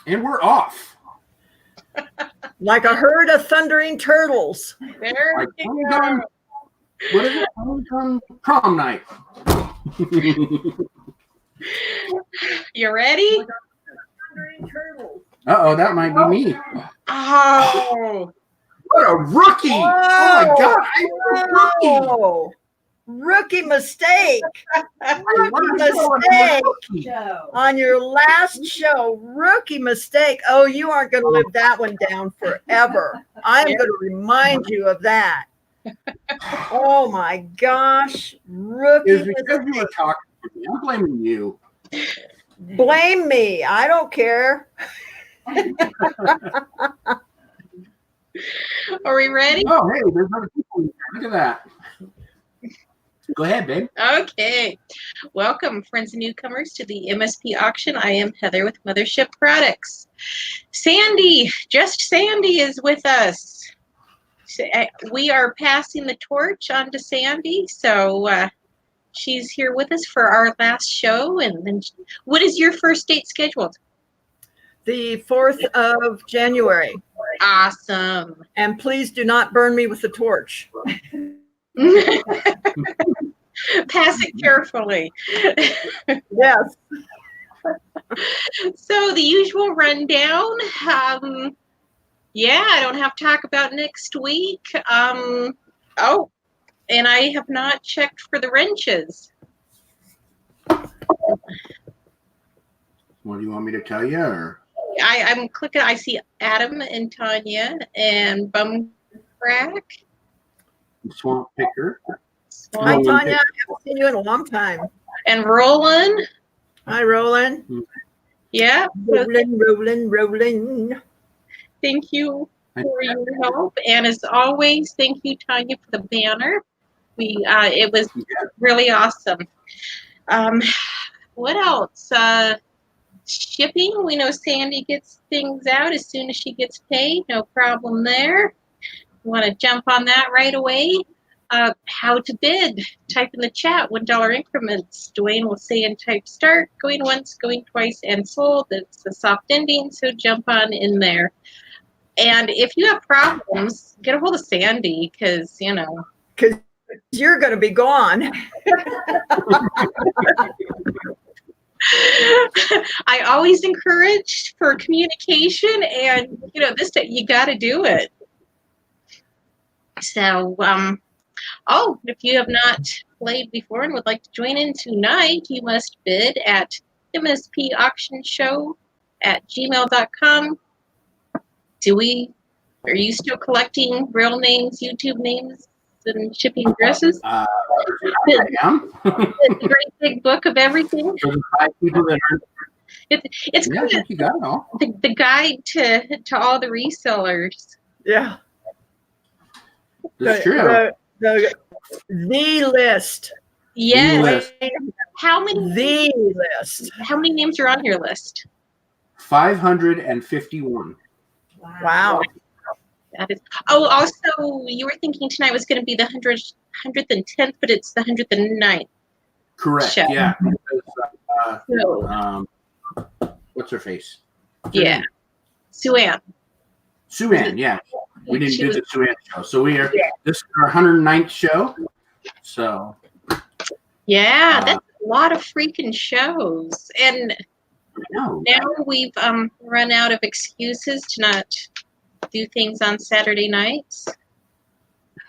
And we're off. Like a herd of thundering turtles. There Like you go. what is it? On prom night. You ready? Thundering turtles. Uh-oh, that might be me. Oh, What a rookie! Oh my God, I'm a rookie! Oh, rookie mistake. Mistake On your last show. Rookie mistake. Oh, you aren't going to live that one down forever. I'm going to remind you of that. Oh my gosh. Rookie Is because you were mistake. talking to me. I'm blaming you. Blame me. I don't care. are we ready? Oh, hey, there's other people in here. Look at that. Go ahead, babe. Okay. Welcome, friends and newcomers, to the MSP auction. I am Heather with Mothership Products. Sandi, just Sandi, is with us. We are passing the torch on to Sandi, so she's here with us for our last show. And then, what is your first date scheduled? The 4th of January. Awesome. And please do not burn me with the torch. Pass it carefully. Yes. So the usual rundown. Yeah, I don't have to talk about next week. Oh, and I have not checked for the wrenches. What do you want me to tell you? Or? I'm clicking. I see Adam and Tanya and Bum Crack. Swamp Picker. Hi, Tanya. I haven't seen you in a long time. And Roland. Hi, Roland. Yeah. Rolling. Thank you for your help. And as always, thank you, Tanya, for the banner. It was really awesome. What else? Shipping. We know Sandi gets things out as soon as she gets paid. No problem there. You want to jump on that right away? How to bid? Type in the chat. $1 increments. Dwayne will say and type start. Going once, going twice, and sold. It's a soft ending, so jump on in there. And if you have problems, get a hold of Sandi because, you know. Because you're going to be gone. I always encourage for communication, and you know, this you got to do it. So, if you have not played before and would like to join in tonight, you must bid at mspauctionshow@gmail.com. Are you still collecting real names, YouTube names, and shipping addresses? I am. The great big book of everything. For the 5 people that aren't. It's Yeah, I think you got it all. the guide to all the resellers. Yeah. That's true. The list. Yes. The How many list. How many names are on your list? 551. Wow. That is. Oh, also, you were thinking tonight was going to be the 110th, but it's the 109th. Correct. show. Yeah. So, What's her face? yeah. Suanne. Suanne, yeah. We didn't She do was- the Suanne show. So this is our 109th show. So Yeah, that's a lot of freaking shows. And no. now we've run out of excuses to not do things on Saturday nights.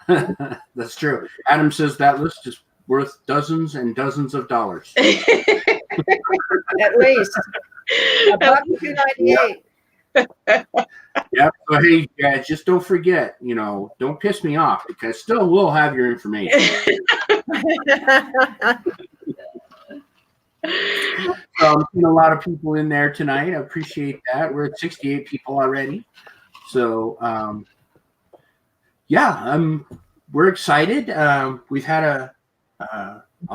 That's true. Adam says that list is worth dozens and dozens of dollars. At least. About $2.98. Yep. So hey, guys, just don't forget. Don't piss me off because still we'll have your information. I'm seeing a lot of people in there tonight. I appreciate that. We're at 68 people already. So we're excited. We've had a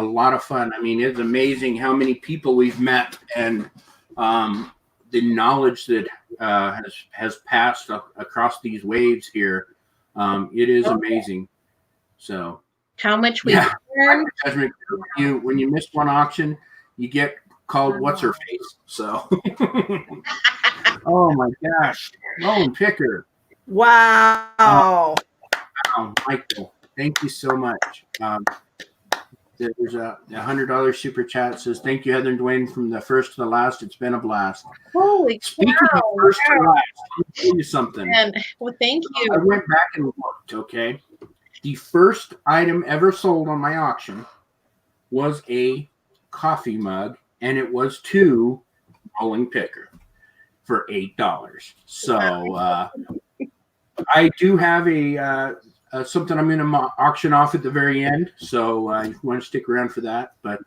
lot of fun. I mean, it's amazing how many people we've met and the knowledge that has passed across these waves here. It is amazing. So How much we learned. when you miss one auction, you get called What's Her Face. So, oh my gosh, Roland Picker. Wow. Michael, thank you so much. There's a $100 super chat. Says thank you, Heather and Dwayne, from the first to the last. It's been a blast. Holy Speaking of first to last, let me tell you something. And well, thank you. I went back and looked. Okay, the first item ever sold on my auction was a coffee mug, and it was to Roland Picker for $8. So I do have a something I'm going to auction off at the very end. So you want to stick around for that. But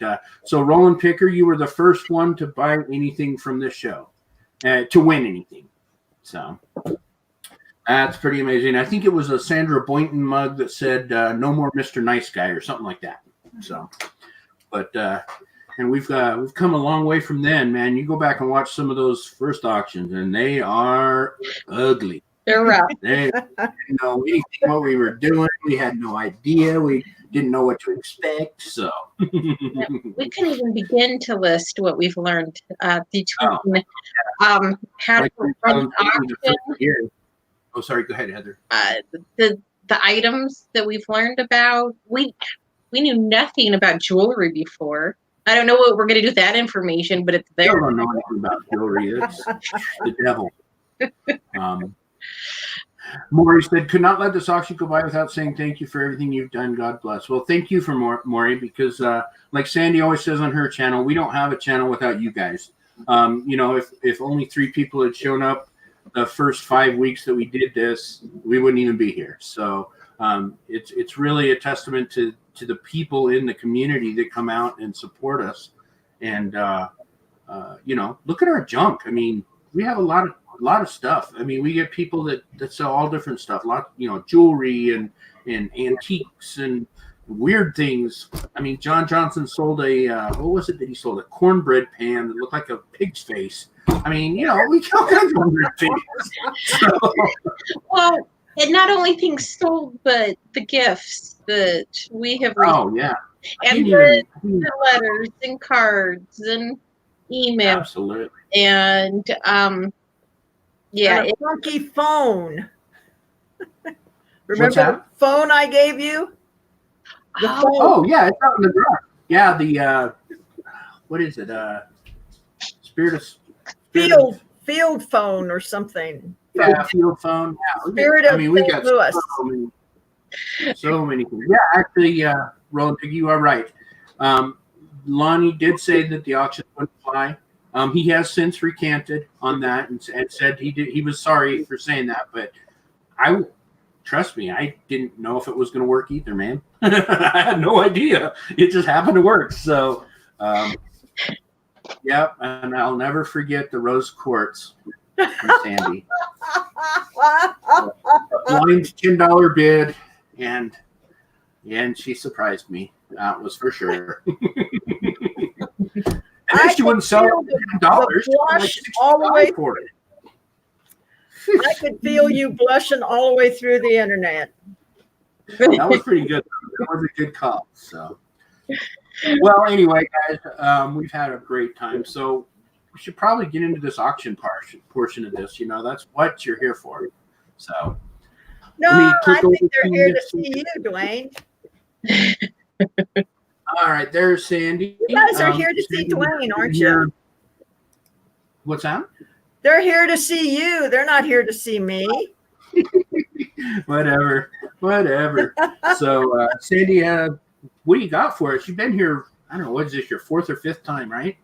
so Roland Picker, you were the first one to buy anything from this show, to win anything. So that's pretty amazing. I think it was a Sandra Boynton mug that said "No more Mr. Nice Guy" or something like that. So, but and we've come a long way from then, man. You go back and watch some of those first auctions, and they are ugly. They're rough. They didn't know anything what we were doing. We had no idea. We didn't know what to expect. So we couldn't even begin to list what we've learned between how to run auction. Oh, sorry. Go ahead, Heather. The items that we've learned about. We knew nothing about jewelry before. I don't know what we're going to do with that information, but it's there. I don't know anything about jewelry. It's the devil. Maury said, could not let this auction go by without saying thank you for everything you've done. God bless. Well, thank you for Maury, because like Sandi always says on her channel, we don't have a channel without you guys. If only 3 people had shown up the first 5 weeks that we did this, we wouldn't even be here. So it's really a testament to the people in the community that come out and support us. And, look at our junk. I mean, we have a lot of stuff. I mean, we get people that sell all different stuff, jewelry and antiques and weird things. I mean, John Johnson sold what was it that he sold? A cornbread pan that looked like a pig's face. I mean, we sell all kinds of weird things. Well, and not only things sold, but the gifts that we have received. Oh, yeah. And the letters and cards and emails. Absolutely. And a funky phone. Remember the phone I gave you? The phone. Oh yeah, it's out in the garage. Yeah, the what is it? Field phone or something. Yeah, field phone. Yeah, Spirit of we got Louis. so many things. Yeah, actually, Roland, you are right. Lonnie did say that the auction wouldn't fly. He has since recanted on that and said he was sorry for saying that, but trust me, I didn't know if it was going to work either, man. I had no idea. It just happened to work. So, yep. And I'll never forget the rose quartz from Sandi. Blind $10 bid, and she surprised me. That was for sure. And then she wouldn't sell it $10. All the way for it. I could feel you blushing all the way through the internet. That was pretty good. That was a good call. So, well, anyway, guys, we've had a great time. So we should probably get into this auction portion of this. That's what you're here for. So, no, I think they're here to see you, Dwayne. All right, there's Sandi. You guys are here to see Dwayne, aren't you? What's that? They're here to see you. They're not here to see me. Whatever. So, Sandi, what do you got for us? You've been here, I don't know, what is this, your 4th or 5th time, right?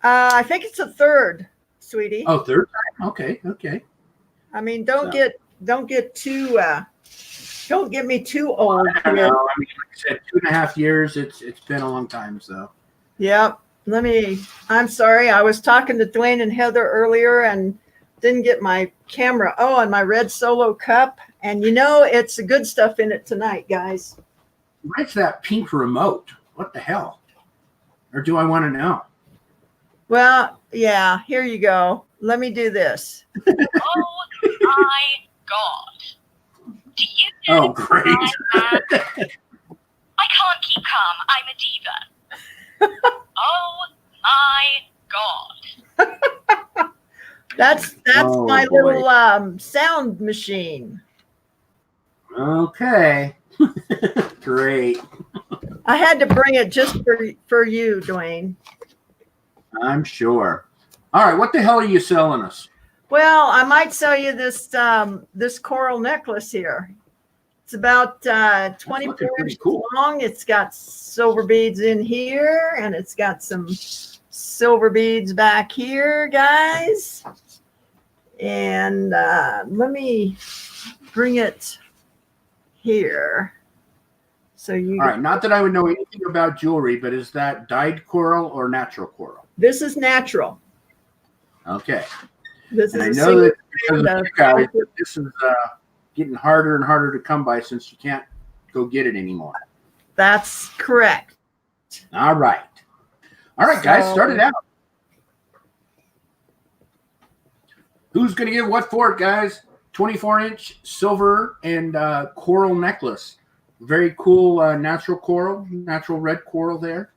I think it's a 3rd, sweetie. Oh, 3rd time? Okay. I mean, don't get too don't get me too old. I don't know. I mean, like I said, 2.5 years. It's been a long time. So. Yep. I'm sorry. I was talking to Dwayne and Heather earlier and didn't get my camera. Oh, and my red Solo cup. And it's the good stuff in it tonight, guys. What's that pink remote? What the hell? Or do I want to know? Well, yeah. Here you go. Let me do this. Oh my God. Do you know great. I can't keep calm. I'm a diva. Oh my That's Oh, my boy. little sound machine. Okay. Great. I had to bring it just for you, Dwayne. I'm sure. All right. What the hell are you selling us? Well, I might sell you this this coral necklace here. It's about 24 pretty inches cool. long. It's got silver beads in here, and it's got some silver beads back here, guys. And let me bring it here. So you. All right. Not that I would know anything about jewelry, but is that dyed coral or natural coral? This is natural. Okay. This And I is know that because of strand you guys, that this is getting harder and harder to come by since you can't go get it anymore. That's correct. All right. All right, guys, start it out. Who's going to give what for it, guys? 24-inch silver and coral necklace. Very cool natural coral, natural red coral there.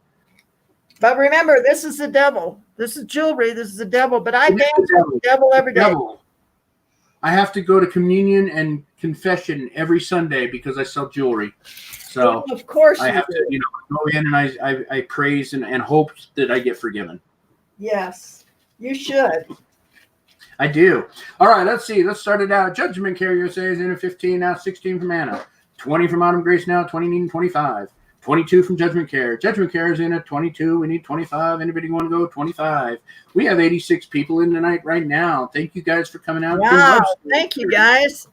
But remember, this is the devil. This is jewelry. This is the devil. But I dance with the devil every day. Devil. I have to go to communion and confession every Sunday because I sell jewelry. So well, of course I have to, go in and I praise and hope that I get forgiven. Yes, you should. I do. All right, let's see. Let's start it out. Judgment Carrier says in at 15, now 16 from Anna. 20 from Autumn Grace now, 20 and 25. 22 from Judgment Care. Judgment Care is in at 22. We need 25. Anybody want to go? 25. We have 86 people in tonight right now. Thank you guys for coming out. Wow, thank you guys.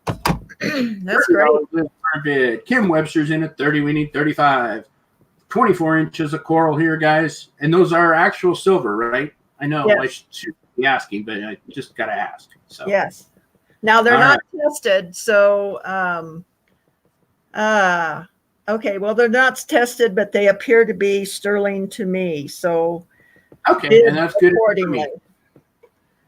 That's great. Kim Webster's in at 30. We need 35. 24 inches of coral here, guys. And those are actual silver, right? I know. Yes. I should be asking, but I just got to ask. So. Yes. Now, they're not tested, so okay, well, they're not tested, but they appear to be sterling to me. So, okay, and that's good for me.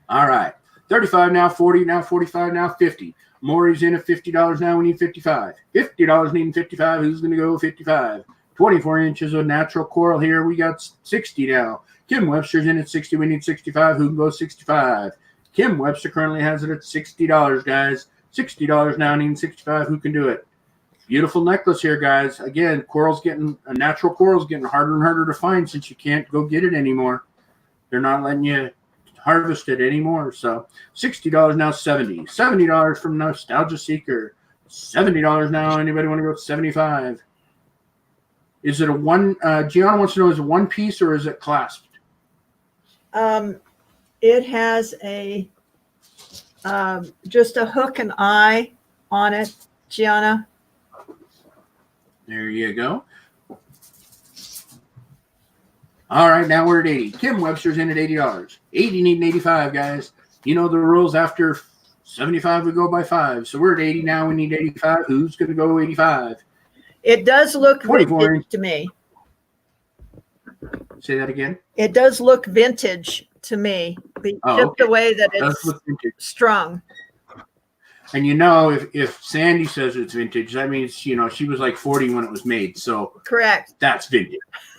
All right, 35 now, 40 now, 45 now, 50. Maury's in at $50 now. We need 55. $50 needing 55. Who's going to go 55? 24 inches of natural coral here. We got 60 now. Kim Webster's in at 60. We need 65. Who can go 65? Kim Webster currently has it at $60, guys. $60 now, needing 65. Who can do it? Beautiful necklace here, guys. Again, natural coral's getting harder and harder to find since you can't go get it anymore. They're not letting you harvest it anymore. So $60 now, 70. $70 from Nostalgia Seeker. $70 now. Anybody want to go 75? Is it a one? Gianna wants to know: is it one piece or is it clasped? It has a just a hook and eye on it, Gianna. There you go. All right, now we're at 80. Kim Webster's in at $80. 80 needing 85, guys. You know the rules. After 75, we go by 5. So we're at 80 now. We need 85. Who's going to go 85? It does look vintage to me. Say that again. It does look vintage to me. The way that it's strung. And if Sandi says it's vintage, that means she was like 40 when it was made. So correct. That's vintage.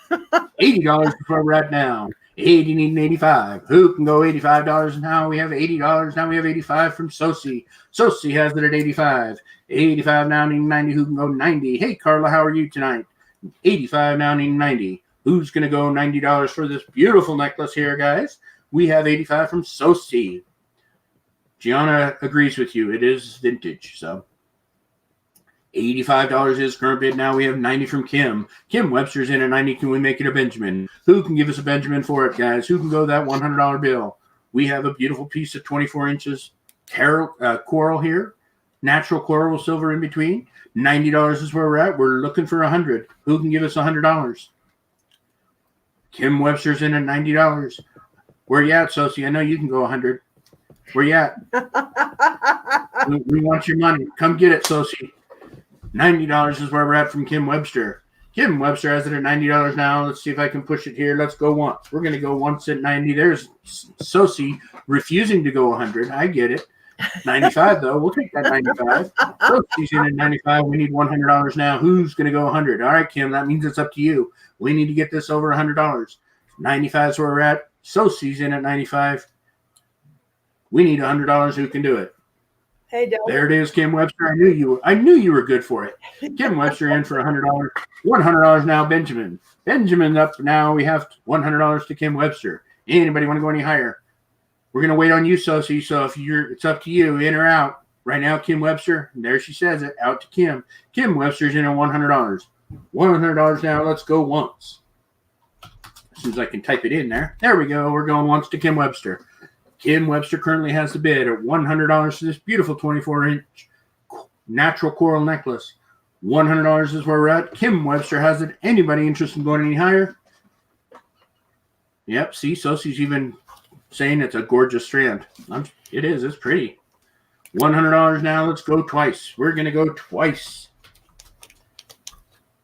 $80 before we're at now. 80 needing 85. Who can go $85 now? We have $80. Now we have 85 from SOOOO. SOOOO has it at 85. 85 now needing 90. Who can go 90? Hey Carla, how are you tonight? 85 now needing 90. Who's gonna go $90 for this beautiful necklace here, guys? We have 85 from SOOOO. Gianna agrees with you. It is vintage. So $85 is current bid. Now we have 90 from Kim. Kim Webster's in at 90. Can we make it a Benjamin? Who can give us a Benjamin for it, guys? Who can go that $100 bill? We have a beautiful piece of 24 inches coral here. Natural coral with silver in between. $90 is where we're at. We're looking for 100. Who can give us $100? Kim Webster's in at $90. Where you at, SOOOO? I know you can go 100. Where you at? we want your money. Come get it, SOOOO. $90 is where we're at from Kim Webster. Kim Webster has it at $90 now. Let's see if I can push it here. Let's go once. We're going to go once at 90. There's SOOOO refusing to go 100. I get it. 95 though. We'll take that 95. SOOOO's in at 95. We need $100 now. Who's going to go 100? All right, Kim. That means it's up to you. We need to get this over $100. 95 is where we're at. SOOOO's in at 95. We need $100. Who can do it? Hey, Del. There it is, Kim Webster. I knew you were good for it. Kim Webster in for $100. $100 now, Benjamin. Benjamin's up now. We have $100 to Kim Webster. Anybody want to go any higher? We're gonna wait on you, Sosie. So it's up to you, in or out. Right now, Kim Webster. There she says it. Out to Kim. Kim Webster's in at $100. $100 now. Let's go once. As soon as I can type it in there. There we go. We're going once to Kim Webster. Kim Webster currently has the bid at $100 for this beautiful 24-inch natural coral necklace. $100 is where we're at. Kim Webster has it. Anybody interested in going any higher? Yep. See, Sosie's even saying it's a gorgeous strand. It is. It's pretty. $100 now. Let's go twice. We're going to go twice.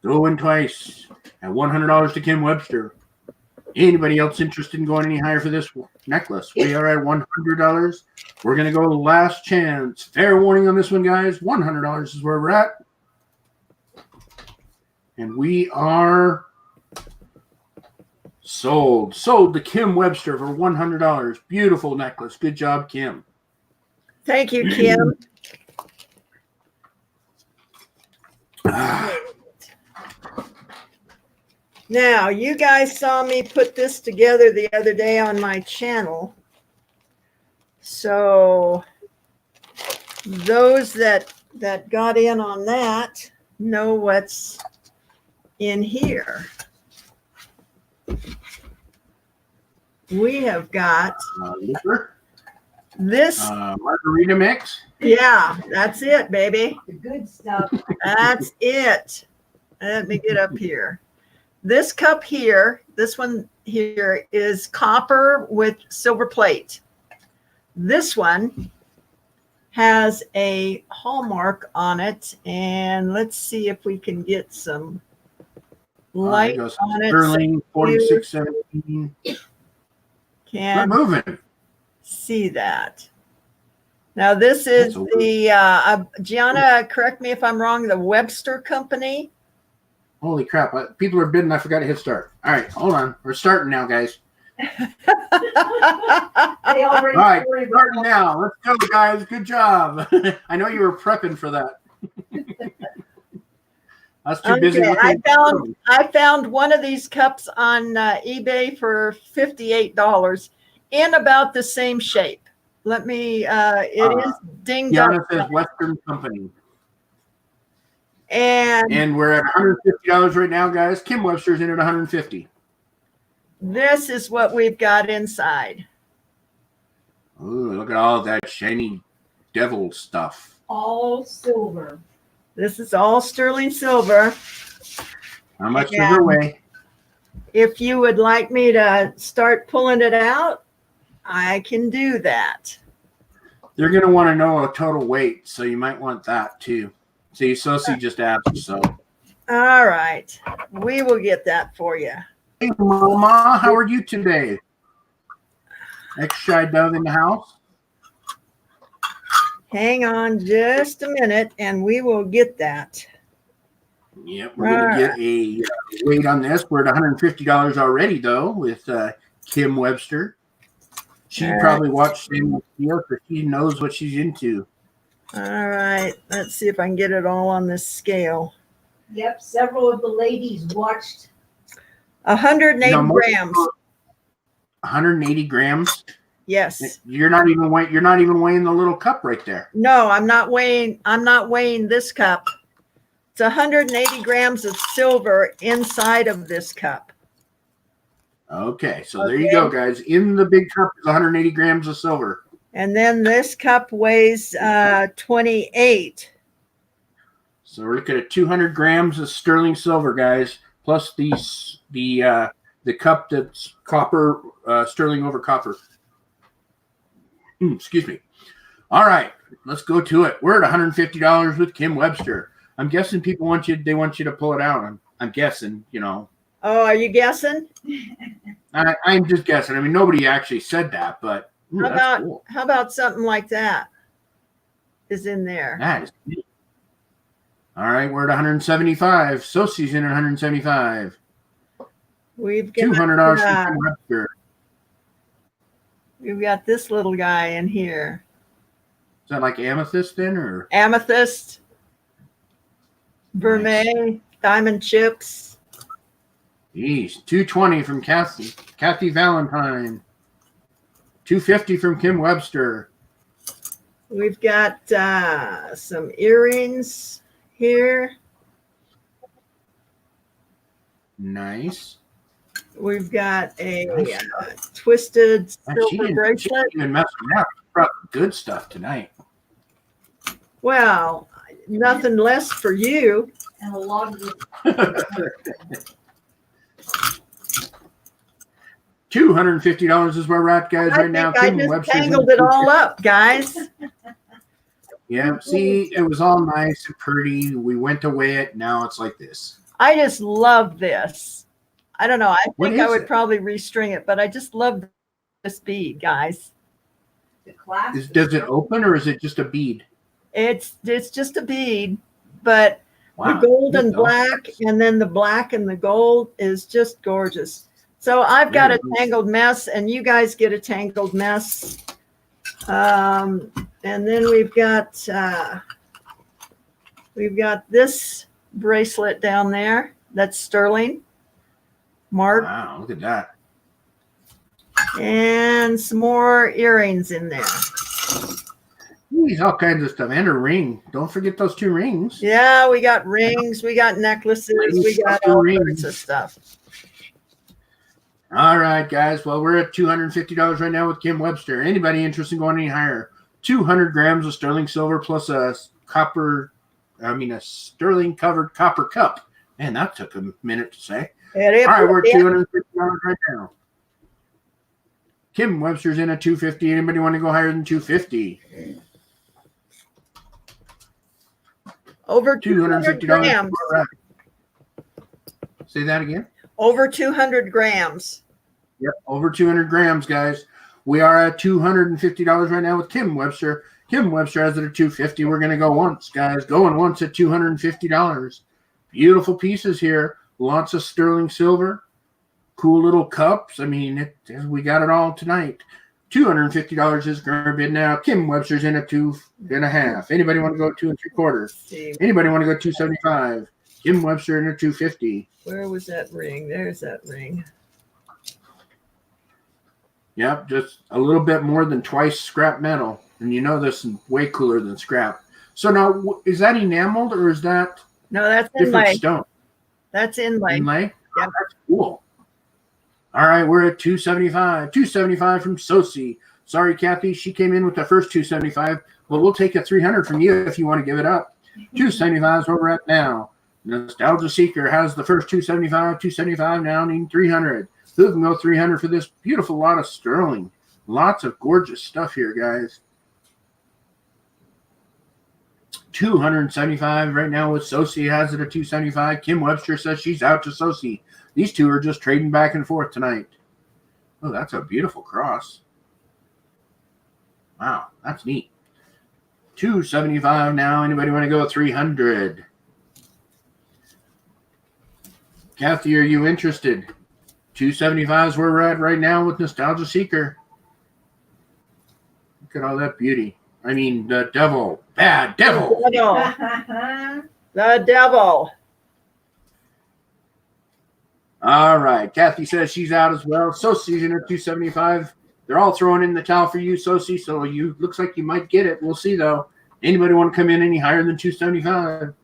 Going twice. At $100 to Kim Webster. Anybody else interested in going any higher for this necklace? We are at $100. We're going to go last chance. Fair warning on this one, guys. $100 is where we're at. And we are sold. Sold to Kim Webster for $100. Beautiful necklace. Good job, Kim. Thank you, Kim. Now, you guys saw me put this together the other day on my channel. So those that got in on that know what's in here. We have got this margarita mix. Yeah, that's it, baby. The good stuff. That's it. Let me get up here. This cup here, this one here is copper with silver plate. This one has a hallmark on it, and let's see if we can get some light on it. Sterling 4617. Can We're moving. See that. Now this is the Gianna, correct me if I'm wrong, the Webster Company. Holy crap. People are bidding. I forgot to hit start. All right, hold on. We're starting now, guys. They already All right, starting now. Let's go, guys. Good job. I know you were prepping for that. I was too busy looking. I found one of these cups on eBay for $58 in about the same shape. Let me, it is dinged up. Gianna says Western Company. And we're at $150 right now, guys. Kim Webster's in at $150. This is what we've got inside. Ooh, look at all that shiny devil stuff. All silver. This is all sterling silver. How much does it weigh? If you would like me to start pulling it out, I can do that. They're going to want to know a total weight, so you might want that too. See, Sosie just asked, so. All right. We will get that for you. Hey, Mama, how are you today? Ex-shy dove in the house? Hang on just a minute, and we will get that. Yep, we're going to get a weight on this. We're at $150 already, though, with Kim Webster. She probably watched the video, so she knows what she's into. All right. Let's see if I can get it all on this scale. Yep, several of the ladies watched. 180 grams. 180 grams? Yes. You're not even weighing the little cup right there. No, I'm not weighing this cup. It's 180 grams of silver inside of this cup. Okay, so there you go, guys. In the big cup is 180 grams of silver. And then this cup weighs 28. So we're looking at 200 grams of sterling silver, guys, plus the cup that's copper, sterling over copper. Excuse me. All right, let's go to it. We're at $150 with Kim Webster. I'm guessing people want you to pull it out. I'm guessing, you know. Oh, are you guessing? I'm just guessing. I mean, nobody actually said that, but cool. How about something like that is in there? That is neat. All right, we're at 175. Sosie's in at 175. We've got $200 for Kim Webster. We've got this little guy in here. Is that like amethyst then, or Amethyst, vermeil, diamond chips. geez, $220 from Kathy Valentine, $250 from Kim Webster. We've got some earrings here. Nice. We've got a twisted She silver didn't bracelet. even mess around. She brought good stuff tonight. Well, nothing less for you. And a lot of the $250 is where we're at, guys, right now. I Kim just Webster's in tangled it all up, guys. Yeah, see, it was all nice and pretty. We went to weigh it. Now it's like this. I just love this. I don't know. I What think I is would it? probably restring it, but I just love this bead, guys. class. Does it open or is it just a bead? It's just a bead, but Wow. the gold and Good though. black, and then the black and the gold is just gorgeous. So I've got Very a nice. tangled mess, and you guys get a tangled mess. And then we've got this bracelet down there. That's sterling, mark, Wow, look at that. and some more earrings in there. Geez, all kinds of stuff. And a ring. Don't forget those 2 rings. Yeah, we got rings, we got necklaces, we got all sorts of stuff. All right, guys. Well, we're at $250 right now with Kim Webster. Anybody interested in going any higher? 200 grams of sterling silver plus a sterling covered copper cup. Man, that took a minute to say. All right, we're at $250 right now. Kim Webster's in at $250. Anybody want to go higher than $250? Over 200 $250. grams. Say that again. Over 200 grams. Yep, over 200 grams, guys. We are at $250 right now with Kim Webster. Kim Webster has it at $250. We're going to go once, guys. Going once at $250. Beautiful pieces here. Lots of sterling silver. Cool little cups. I mean, we got it all tonight. $250 is going to bid now. Kim Webster's in at 2.5. Anybody want to go 2 3/4? Anybody want to go 275? Kim Webster in at 250. Where was that ring? There's that ring. Yep, just a little bit more than twice scrap metal. And you know this is way cooler than scrap. So now, is that enameled or is that No, that's different inlay. stone? That's inlay. Inlay? Yeah. Oh, that's cool. All right, we're at 275. 275 from SOOOO. Sorry, Kathy, she came in with the first 275. Well, we'll take a 300 from you if you want to give it up. 275 is where we're at now. Nostalgia Seeker has the first 275. 275 now needing 300. Who can go 300 for this beautiful lot of sterling? Lots of gorgeous stuff here, guys. 275 right now with SOOOO has it at 275. Kim Webster says she's out to SOOOO. These two are just trading back and forth tonight. Oh, that's a beautiful cross. Wow, that's neat. 275 now. Anybody want to go 300? Kathy, are you interested? 275 is where we're at right now with Nostalgia Seeker. Look at all that beauty. I mean, the devil. Bad devil. The devil. All right. Kathy says she's out as well. SOOOO's in at 275. They're all throwing in the towel for you, SOOOO, so you looks like you might get it. We'll see, though. Anybody want to come in any higher than 275?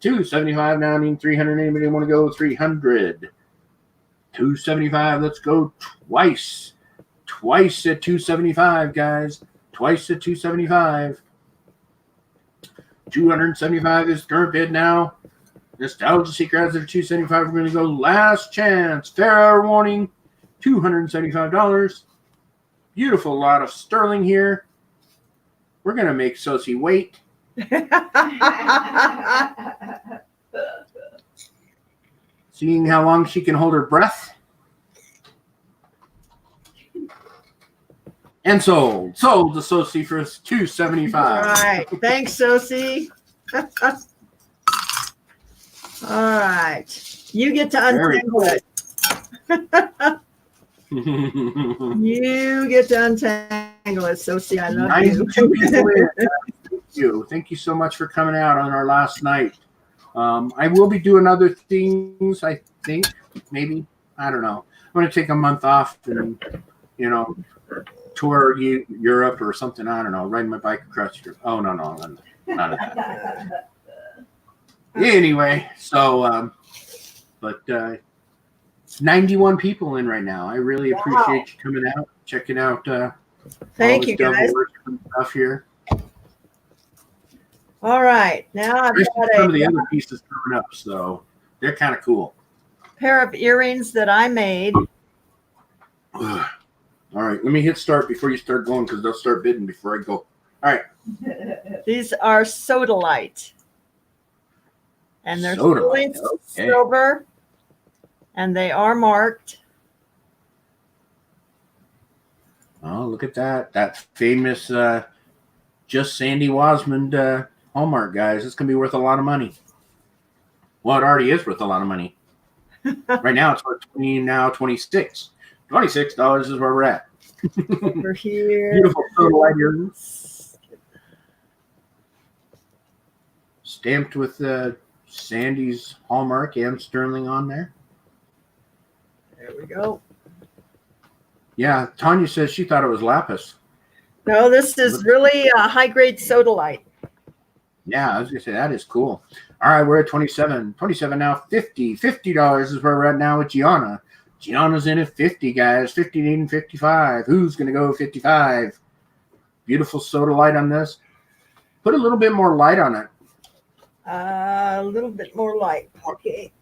275 now, needing 300. Anybody want to go 300? 275. Let's go twice. Twice at 275, guys. Twice at 275. 275 is current bid now. Nostalgia Seeker has it at 275. We're going to go last chance. Fair warning. $275. Beautiful lot of sterling here. We're going to make SOOOO wait. Seeing how long she can hold her breath. And sold. Sold to SOOOO for $275. All right. Thanks, SOOOO. All right. You get to untangle it. You get to untangle it, Sosie. I love 92 people you. in. Thank you. Thank you so much for coming out on our last night. I will be doing other things, I think. Maybe. I don't know. I'm going to take a month off and, tour Europe or something. I don't know. Riding my bike across Europe. Oh, no. Not at that. Anyway, so, but 91 people in right now. I really appreciate you coming out, checking out Thank you, guys. Stuff here. All right. Now I've got some of the other pieces coming up, so they're kind of cool. Pair of earrings that I made. All right, let me hit start before you start going because they'll start bidding before I go. All right. These are sodalite. And they're Sodalite, silver. And they are marked. Oh, look at that. That famous just Sandi Wasmond Hallmark, guys. It's going to be worth a lot of money. Well, it already is worth a lot of money. Right now, it's worth 26. $26 is where we're at. Over here. Beautiful sodalite earrings. Stamped with Sandi's Hallmark and Sterling on there. There we go. Yeah, Tanya says she thought it was lapis. No, this is really a high-grade sodalite. Yeah, I was going to say, that is cool. All right, we're at 27. 27 now, 50. $50 is where we're at now with Gianna. Gianna's in at 50, guys. 50 and 55. Who's going to go 55? Beautiful sodalite on this. Put a little bit more light on it. A little bit more light. Okay.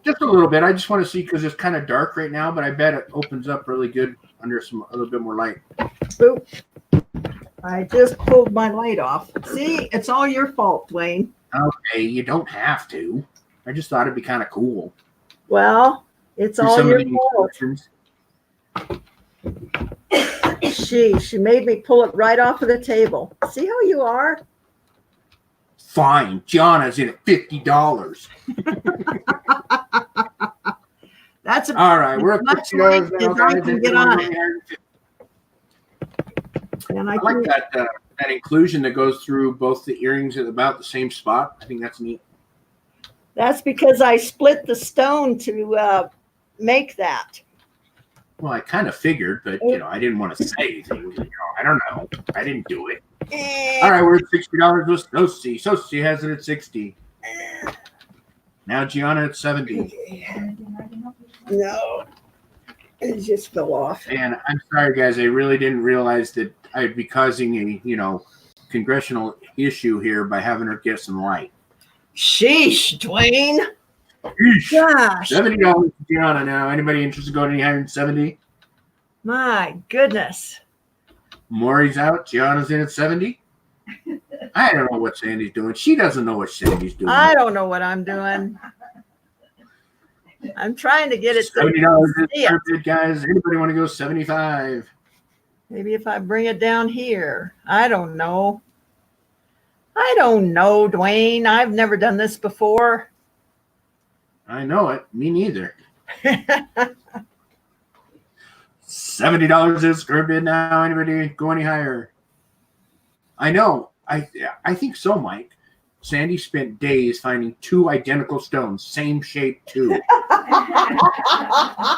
Just a little bit. I just want to see because it's kind of dark right now, but I bet it opens up really good under a little bit more light. Boop. I just pulled my light off. See, it's all your fault, Wayne. Okay, you don't have to. I just thought it'd be kind of cool. Well, it's all your fault. She made me pull it right off of the table. See how you are? Fine. Gianna's in at $50. That's all right. We're at $50 now, guys. Get on it. And I like that inclusion that goes through both the earrings at about the same spot. I think that's neat. That's because I split the stone to make that. Well, I kind of figured, but I didn't want to say anything. I don't know. I didn't do it. All right, we're at $60 with Sosie. Sosie has it at 60. Now Gianna at 70. No, it just fell off. And I'm sorry, guys. I really didn't realize that I'd be causing a congressional issue here by having her get some light. Sheesh, Dwayne. Sheesh. Gosh. $70 to Gianna now. Anybody interested in going any higher than 70? My goodness. Maury's out. Gianna's in at 70. I don't know what Sandi's doing. She doesn't know what Sandi's doing. I don't know what I'm doing. I'm trying to get it. $70 is perfect, guys. Anybody want to go 75? Maybe if I bring it down here. I don't know. I don't know, Dwayne. I've never done this before. I know it. Me neither. $70 is square bid now. Anybody go any higher? I know. I think so, Mike. Sandi spent days finding two identical stones, same shape too.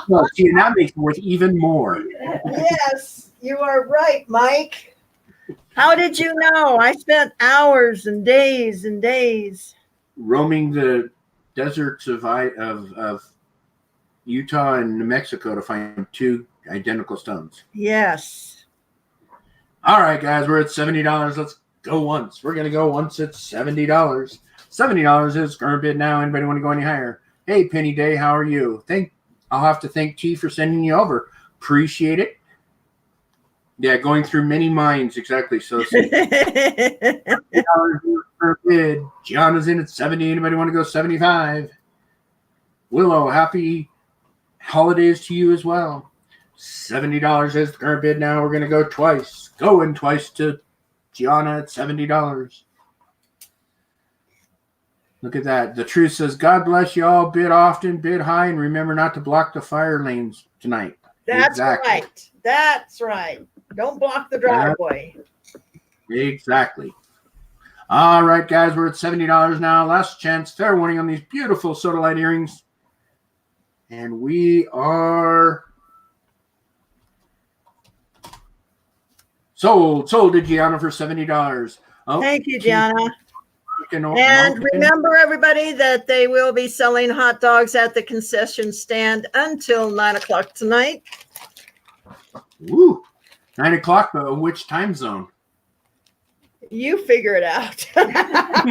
Well, see, and that makes it worth even more. Yes, you are right, Mike. How did you know? I spent hours and days roaming the deserts of Utah and New Mexico to find two identical stones. Yes. All right, guys, we're at $70. Let's go once. We're gonna go once at $70. $70 is current bid now. Anybody want to go any higher? Hey, Penny Day, how are you? I'll have to thank T for sending you over. Appreciate it. Yeah, going through many minds, exactly. So $70 per bid. Gianna's in at 70. Anybody want to go 75? Willow, happy holidays to you as well. $70 is the current bid now. We're going to go twice. Going twice to Gianna at $70. Look at that. The truth says, God bless you all. Bid often, bid high, and remember not to block the fire lanes tonight. That's Exactly. right. That's right. Don't block the driveway. Exactly. All right, guys, we're at $70 now. Last chance, fair warning on these beautiful Sodalite earrings. And we are sold to Gianna for $70. Oh, Thank you, Gianna. And and remember, everybody, that they will be selling hot dogs at the concession stand until 9 o'clock tonight. Woo, 9 o'clock, but which time zone? You figure it out. I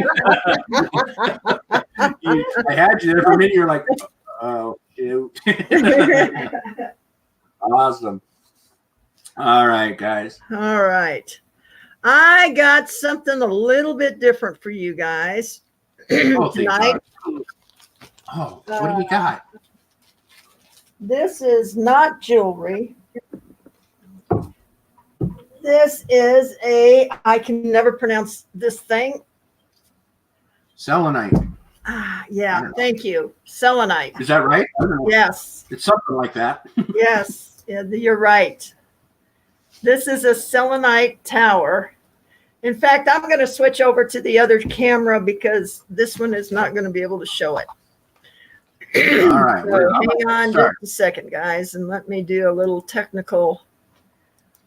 had you there for a minute. You're like, oh, shoot. Awesome. All right, guys. All right. I got something a little bit different for you guys Oh, thank tonight. God. Oh, what do you got? This is not jewelry. This is I can never pronounce this thing. Selenite. Yeah, thank you. Selenite. Is that right? I don't know. Yes. It's something like that. Yes, yeah, you're right. This is a selenite tower. In fact, I'm going to switch over to the other camera because this one is not going to be able to show it. All right. So hang on just a second, guys, and let me do a little technical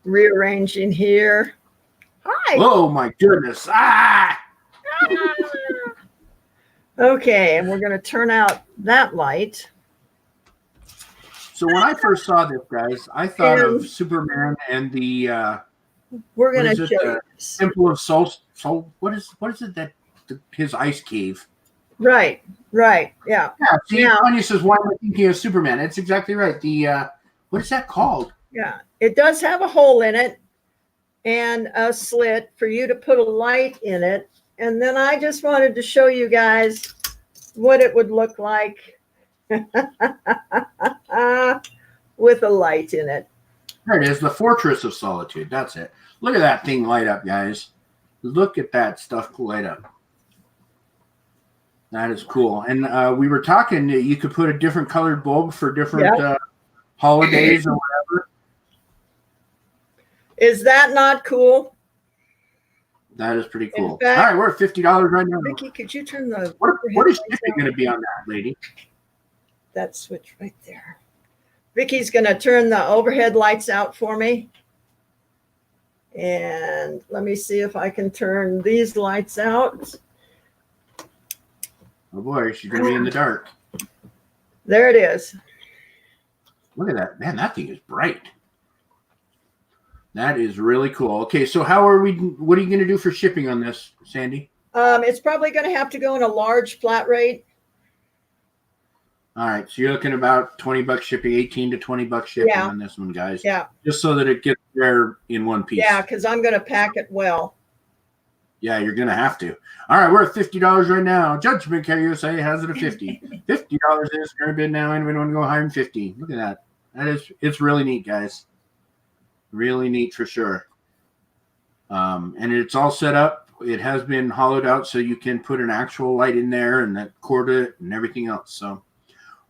rearranging here. Hi. Oh, my goodness. Ah! Okay, and we're going to turn out that light. So when I first saw this, guys, I thought of Superman and the We're going what to is show it, you this. Temple of Soul. What is it that his ice cave? Right, yeah. Yeah. See, Now- Tanya says, "Why am I thinking of Superman?" It's exactly right. The what is that called? Yeah, it does have a hole in it and a slit for you to put a light in it. And then I just wanted to show you guys what it would look like with a light in it. There it is, the Fortress of Solitude. That's it. Look at that thing light up, guys. Look at that stuff light up. That is cool. And we were talking that you could put a different colored bulb for different holidays or whatever. Is that not cool? That is pretty cool. fact- All right, we're at $50 right now. Vicky, could you turn the What is shipping going to be on that, lady? that switch right there? Vicky's going to turn the overhead lights out for me. And let me see if I can turn these lights out. Oh boy, she's going to be in the dark. There it is. Look at that. Man, that thing is bright. That is really cool. Okay, so what are you going to do for shipping on this, Sandy? It's probably going to have to go in a large flat rate. All right, so you're looking about $20 shipping, 18 to $20 shipping on this one, guys. Yeah. Just so that it gets there in one piece. Yeah, because I'm going to pack it well. Yeah, you're going to have to. All right, we're at $50 right now. Judgment Care USA has it at $50. $50 is current bid now. Anybody want to go higher than 50? Look at that. It's really neat, guys. Really neat for sure. And it's all set up. It has been hollowed out so you can put an actual light in there and that cord it and everything else. So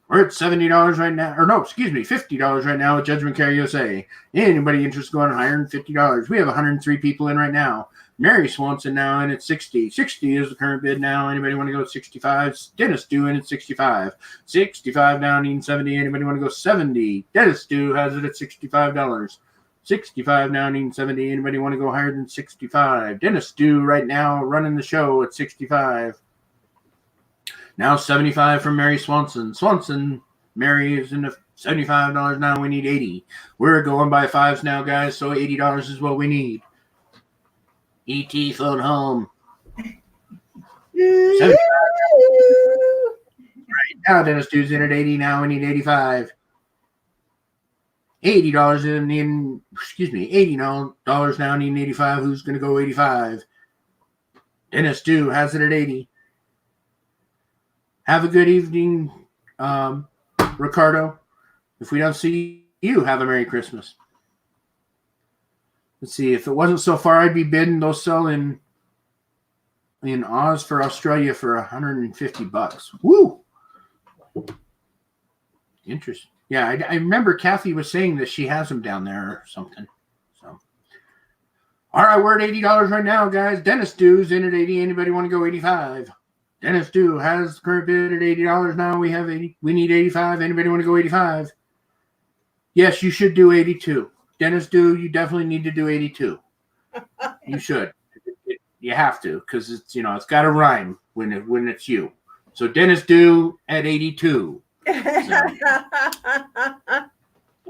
we're at $70 right now. Or no, excuse me, $50 right now at Judgment Care USA. Anybody interested in going higher than $50? We have 103 people in right now. Mary Swanson now in at 60. 60 is the current bid now. Anybody want to go 65? Dennis Dew in at 65. 65 now, needing 70. Anybody want to go 70? Dennis Dew has it at $65. 65 now, needing 70. Anybody want to go higher than 65? Dennis Dew right now running the show at 65. Now 75 from Mary Swanson. Mary is in the $75 now. We need 80. We're going by fives now, guys, so $80 is what we need. ET phone home. 75. Right now, Dennis Dew's in at 80. Now we need 85. $80 in, $80 now, needing 85. Who's going to go 85? Dennis Dew has it at 80. Have a good evening, Ricardo. If we don't see you, have a Merry Christmas. Let's see. If it wasn't so far, I'd be bidding those sell in Oz for Australia for $150. Woo! Interesting. Yeah, I remember Kathy was saying that she has them down there or something. So, all right, we're at $80 right now, guys. Dennis Dew's in at 80. Anybody want to go 85? Dennis Dew has the current bid at $80 now. We have 80. We need 85. Anybody want to go 85? Yes, you should do 82. Dennis Dew, you definitely need to do 82. You should. You have to, because it's it's got to rhyme when it's you. So Dennis Dew at 82. So.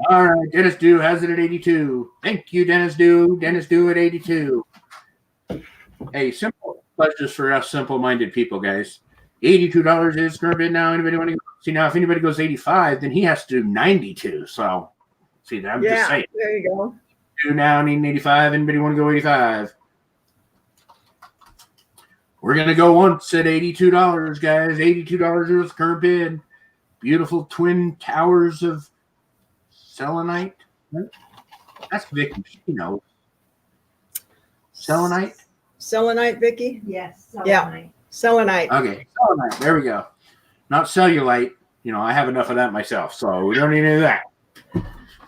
All right, Dennis Dew has it at 82. Thank you, Dennis Dew. Dennis Dew at 82. Hey, simple pledges for us simple-minded people, guys. $82 is current bid now. Anybody want to go? See, now if anybody goes 85, then he has to do 92. So, see, I'm just saying. There you go. Do now, need 85. Anybody want to go 85? We're going to go once at $82, guys. $82 is current bid. Beautiful twin towers of selenite. That's Vicky. She knows. Selenite? Selenite, Vicky? Yes. Yeah. Selenite. Okay, selenite. There we go. Not cellulite. I have enough of that myself, so we don't need any of that.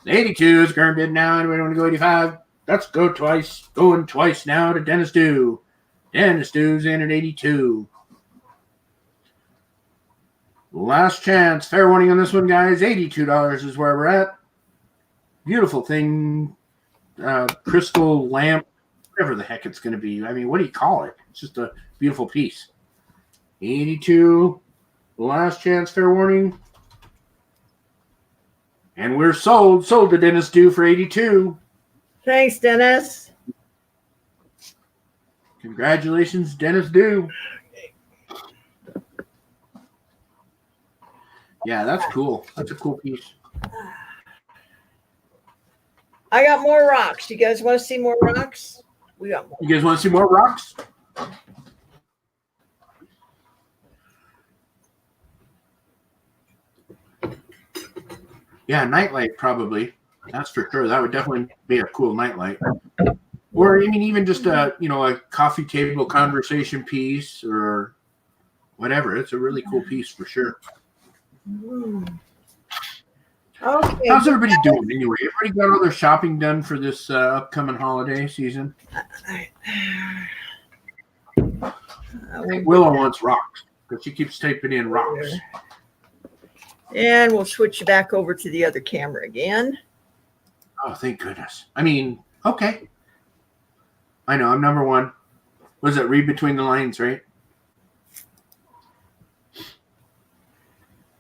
82 is current bid now. Anybody want to go 85? Let's go twice. Going twice now to Dennis Dew. Dennis Dew's in at 82. Last chance. Fair warning on this one, guys. $82 is where we're at. Beautiful thing. Crystal lamp. Whatever the heck it's going to be. I mean, what do you call it? It's just a beautiful piece. 82. Last chance. Fair warning. And we're sold. Sold to Dennis Dew for 82. Thanks, Dennis. Congratulations, Dennis Dew. Yeah, that's cool. That's a cool piece. I got more rocks. You guys want to see more rocks? We got more. You guys want to see more rocks? Yeah, nightlight probably. That's for sure. That would definitely be a cool nightlight. Or even just a coffee table conversation piece or whatever. It's a really cool piece for sure. Okay. How's everybody doing anyway? Everybody got all their shopping done for this upcoming holiday season? I think Willow wants rocks because she keeps typing in rocks. And we'll switch back over to the other camera again. Oh, thank goodness. Okay. I know, I'm number one. What is it? Read between the lines, right?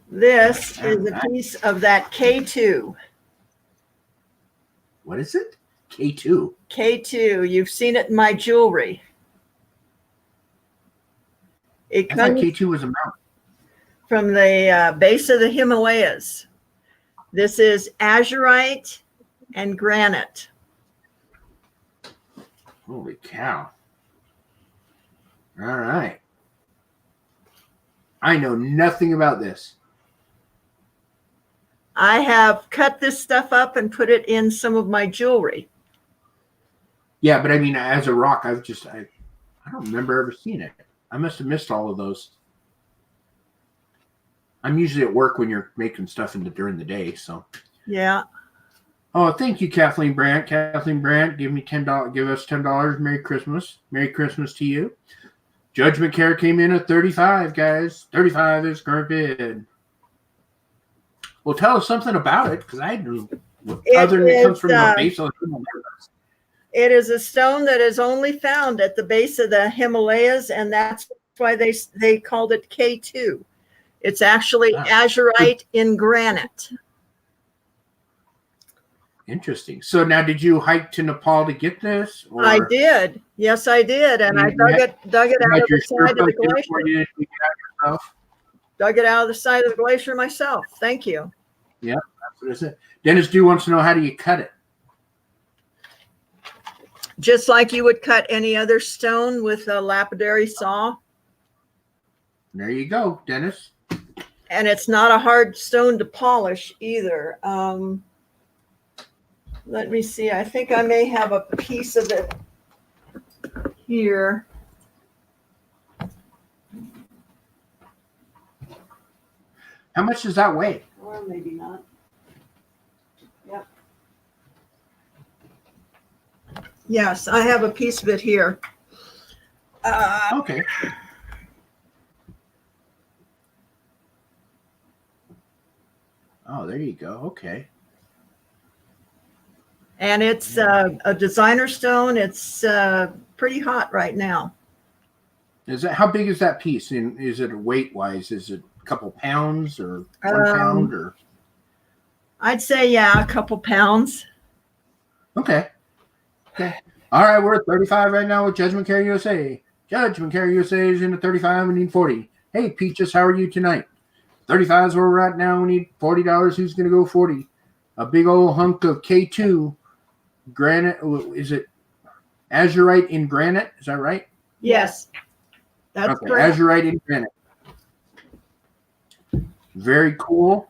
This is a piece of that K2. What is it? K2. K2. You've seen it in my jewelry. It I thought comes K2 was a mountain. from the base of the Himalayas. This is azurite and granite. Holy cow. All right. I know nothing about this. I have cut this stuff up and put it in some of my jewelry. Yeah, but as a rock, I don't remember ever seeing it. I must have missed all of those. I'm usually at work when you're making stuff during the day, so. Yeah. Oh, thank you, Kathleen Brandt. Kathleen Brandt, give me $10. Give us $10. Merry Christmas. Merry Christmas to you. Judgment Care came in at 35, guys. 35 is current bid. Well, tell us something about it, because I knew other than it comes from the base of the Himalayas. It is a stone that is only found at the base of the Himalayas, and that's why they called it K2. It's actually azurite in granite. Interesting. So now, did you hike to Nepal to get this? Or I did. Yes, I did, and I dug it out of the side of the glacier. Dug it out of the side of the glacier myself. Thank you. Yeah, that's what I said. Dennis Dew wants to know, how do you cut it? Just like you would cut any other stone with a lapidary saw. There you go, Dennis. And it's not a hard stone to polish either. Let me see. I think I may have a piece of it here. How much does that weigh? Or maybe not. Yes, I have a piece of it here. Okay. Oh, there you go. Okay. And it's a designer stone. It's pretty hot right now. Is that how big is that piece? And is it weight wise? Is it a couple pounds or 1 pound or? I'd say, yeah, a couple pounds. Okay. Okay. All right, we're at 35 right now with Judgment Care USA. Judgment Care USA is in at 35. We need 40. Hey, Peaches, how are you tonight? 35 is where we're at now. We need $40. Who's going to go 40? A big old hunk of K2 granite. Is it azurite in granite? Is that right? Yes. That's okay. correct. Azurite in granite. Very cool.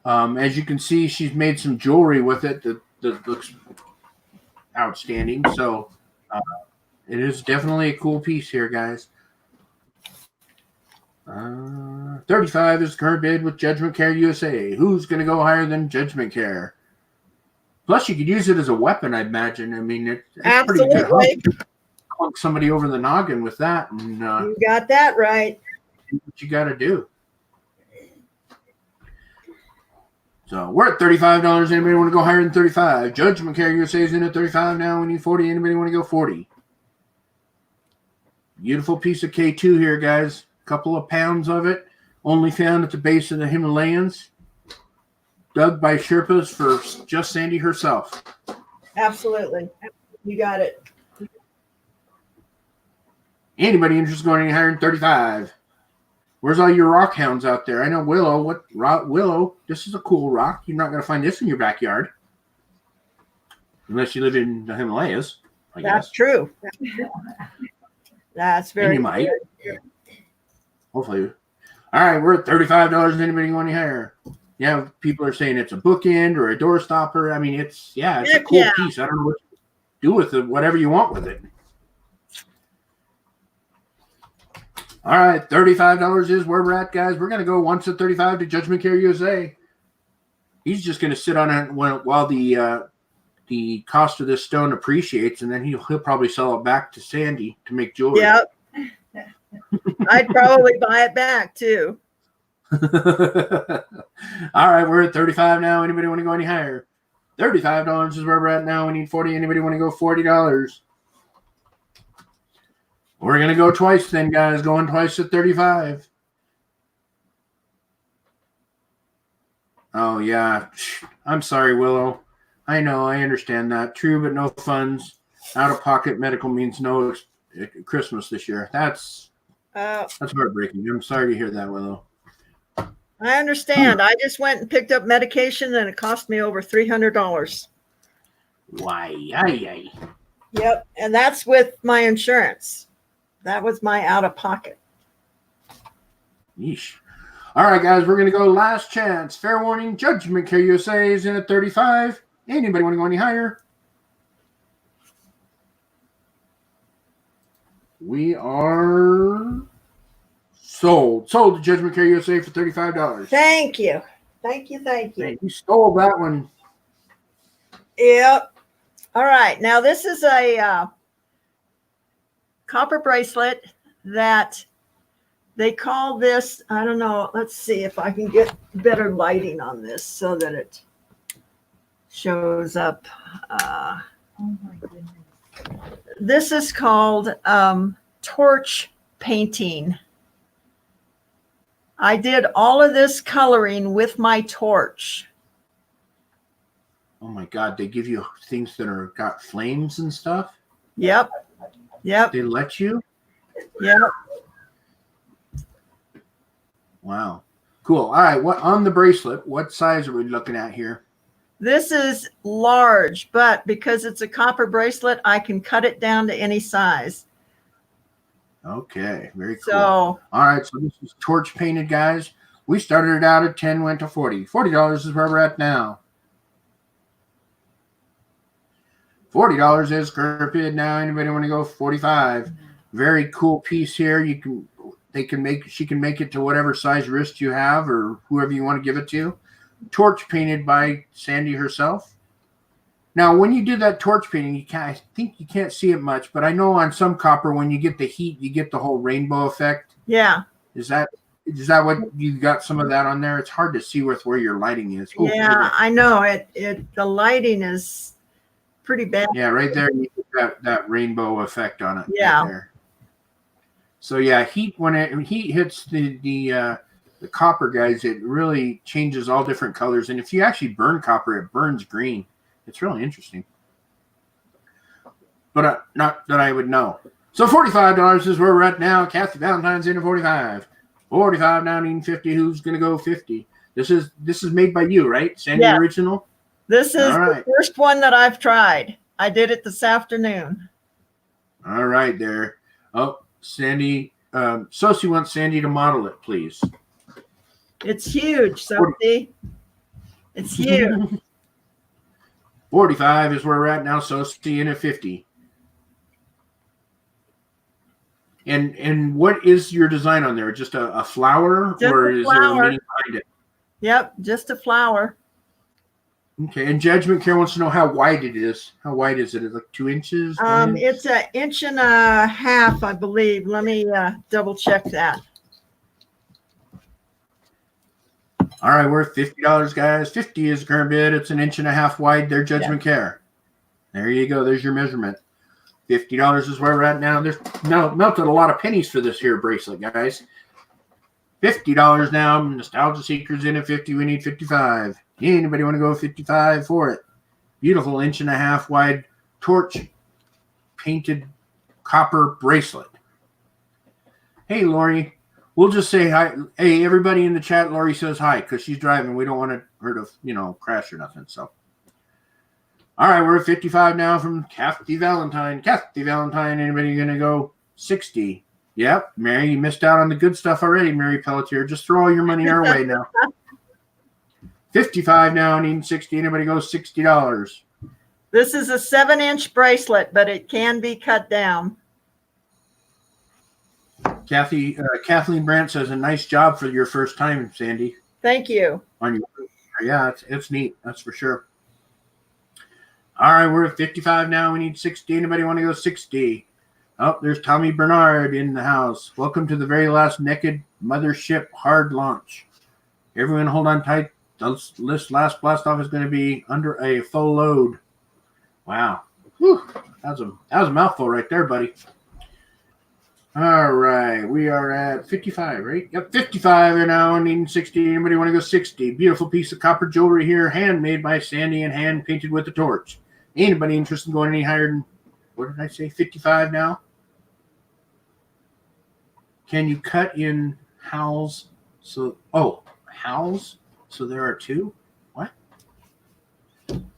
As you can see, she's made some jewelry with it that looks outstanding. So it is definitely a cool piece here, guys. 35 is the current bid with Judgment Care USA. Who's going to go higher than Judgment Care? Plus, you could use it as a weapon, I imagine. I mean, it's pretty good. Absolutely. Clunk somebody over the noggin with that. And, You got that right. do what you got to do. So we're at $35. Anybody want to go higher than 35? Judgment Care USA is in at 35 now. We need 40. Anybody want to go 40? Beautiful piece of K2 here, guys. Couple of pounds of it. Only found at the base of the Himalayas. Dug by Sherpas for just Sandi herself. Absolutely. You got it. Anybody interested in going any higher than 35? Where's all your rock hounds out there? I know Willow. What rock? Willow? This is a cool rock. You're not going to find this in your backyard, unless you live in the Himalayas. That's true. That's very. And you might. Hopefully. All right, we're at $35. Anybody want any higher? Yeah, people are saying it's a bookend or a door stopper. I mean, it's a cool piece. I don't know what to do with it. Whatever you want with it. All right, $35 is where we're at, guys. We're going to go once at 35 to Judgment Care USA. He's just going to sit on it while the cost of this stone appreciates, and then he'll probably sell it back to Sandi to make jewelry. Yep. I'd probably buy it back too. All right, we're at 35 now. Anybody want to go any higher? $35 is where we're at now. We need 40. Anybody want to go $40? We're going to go twice then, guys. Going twice at 35. Oh, yeah. I'm sorry, Willow. I know. I understand that. True, but no funds. Out-of-pocket medical means no Christmas this year. That's heartbreaking. I'm sorry to hear that, Willow. I understand. I just went and picked up medication and it cost me over $300. Why? Yep. And that's with my insurance. That was my out of pocket. Yeesh. All right, guys, we're going to go last chance. Fair warning, Judgment Care USA is in at 35. Anybody want to go any higher? We are sold. Sold to Judgment Care USA for $35. Thank you. Thank you. Hey, you stole that one. Yep. All right. Now, this is a copper bracelet that they call this, I don't know, let's see if I can get better lighting on this so that it shows up. Oh my goodness. This is called torch painting. I did all of this coloring with my torch. Oh my God, they give you things that are got flames and stuff? Yep. They let you? Yep. Wow. Cool. All right, what on the bracelet, what size are we looking at here? This is large, but because it's a copper bracelet, I can cut it down to any size. Okay, very cool. So, all right, so this is torch painted, guys. We started it out at 10, went to 40. $40 is where we're at now. $40 is current bid now. Anybody want to go 45? Very cool piece here. She can make it to whatever size wrist you have or whoever you want to give it to. Torch painted by Sandi herself. Now, when you do that torch painting, I think you can't see it much, but I know on some copper, when you get the heat, you get the whole rainbow effect. Yeah. Is that what you got? Some of that on there? It's hard to see where your lighting is. Oh, Yeah, I know the lighting is pretty bad. Yeah, right there, you get that rainbow effect on it. Yeah. Right there. So yeah, heat when heat hits the copper, guys, it really changes all different colors. And if you actually burn copper, it burns green. It's really interesting. But not that I would know. So $45 is where we're at now. Kathy Valentine's into 45. 45 now, needing 50. Who's gonna go 50? This is made by you, right? Sandy original? This is the first one that I've tried. I did it this afternoon. All right there. Oh, Sandy. Sosie wants Sandy to model it, please. It's huge, Sophie. It's huge. 45 is where we're at now. Sosie in at 50. And what is your design on there? Just a flower, just or a is there a flower. meaning behind it? Yep, just a flower. Okay. And Judgment Care wants to know how wide it is. How wide is it? Is it like 2 inches? It's 1.5 inches, I believe. Let me double check that. All right, we're at $50, guys. 50 is the current bid. It's 1.5 inches wide. Their Judgment Care. There you go. There's your measurement. $50 is where we're at now. There's melted a lot of pennies for this here bracelet, guys. $50 now. Nostalgia Seekers in at 50. We need 55. Anybody want to go 55 for it? Beautiful 1.5 inches wide torch painted copper bracelet. Hey, Lori. We'll just say hi. Hey, everybody in the chat, Lori says hi because she's driving. We don't want her to, crash or nothing. So, all right, we're at 55 now from Kathy Valentine. Kathy Valentine, anybody going to go 60? Yep. Mary, you missed out on the good stuff already, Mary Pelletier. Just throw all your money our way now. 55 now, needing 60. Anybody go $60? This is a 7-inch bracelet, but it can be cut down. Kathleen Brandt says, a nice job for your first time, Sandy. Thank you. Yeah, it's neat. That's for sure. All right, we're at 55 now. We need 60. Anybody want to go 60? Oh, there's Tommy Bernard in the house. Welcome to the very last Naked Mothership hard launch. Everyone hold on tight. This last blast off is going to be under a full load. Wow. Whew. That was a mouthful right there, buddy. All right, we are at 55, right? Yep, 55 and now needing 60. Anybody want to go 60? Beautiful piece of copper jewelry here, handmade by Sandy and hand painted with a torch. Anybody interested in going any higher than, what did I say, 55 now? Can you cut in howls? Howls? So there are two? What?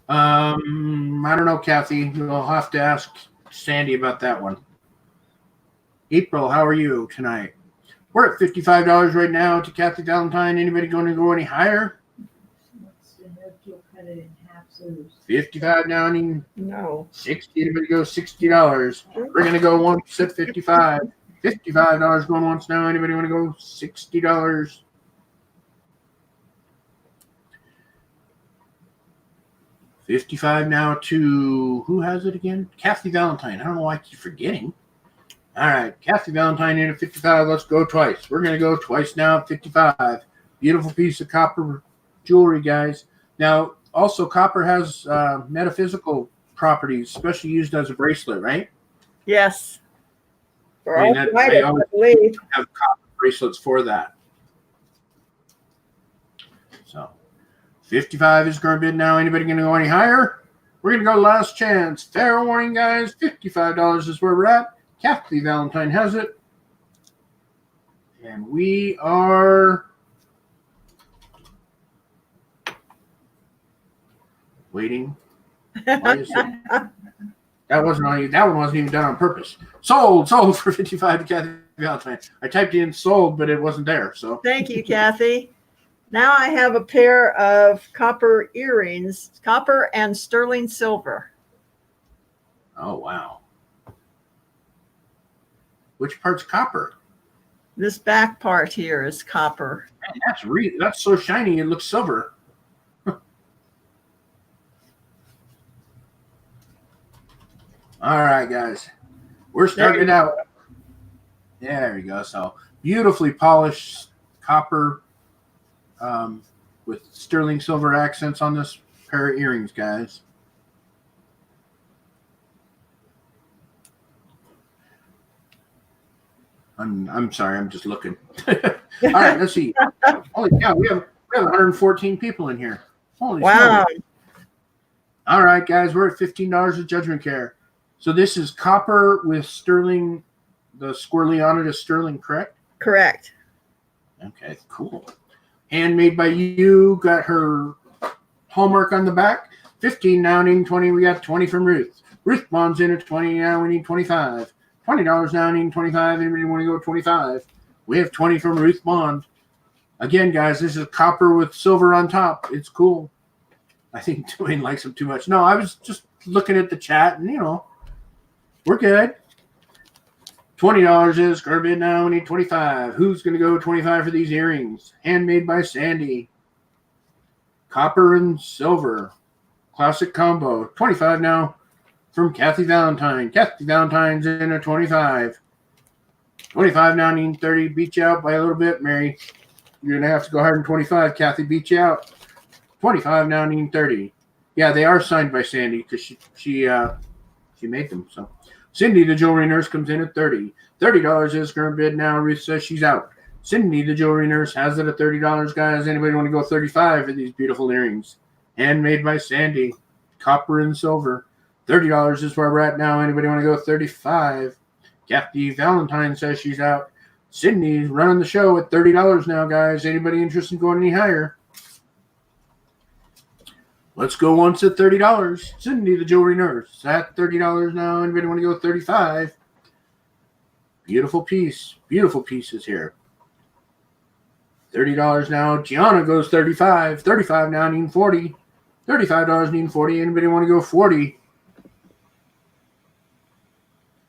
I don't know, Kathy. You'll have to ask Sandy about that one. April, how are you tonight? We're at $55 right now to Kathy Valentine. Anybody going to go any higher? 55 now. No. 60. Anybody go $60? We're going to go once at 55. $55 going once now. Anybody want to go $60? $55 now to, who has it again? Kathy Valentine. I don't know why I keep forgetting. All right, Kathy Valentine in at 55. Let's go twice. We're going to go twice now at 55. Beautiful piece of copper jewelry, guys. Now, also, copper has metaphysical properties, especially used as a bracelet, right? Yes. I believe. Have copper bracelets for that. So, 55 is current bid now. Anybody going to go any higher? We're going to go last chance. Fair warning, guys. $55 is where we're at. Kathy Valentine has it. And we are waiting. Why is it? That one wasn't even done on purpose. Sold for 55 to Kathy Valentine. I typed in sold, but it wasn't there. So thank you, Kathy. Now I have a pair of copper earrings, copper and sterling silver. Oh wow. Which part's copper? This back part here is copper. Man, that's so shiny it looks silver. All right, guys. We're starting it out. There we go. So beautifully polished copper with sterling silver accents on this pair of earrings, guys. I'm sorry, I'm just looking. All right, let's see. Holy cow, we have 114 people in here. Holy Wow. smokes. All right, guys, we're at $15 of Judgment Care. So this is copper with sterling, the squirrely on it is sterling, correct? Correct. Okay, cool. Handmade by you, got her hallmark on the back. 15 now, needing 20. We got 20 from Ruth. Ruth Bond's in at 20 now, we need 25. $20 now, needing 25. Anybody want to go 25? We have 20 from Ruth Bond. Again, guys, this is copper with silver on top. It's cool. I think Dwayne likes them too much. No, I was just looking at the chat, and, we're good. $20 is curb bid now. We need 25. Who's going to go 25 for these earrings? Handmade by Sandi. Copper and silver. Classic combo. 25 now from Kathy Valentine. Kathy Valentine's in a 25. 25 now, need 30. Beat you out by a little bit, Mary. You're going to have to go higher than 25. Kathy beat you out. 25 now, need 30. Yeah, they are signed by Sandi because she made them. So Cindy, the jewelry nurse, comes in at 30. $30 is current bid now. Ruth says she's out. Cindy, the jewelry nurse, has it at $30, guys. Anybody want to go 35 for these beautiful earrings? Handmade by Sandi. Copper and silver. $30 is where we're at now. Anybody want to go 35? Kathy Valentine says she's out. Sydney's running the show at $30 now, guys. Anybody interested in going any higher? Let's go once at $30. Cindy, the jewelry nurse, at $30 now. Anybody want to go 35? Beautiful piece. Beautiful pieces here. $30 now. Gianna goes 35. 35 now, needing 40. $35 needing 40. Anybody want to go 40?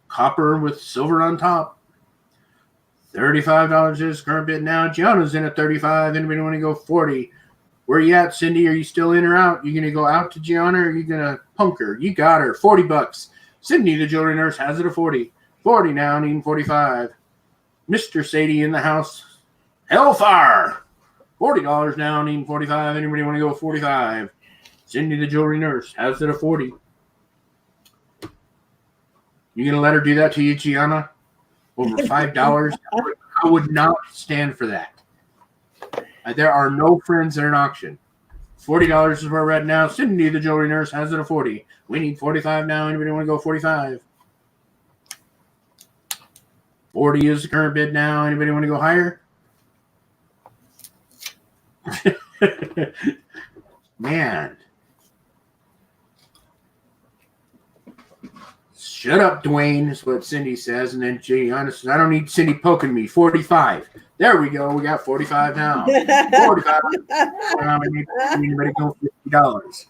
Copper with silver on top. $35 is current bid now. Gianna's in at 35. Anybody want to go 40? Where you at, Cindy? Are you still in or out? You going to go out to Gianna, or are you going to punk her? You got her. $40. Cindy, the jewelry nurse, has it at 40. 40 now, needing 45. Mr. Sadie in the house. Hellfire. $40 now, needing 45. Anybody want to go 45? Cindy, the jewelry nurse, has it at 40. You going to let her do that to you, Gianna? Over $5? I would not stand for that. There are no friends at an auction. $40 is where we're at now. Cindy, the jewelry nurse, has it at 40. We need 45 now. Anybody want to go 45? 40 is the current bid now. Anybody want to go higher? Man. Shut up, Dwayne, is what Cindy says. And then Gianna says, I don't need Cindy poking me. 45. There we go. We got 45 now. 45. Anybody go $50?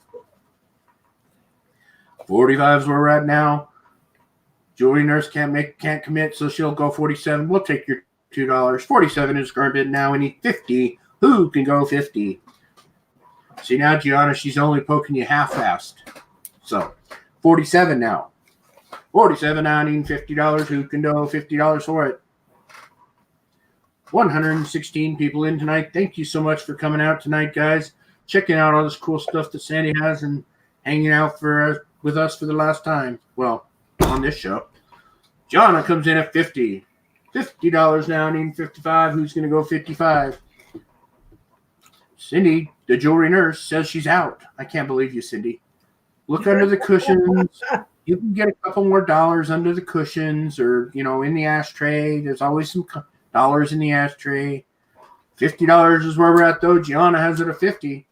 45 is where we're at now. Jewelry nurse can't commit, so she'll go 47. We'll take your $2. 47 is current bid now. We need 50. Who can go 50? See now, Gianna, she's only poking you half-assed. So 47 now. 47 now, needing $50. Who can go $50 for it? 116 people in tonight. Thank you so much for coming out tonight, guys. Checking out all this cool stuff that Sandi has and hanging out with us for the last time. Well, on this show. Gianna comes in at 50. $50 now, needing 55. Who's going to go 55? Cindy, the jewelry nurse, says she's out. I can't believe you, Cindy. Look under the cushions. You can get a couple more dollars under the cushions or, in the ashtray. There's always some dollars in the ashtray. $50 is where we're at, though. Gianna has it at 50.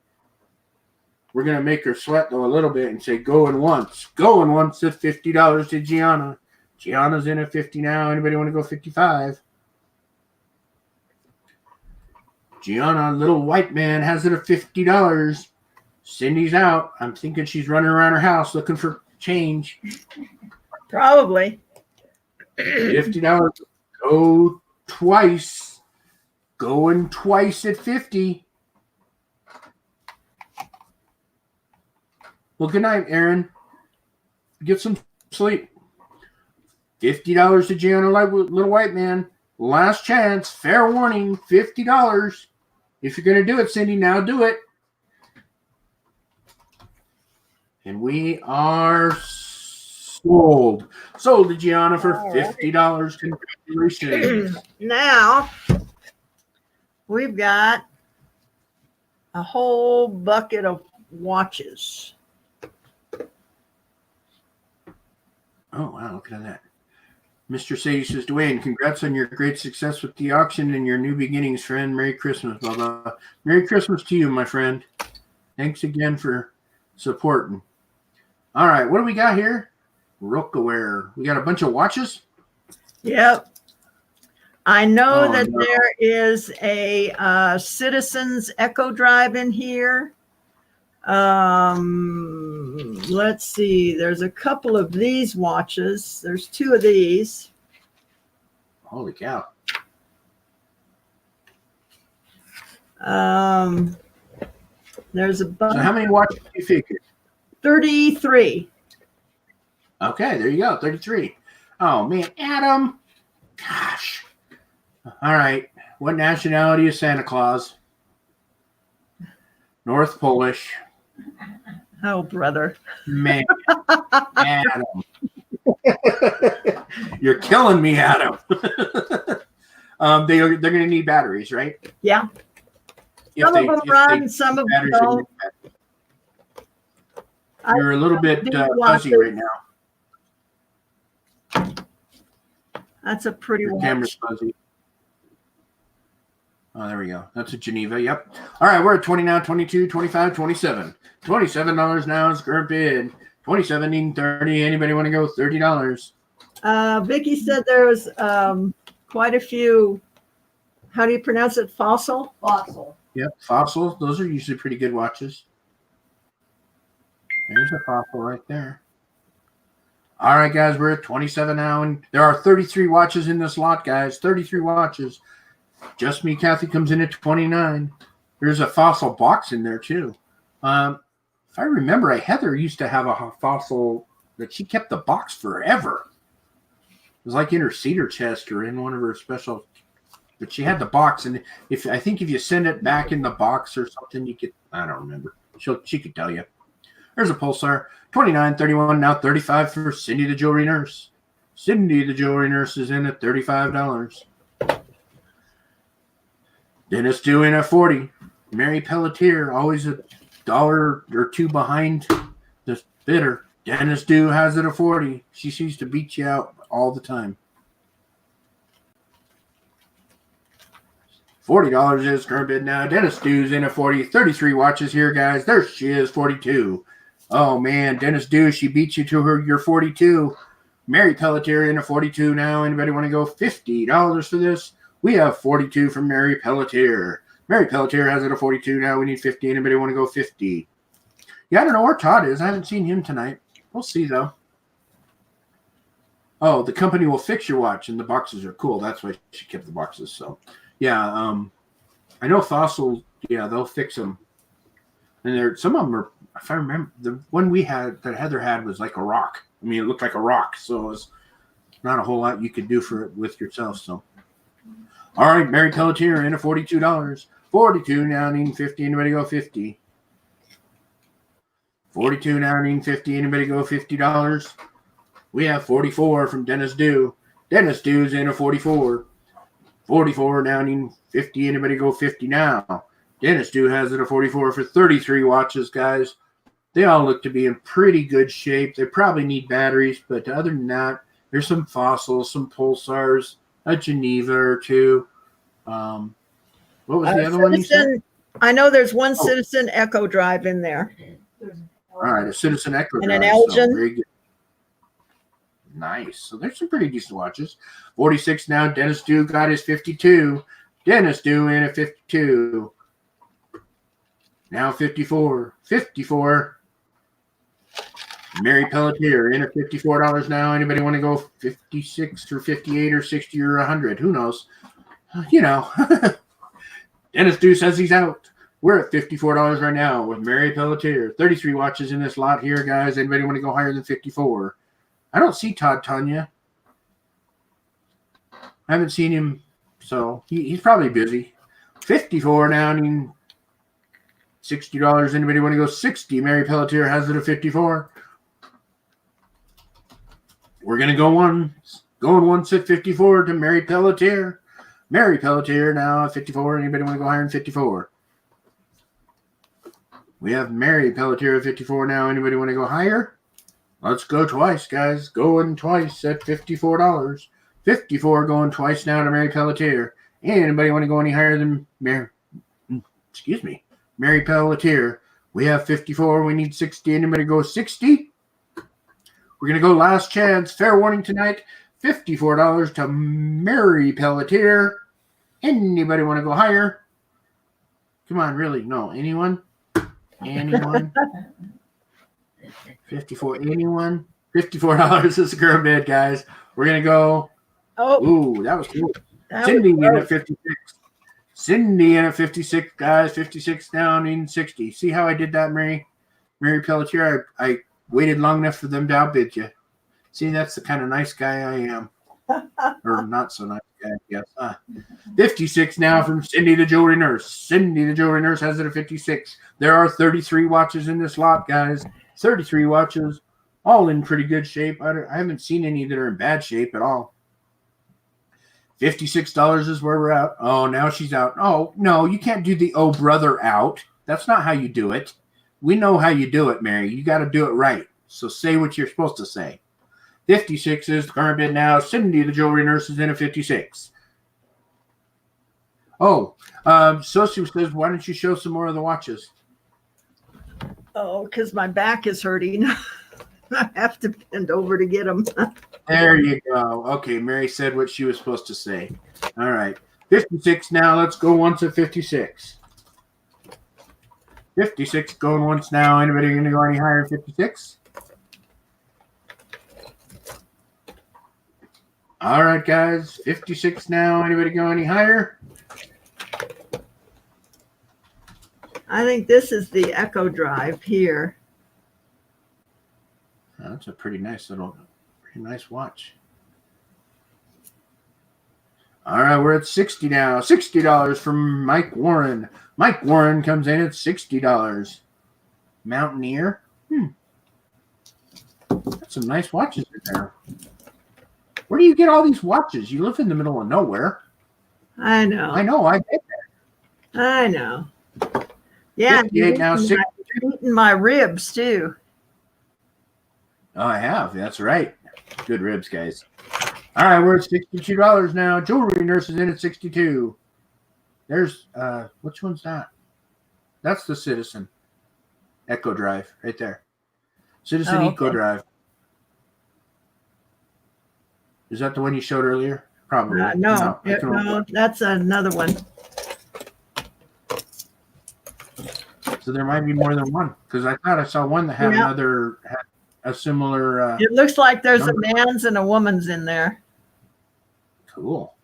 We're going to make her sweat, though, a little bit and say going once. Going once at $50 to Gianna. Gianna's in at 50 now. Anybody want to go 55? Gianna, little white man, has it at $50. Cindy's out. I'm thinking she's running around her house looking for change. Probably. $50. Go twice. Going twice at 50. Well, good night, Aaron. Get some sleep. $50 to Gianna Little White Man. Last chance. Fair warning. $50. If you're going to do it, Cindy, now do it. And we are sold. Sold to Gianna for $50. Congratulations. Now, we've got a whole bucket of watches. Oh, wow. Look at that. Mr. Sadie says, Dwayne, congrats on your great success with the auction and your new beginnings, friend. Merry Christmas, blah, blah. Merry Christmas to you, my friend. Thanks again for supporting. All right. What do we got here? Rookaware. We got a bunch of watches? Yep. I know that there is a Citizens Echo Drive in here. Let's see. There's a couple of these watches. There's 2 of these. Holy cow. There's a bunch. So how many watches do you figure? 33. Okay, there you go. 33. Oh, man. Adam. Gosh. All right. What nationality is Santa Claus? North Polish. Oh, brother. Man. Adam. You're killing me, Adam. They're going to need batteries, right? Yeah. Some of them run, some of them don't. You're a little bit fuzzy right now. That's a pretty Your watch. camera's fuzzy. Oh, there we go. That's a Geneva. Yep. All right, we're at 20 now, 22, 25, 27. $27 now is current bid. 27, 30. Anybody want to go? $30. Vicky said there's quite a few. How do you pronounce it? Fossil? Fossil. Yep, Fossil. Those are usually pretty good watches. There's a Fossil right there. All right, guys, we're at 27 now, and there are 33 watches in this lot, guys. 33 watches. Just Me Kathy comes in at 29. There's a Fossil box in there, too. If I remember, Heather used to have a Fossil that she kept the box forever. It was like in her cedar chest or in one of her special, but she had the box. And I think if you send it back in the box or something, you could, I don't remember. She could tell you. There's a Pulsar, 29, 31, now 35 for Cindy the Jewelry Nurse. Cindy the Jewelry Nurse is in at $35. Dennis Dew in at 40. Mary Pelletier, always $1 or $2 behind the bidder. Dennis Dew has it at 40. She seems to beat you out all the time. $40 is current bid now. Dennis Dew's in at 40. 33 watches here, guys. There she is, 42. Oh, man. Dennis Dew, she beat you to your 42. Mary Pelletier in at 42 now. Anybody want to go $50 for this? We have 42 from Mary Pelletier. Mary Pelletier has it at 42 now. We need 50. Anybody want to go 50? Yeah, I don't know where Todd is. I haven't seen him tonight. We'll see, though. Oh, the company will fix your watch, and the boxes are cool. That's why she kept the boxes. So, yeah, I know Fossil, yeah, they'll fix them. And some of them are, if I remember, the one we had, that Heather had, was like a rock. I mean, it looked like a rock. So it was not a whole lot you could do for it with yourself. So, all right, Mary Pelletier in at $42. 42 now, needing 50. Anybody go 50? 42 now, needing 50. Anybody go $50? We have 44 from Dennis Dew. Dennis Dew's in at 44. 44 now, needing 50. Anybody go 50 now? Dennis Dew has it at 44 for 33 watches, guys. They all look to be in pretty good shape. They probably need batteries, but other than that, there's some Fossils, some Pulsars, a Geneva or two. What was the other one you said? I know there's one Citizen Echo Drive in there. All right, a Citizen Echo and Drive. An Elgin. So very good. Nice. So there's some pretty decent watches. 46 now. Dennis Dew got his 52. Dennis Dew in at 52. Now 54. 54. Mary Pelletier in at $54 now. Anybody want to go 56 or 58 or 60 or 100? Who knows? You know. Dennis Dew says he's out. We're at $54 right now with Mary Pelletier. 33 watches in this lot here, guys. Anybody want to go higher than 54? I don't see Todd Tanya. I haven't seen him, so he's probably busy. 54 now, and $60. Anybody want to go 60? Mary Pelletier has it at 54. We're going to go once. Going once at 54 to Mary Pelletier. Mary Pelletier now at 54. Anybody want to go higher than 54? We have Mary Pelletier at 54 now. Anybody want to go higher? Let's go twice, guys. Going twice at $54. 54 going twice now to Mary Pelletier. Anybody want to go any higher than Mary Pelletier? We have 54. We need 60. Anybody go 60? We're going to go last chance. Fair warning tonight. $54 to Mary Pelletier. Anybody want to go higher? Come on, really? No. Anyone? Anyone? 54. Anyone? $54 is the current bid, guys. We're going to go. Oh, Ooh, that was cool. that Cindy was in close. at 56. Cindy in at 56, guys. 56 down in 60. See how I did that, Mary Pelletier? I waited long enough for them to outbid you. See, that's the kind of nice guy I am. Or not so nice guy, I guess. 56 now from Cindy the Jewelry Nurse. Cindy the Jewelry Nurse has it at 56. There are 33 watches in this lot, guys. 33 watches, all in pretty good shape. I haven't seen any that are in bad shape at all. $56 is where we're at. Oh, now she's out. Oh, no, you can't do the oh brother out. That's not how you do it. We know how you do it, Mary. You got to do it right. So say what you're supposed to say. 56 is the current bid now. Cindy, the Jewelry Nurse, is in at 56. Oh, Sosu says, why don't you show some more of the watches? Oh, because my back is hurting. I have to bend over to get them. There you go. Okay, Mary said what she was supposed to say. All right. 56 now. Let's go once at 56. 56 going once now. Anybody going to go any higher than 56? All right, guys. 56 now. Anybody go any higher? I think this is the Echo Drive here. Oh, that's a pretty nice watch. All right, we're at 60 now. $60 from Mike Warren. Mike Warren comes in at $60. Mountaineer. That's some nice watches in there. Where do you get all these watches? You live in the middle of nowhere. I know. I get that. I know. Yeah, 58 now. you're eating my ribs too. Oh, I have. That's right. Good ribs, guys. All right, we're at $62 now. Jewelry Nurse is in at 62. There's which one's that? That's the Citizen Echo Drive right there. Citizen Eco Drive. Is that the one you showed earlier? Probably. No, that's another one. So there might be more than one because I thought I saw one that had a similar. It looks like there's a man's and a woman's in there. Cool.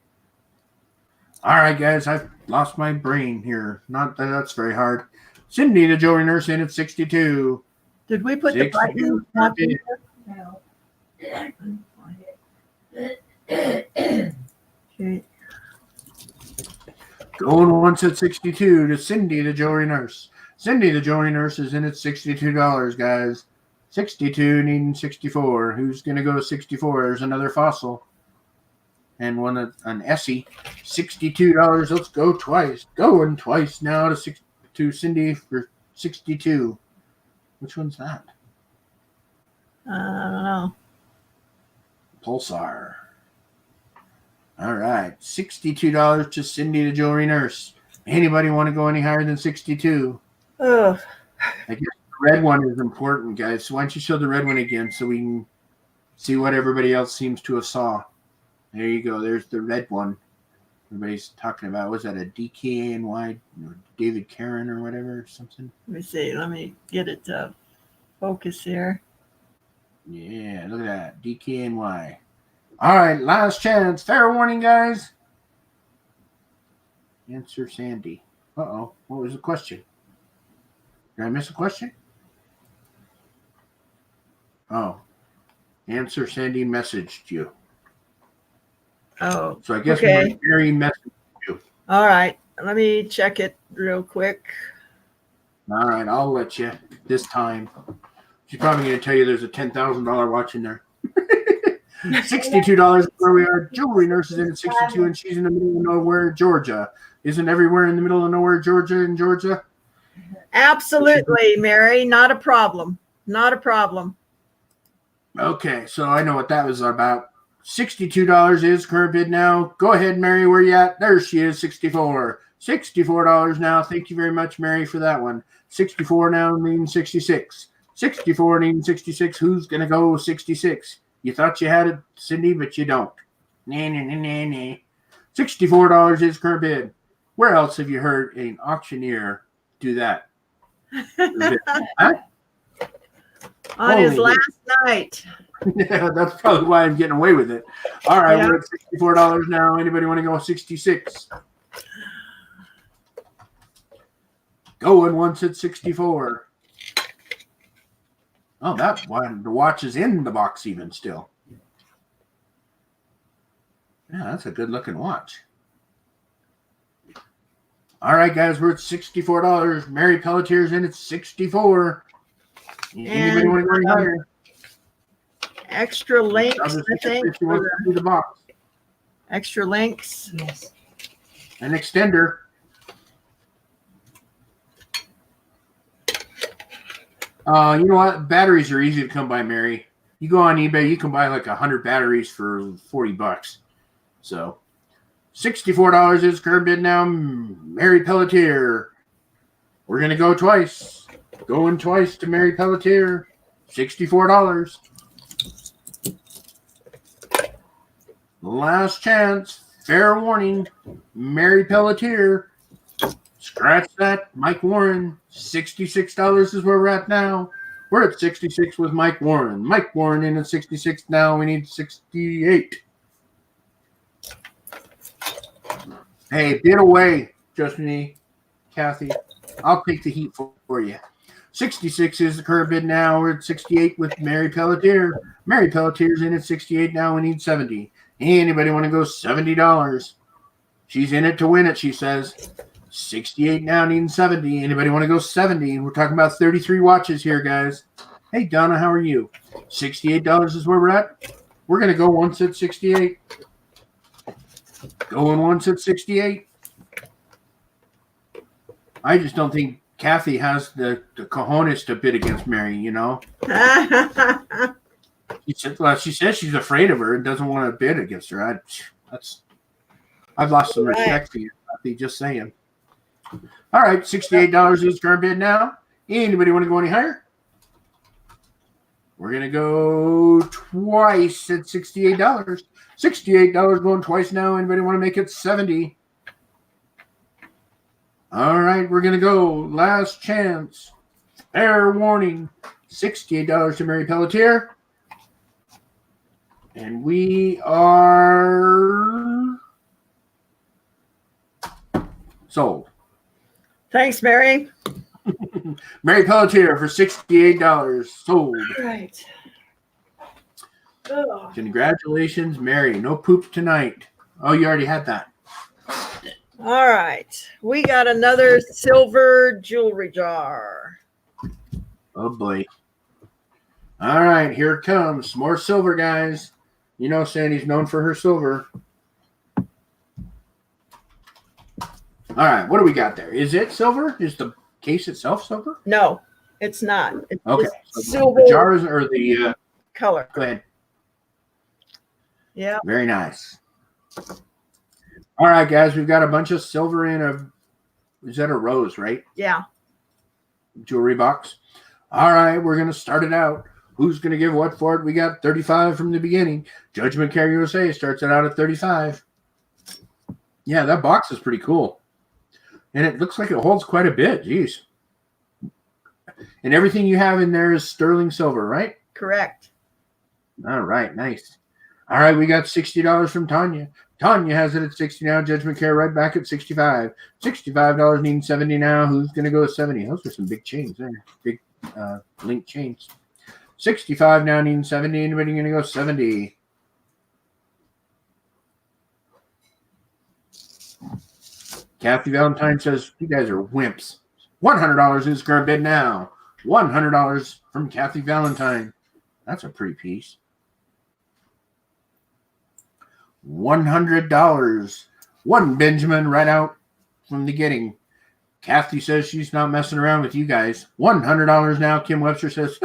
All right, guys, I've lost my brain here. Not that that's very hard. Cindy, the Jewelry Nurse, in at 62. Did we put the button up in there? No. I couldn't find it. Okay. Going once at 62 to Cindy, the Jewelry Nurse. Cindy, the Jewelry Nurse, is in at $62, guys. 62 needing 64. Who's going to go to 64? There's another Fossil. And an Essie. $62. Let's go twice. Going twice now to Cindy for 62. Which one's that? I don't know. Pulsar. All right. $62 to Cindy, the Jewelry Nurse. Anybody want to go any higher than 62? Ugh. I guess the red one is important, guys. So why don't you show the red one again so we can see what everybody else seems to have saw. There you go. There's the red one. Everybody's talking about, was that a DKNY, David Karen or whatever or something? Let me see. Let me get it to focus here. Yeah, look at that. DKNY. All right, last chance. Fair warning, guys. Answer Sandy. Uh-oh. What was the question? Did I miss a question? Oh. Answer Sandy messaged you. Oh, So I guess okay. Mary messaged you. All right. Let me check it real quick. All right, I'll let you this time. She's probably going to tell you there's a $10,000 watch in there. $62 is where we are. Jewelry Nurse is in at 62, and she's in the middle of nowhere, Georgia. Isn't everywhere in the middle of nowhere, Georgia, in Georgia? Absolutely, Mary. Not a problem. Not a problem. Okay, so I know what that was about. $62 is current bid now. Go ahead, Mary. Where you at? There she is, 64. $64 now. Thank you very much, Mary, for that one. 64 now means 66. 64 needing 66. Who's going to go 66? You thought you had it, Cindy, but you don't. Nah, nah, nah, nah, nah. $64 is current bid. Where else have you heard an auctioneer do that? Huh? On his Holy last night. Yeah, that's probably why I'm getting away with it. All right, we're at $64 now. Anybody want to go 66? Going once at 64. Oh, that one, the watch is in the box even still. Yeah, that's a good looking watch. All right, guys, we're at $64. Mary Pelletier's in at 64. Anybody want to go any higher? Extra links, I think. She wants to do the box. Extra links. Yes. An extender. You know what? Batteries are easy to come by, Mary. You go on eBay, you can buy like 100 batteries for $40. So $64 is current bid now. Mary Pelletier. We're gonna go twice. Going twice to Mary Pelletier. $64. Last chance. Fair warning. Mary Pelletier. Scratch that. Mike Warren. $66 is where we're at now. We're at 66 with Mike Warren. Mike Warren in at 66 now. We need 68. Hey, bid away, just me, Kathy. I'll take the heat for you. 66 is the current bid now. We're at 68 with Mary Pelletier. Mary Pelletier's in at 68 now. We need 70. Anybody want to go $70? She's in it to win it, she says. 68 now, needing 70. Anybody want to go 70? We're talking about 33 watches here, guys. Hey, Donna, how are you? $68 is where we're at. We're going to go once at 68. Going once at 68. I just don't think Kathy has the cojones to bid against Mary, you know? She says she's afraid of her and doesn't want to bid against her. I've lost some respect for you, Kathy, just saying. All right, $68 is current bid now. Anybody want to go any higher? We're going to go twice at $68. $68 going twice now. Anybody want to make it 70? All right, we're going to go. Last chance. Fair warning. $68 to Mary Pelletier. And we are sold. Thanks, Mary. Mary Pelletier for $68. Sold. All right. Congratulations, Mary. No poop tonight. Oh, you already had that. All right. We got another silver jewelry jar. Oh, boy. All right, here it comes. More silver, guys. You know Sandy's known for her silver. All right, what do we got there? Is it silver? Is the case itself silver? No, it's not. It's Okay. just So silver the jars or the color. go ahead. Yeah. Very nice. All right, guys, we've got a bunch of silver in a, is that a rose, right? Yeah. Jewelry box. All right, we're going to start it out. Who's going to give what for it? We got 35 from the beginning. Judgment Care USA starts it out at 35. Yeah, that box is pretty cool. And it looks like it holds quite a bit. Jeez. And everything you have in there is sterling silver, right? Correct. All right, nice. All right, we got $60 from Tanya. Tanya has it at 60 now. Judgment Care right back at 65. $65 needing 70 now. Who's going to go 70? Those are some big chains there. Big link chains. 65 now needing 70. Anybody going to go 70? Kathy Valentine says, you guys are wimps. $100 is current bid now. $100 from Kathy Valentine. That's a pretty piece. $100. One Benjamin right out from the getting. Kathy says she's not messing around with you guys. $100 now. Kim Webster says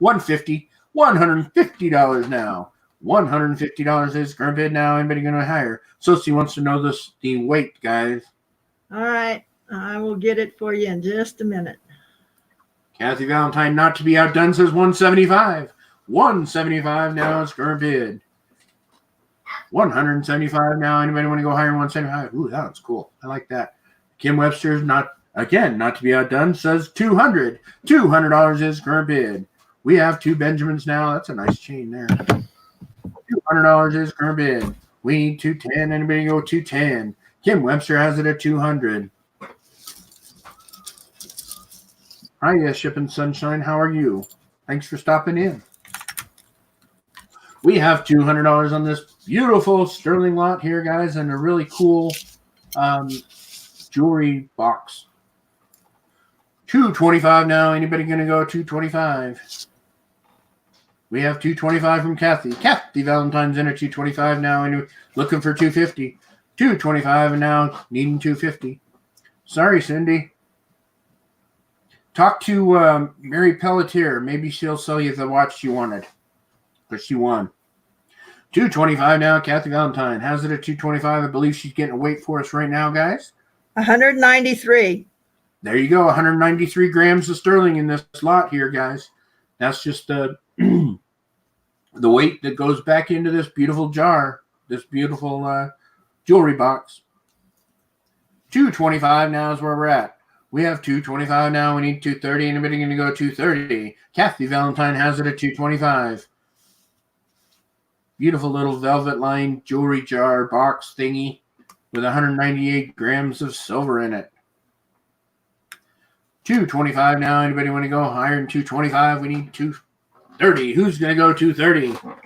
$150. $150 now. $150 is current bid now. Anybody going to hire? Sosie wants to know the weight, guys. All right. I will get it for you in just a minute. Kathy Valentine, not to be outdone, says $175. $175 now is current bid. $175 now. Anybody want to go higher than $175? Ooh, that one's cool. I like that. Kim Webster's not to be outdone, says $200. $200 is current bid. We have two Benjamins now. That's a nice chain there. $200 is current bid. We need 210. Anybody go 210? Kim Webster has it at $200. Hi, yes, Shipping Sunshine. How are you? Thanks for stopping in. We have $200 on this beautiful sterling lot here, guys, and a really cool jewelry box. $225 now. Anybody going to go $225? We have $225 from Kathy. Kathy Valentine's in at $225 now, and looking for $250. $225 and now needing $250. Sorry, Cindy. Talk to Mary Pelletier. Maybe she'll sell you the watch she wanted, but she won. $225 now. Kathy Valentine has it at $225. I believe she's getting a weight for us right now, guys. 193. There you go. 193 grams of sterling in this lot here, guys. That's just the weight that goes back into this beautiful jar, this beautiful jewelry box. $225 now is where we're at. We have $225 now. We need $230. Anybody going to go $230? Kathy Valentine has it at $225. Beautiful little velvet lined jewelry jar box thingy with 198 grams of silver in it. $225 now. Anybody want to go higher than $225? We need $230. Who's going to go $230?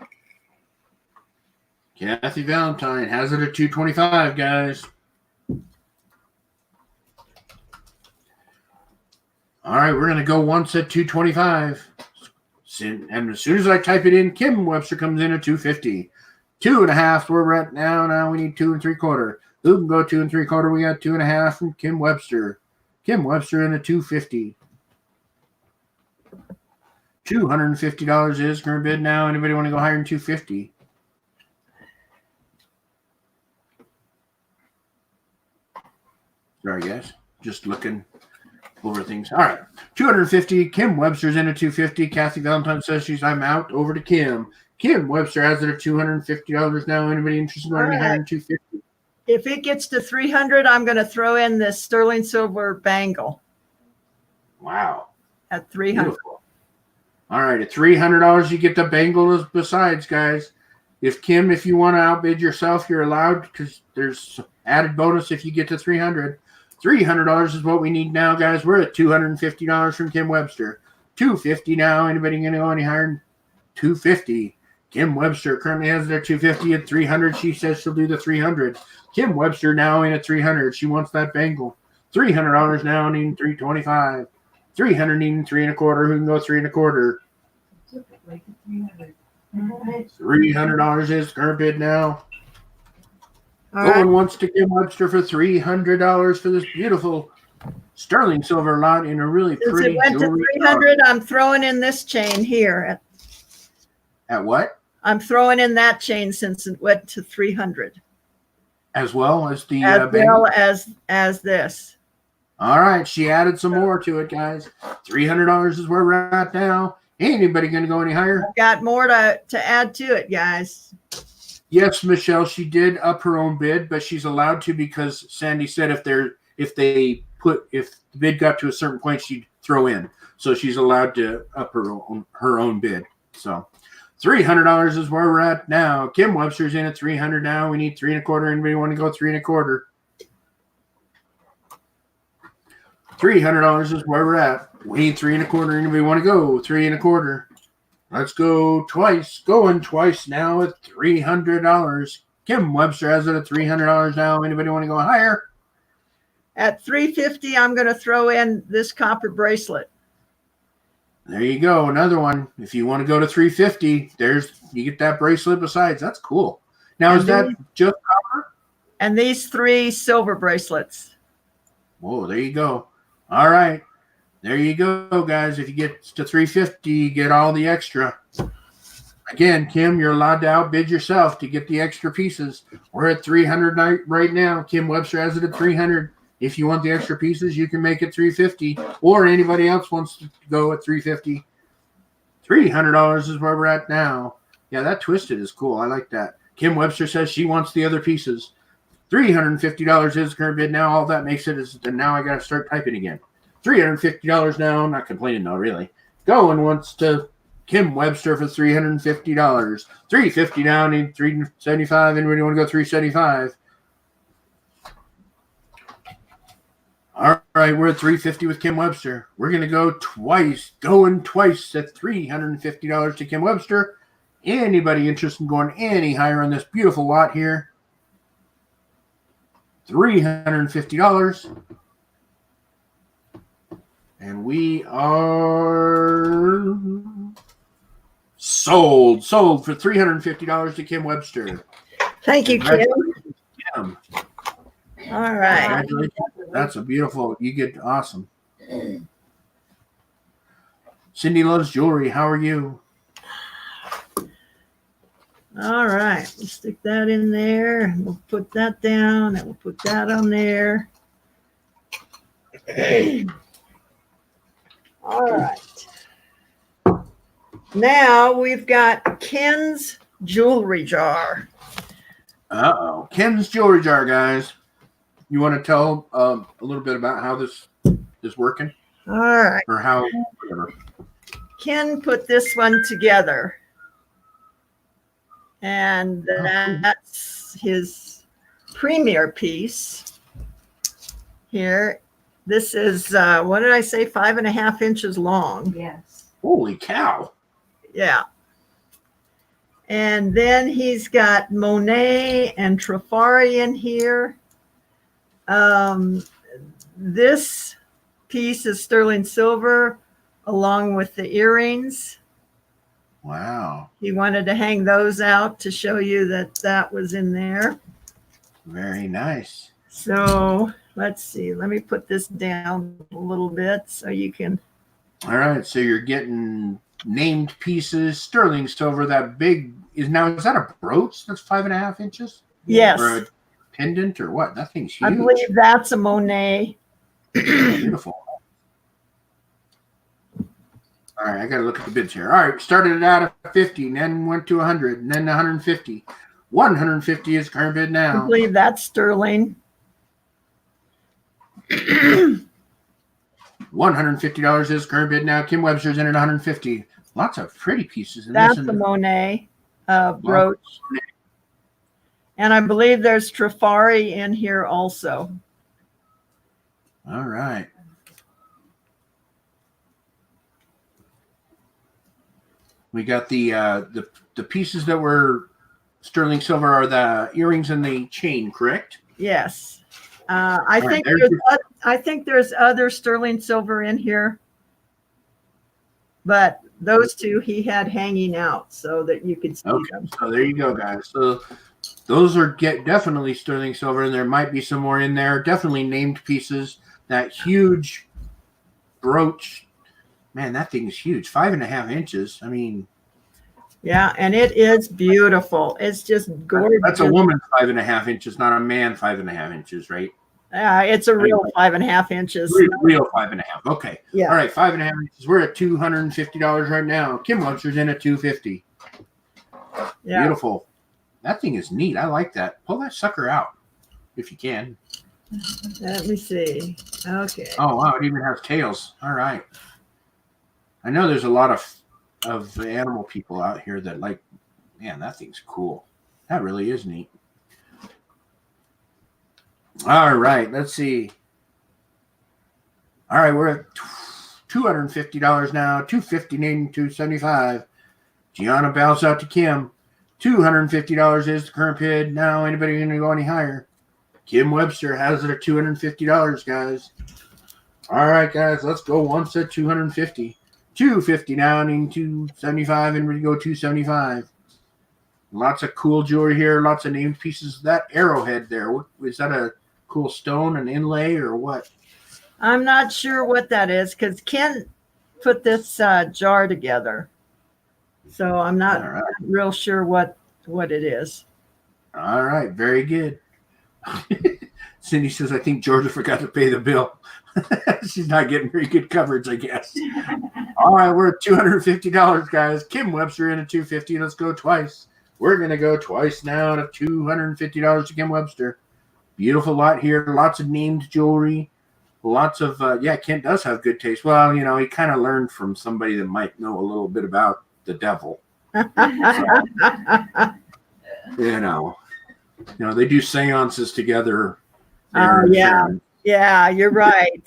Kathy Valentine has it at $225, guys. All right, we're going to go once at $225. And as soon as I type it in, Kim Webster comes in at $250. 2.5 where we're at now. Now we need 2 3/4. Who can go 2 3/4? We got 2.5 from Kim Webster. Kim Webster in at $250. $250 is current bid now. Anybody want to go higher than $250? Sorry, guys. Just looking over things. All right. $250. Kim Webster's in at $250. Kathy Valentine says I'm out. Over to Kim. Kim Webster has it at $250 now. Anybody interested in going higher than $250? If it gets to 300, I'm going to throw in this sterling silver bangle. Wow. At 300. Beautiful. All right. At $300, you get the bangle besides, guys. If you want to outbid yourself, you're allowed because there's added bonus if you get to 300. $300 is what we need now, guys. We're at $250 from Kim Webster. $250 now. Anybody going to go any higher than $250? Kim Webster currently has it at $250 at $300. She says she'll do the $300. Kim Webster now in at $300. She wants that bangle. $300 now, needing $325. $300 needing 3 1/4. Who can go 3 1/4? $300 is current bid now. Going once to Kim Webster for $300 for this beautiful sterling silver lot in a really pretty jewelry. Since it went to 300, I'm throwing in this chain here. At what? I'm throwing in that chain since it went to 300. As well as the well as this. All right, she added some more to it, guys. $300 is where we're at now. Ain't anybody going to go any higher? I've got more to add to it, guys. Yes, Michelle, she did up her own bid, but she's allowed to because Sandy said if the bid got to a certain point, she'd throw in. So she's allowed to up her own bid. So $300 is where we're at now. Kim Webster's in at $300 now. We need 3 1/4. Anybody want to go 3 1/4? $300 is where we're at. We need 3 1/4. Anybody want to go 3 1/4? Let's go twice. Going twice now at $300. Kim Webster has it at $300 now. Anybody want to go higher? At $350, I'm going to throw in this copper bracelet. There you go. Another one. If you want to go to $350, you get that bracelet besides. That's cool. Now, And is that just copper? And these 3 silver bracelets. Whoa, there you go. All right. There you go, guys. If you get to $350, you get all the extra. Again, Kim, you're allowed to outbid yourself to get the extra pieces. We're at $300 right now. Kim Webster has it at $300. If you want the extra pieces, you can make it $350, or anybody else wants to go at $350. $300 is where we're at now. Yeah, that twisted is cool. I like that. Kim Webster says she wants the other pieces. $350 is current bid now. All that makes it is that now I got to start typing again. $350 now. I'm not complaining though, really. Going wants to Kim Webster for $350. $350 now. Need $375. Anybody want to go $375? All right, we're at $350 with Kim Webster. We're going to go going twice at $350 to Kim Webster. Anybody interested in going any higher on this beautiful lot here? $350. And we are sold for $350 to Kim Webster. Thank you, Kim. Kim. All right. Congratulations. That's a beautiful. You get awesome. Cindy loves jewelry. How are you? All right. We'll stick that in there. We'll put that down, and we'll put that on there. All right. Now we've got Ken's jewelry jar. Uh-oh. Ken's jewelry jar, guys. You want to tell a little bit about how this is working? All right. Or how, whatever. Ken put this one together. And that's his premier piece here. This is, what did I say, 5.5 inches long. Yes. Holy cow. Yeah. And then he's got Monet and Trifari in here. This piece is sterling silver along with the earrings. Wow. He wanted to hang those out to show you that that was in there. Very nice. So let's see. Let me put this down a little bit so you can. All right. So you're getting named pieces, sterling silver. That big is that a brooch that's 5.5 inches? Yes. Or a pendant or what? That thing's huge. I believe that's a Monet. Beautiful. All right, I got to look at the bids here. All right, started it out at 50, and then went to 100, and then 150. 150 is current bid I now. believe that's sterling. $150 is current bid now. Kim Webster's in at 150. Lots of pretty pieces in That's this. the Monet brooch. And I believe there's Trifari in here also. All right. We got the pieces that were sterling silver are the earrings and the chain, correct? Yes. I think there's other sterling silver in here. But those two he had hanging out so that you could see them. So there you go, guys. So those are definitely sterling silver, and there might be some more in there. Definitely named pieces. That huge brooch. Man, that thing's huge. 5.5 inches. I mean. Yeah, and it is beautiful. It's just gorgeous. That's a woman 5.5 inches, not a man 5.5 inches, right? It's a real 5.5 inches. Real 5.5. Okay. Yeah. All right, 5.5 inches. We're at $250 right now. Kim Webster's in at $250. Yeah. Beautiful. That thing is neat. I like that. Pull that sucker out if you can. Let me see. Okay. Oh, wow. It even has tails. All right. I know there's a lot of animal people out here that like, man, that thing's cool. That really is neat. All right. Let's see. All right. We're at $250 now. $250 named $275. Gianna bows out to Kim. $250 is the current bid. Now, anybody going to go any higher? Kim Webster has it at $250, guys. All right, guys, let's go once at $250. $250 now, and $275, and we go $275. Lots of cool jewelry here, lots of named pieces. That arrowhead there, what is that, a cool stone, an inlay, or what? I'm not sure what that is because Ken put this jar together. So I'm not real sure what it is. All right, very good. Cindy says, I think Georgia forgot to pay the bill. She's not getting very good coverage, I guess. All right, we're at $250, guys. Kim Webster in at $250. Let's go twice. We're going to go twice now to $250 to Kim Webster. Beautiful lot here. Lots of named jewelry. Lots of, Ken does have good taste. Well, he kind of learned from somebody that might know a little bit about the devil. So, they do seances together. Yeah, you're right.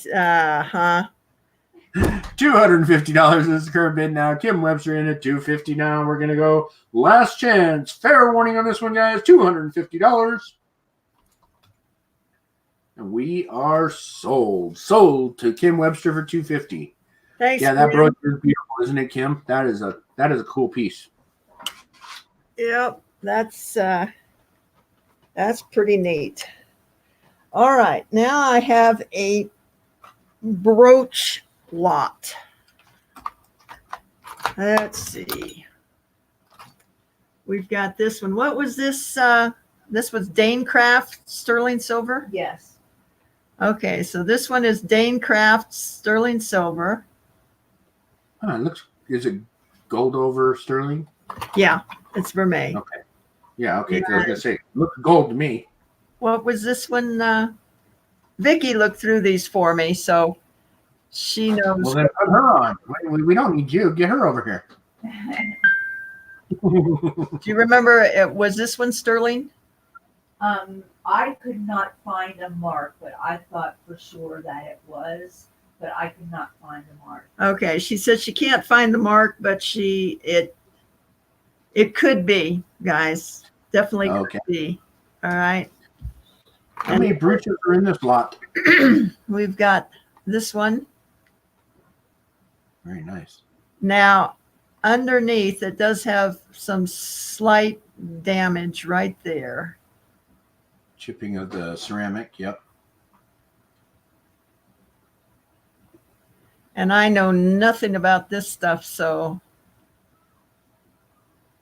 $250 is the current bid now. Kim Webster in at $250 now. We're going to go last chance. Fair warning on this one, guys. $250. And we are sold. Sold to Kim Webster for $250. Thanks. Yeah, that brooch is beautiful, isn't it, Kim? That is a cool piece. Yep, that's pretty neat. All right, now I have a brooch lot. Let's see. We've got this one. What was this? This was Dane Craft sterling silver? Yes. Okay, so this one is Dane Craft sterling silver. Oh, it looks, is it gold over sterling? Yeah, it's vermeil. Okay. Yeah, okay. I was going to say, it looks gold to me. What was this one? Vicky looked through these for me, so she knows. Well, then put her on. We don't need you. Get her over here. Do you remember, was this one sterling? I could not find a mark, but I thought for sure that it was, but I could not find the mark. Okay, she said she can't find the mark, but it could be, guys. Definitely could be. All right. How many brooches are in this lot? We've got this one. Very nice. Now, underneath, it does have some slight damage right there. Chipping of the ceramic, yep. And I know nothing about this stuff, so.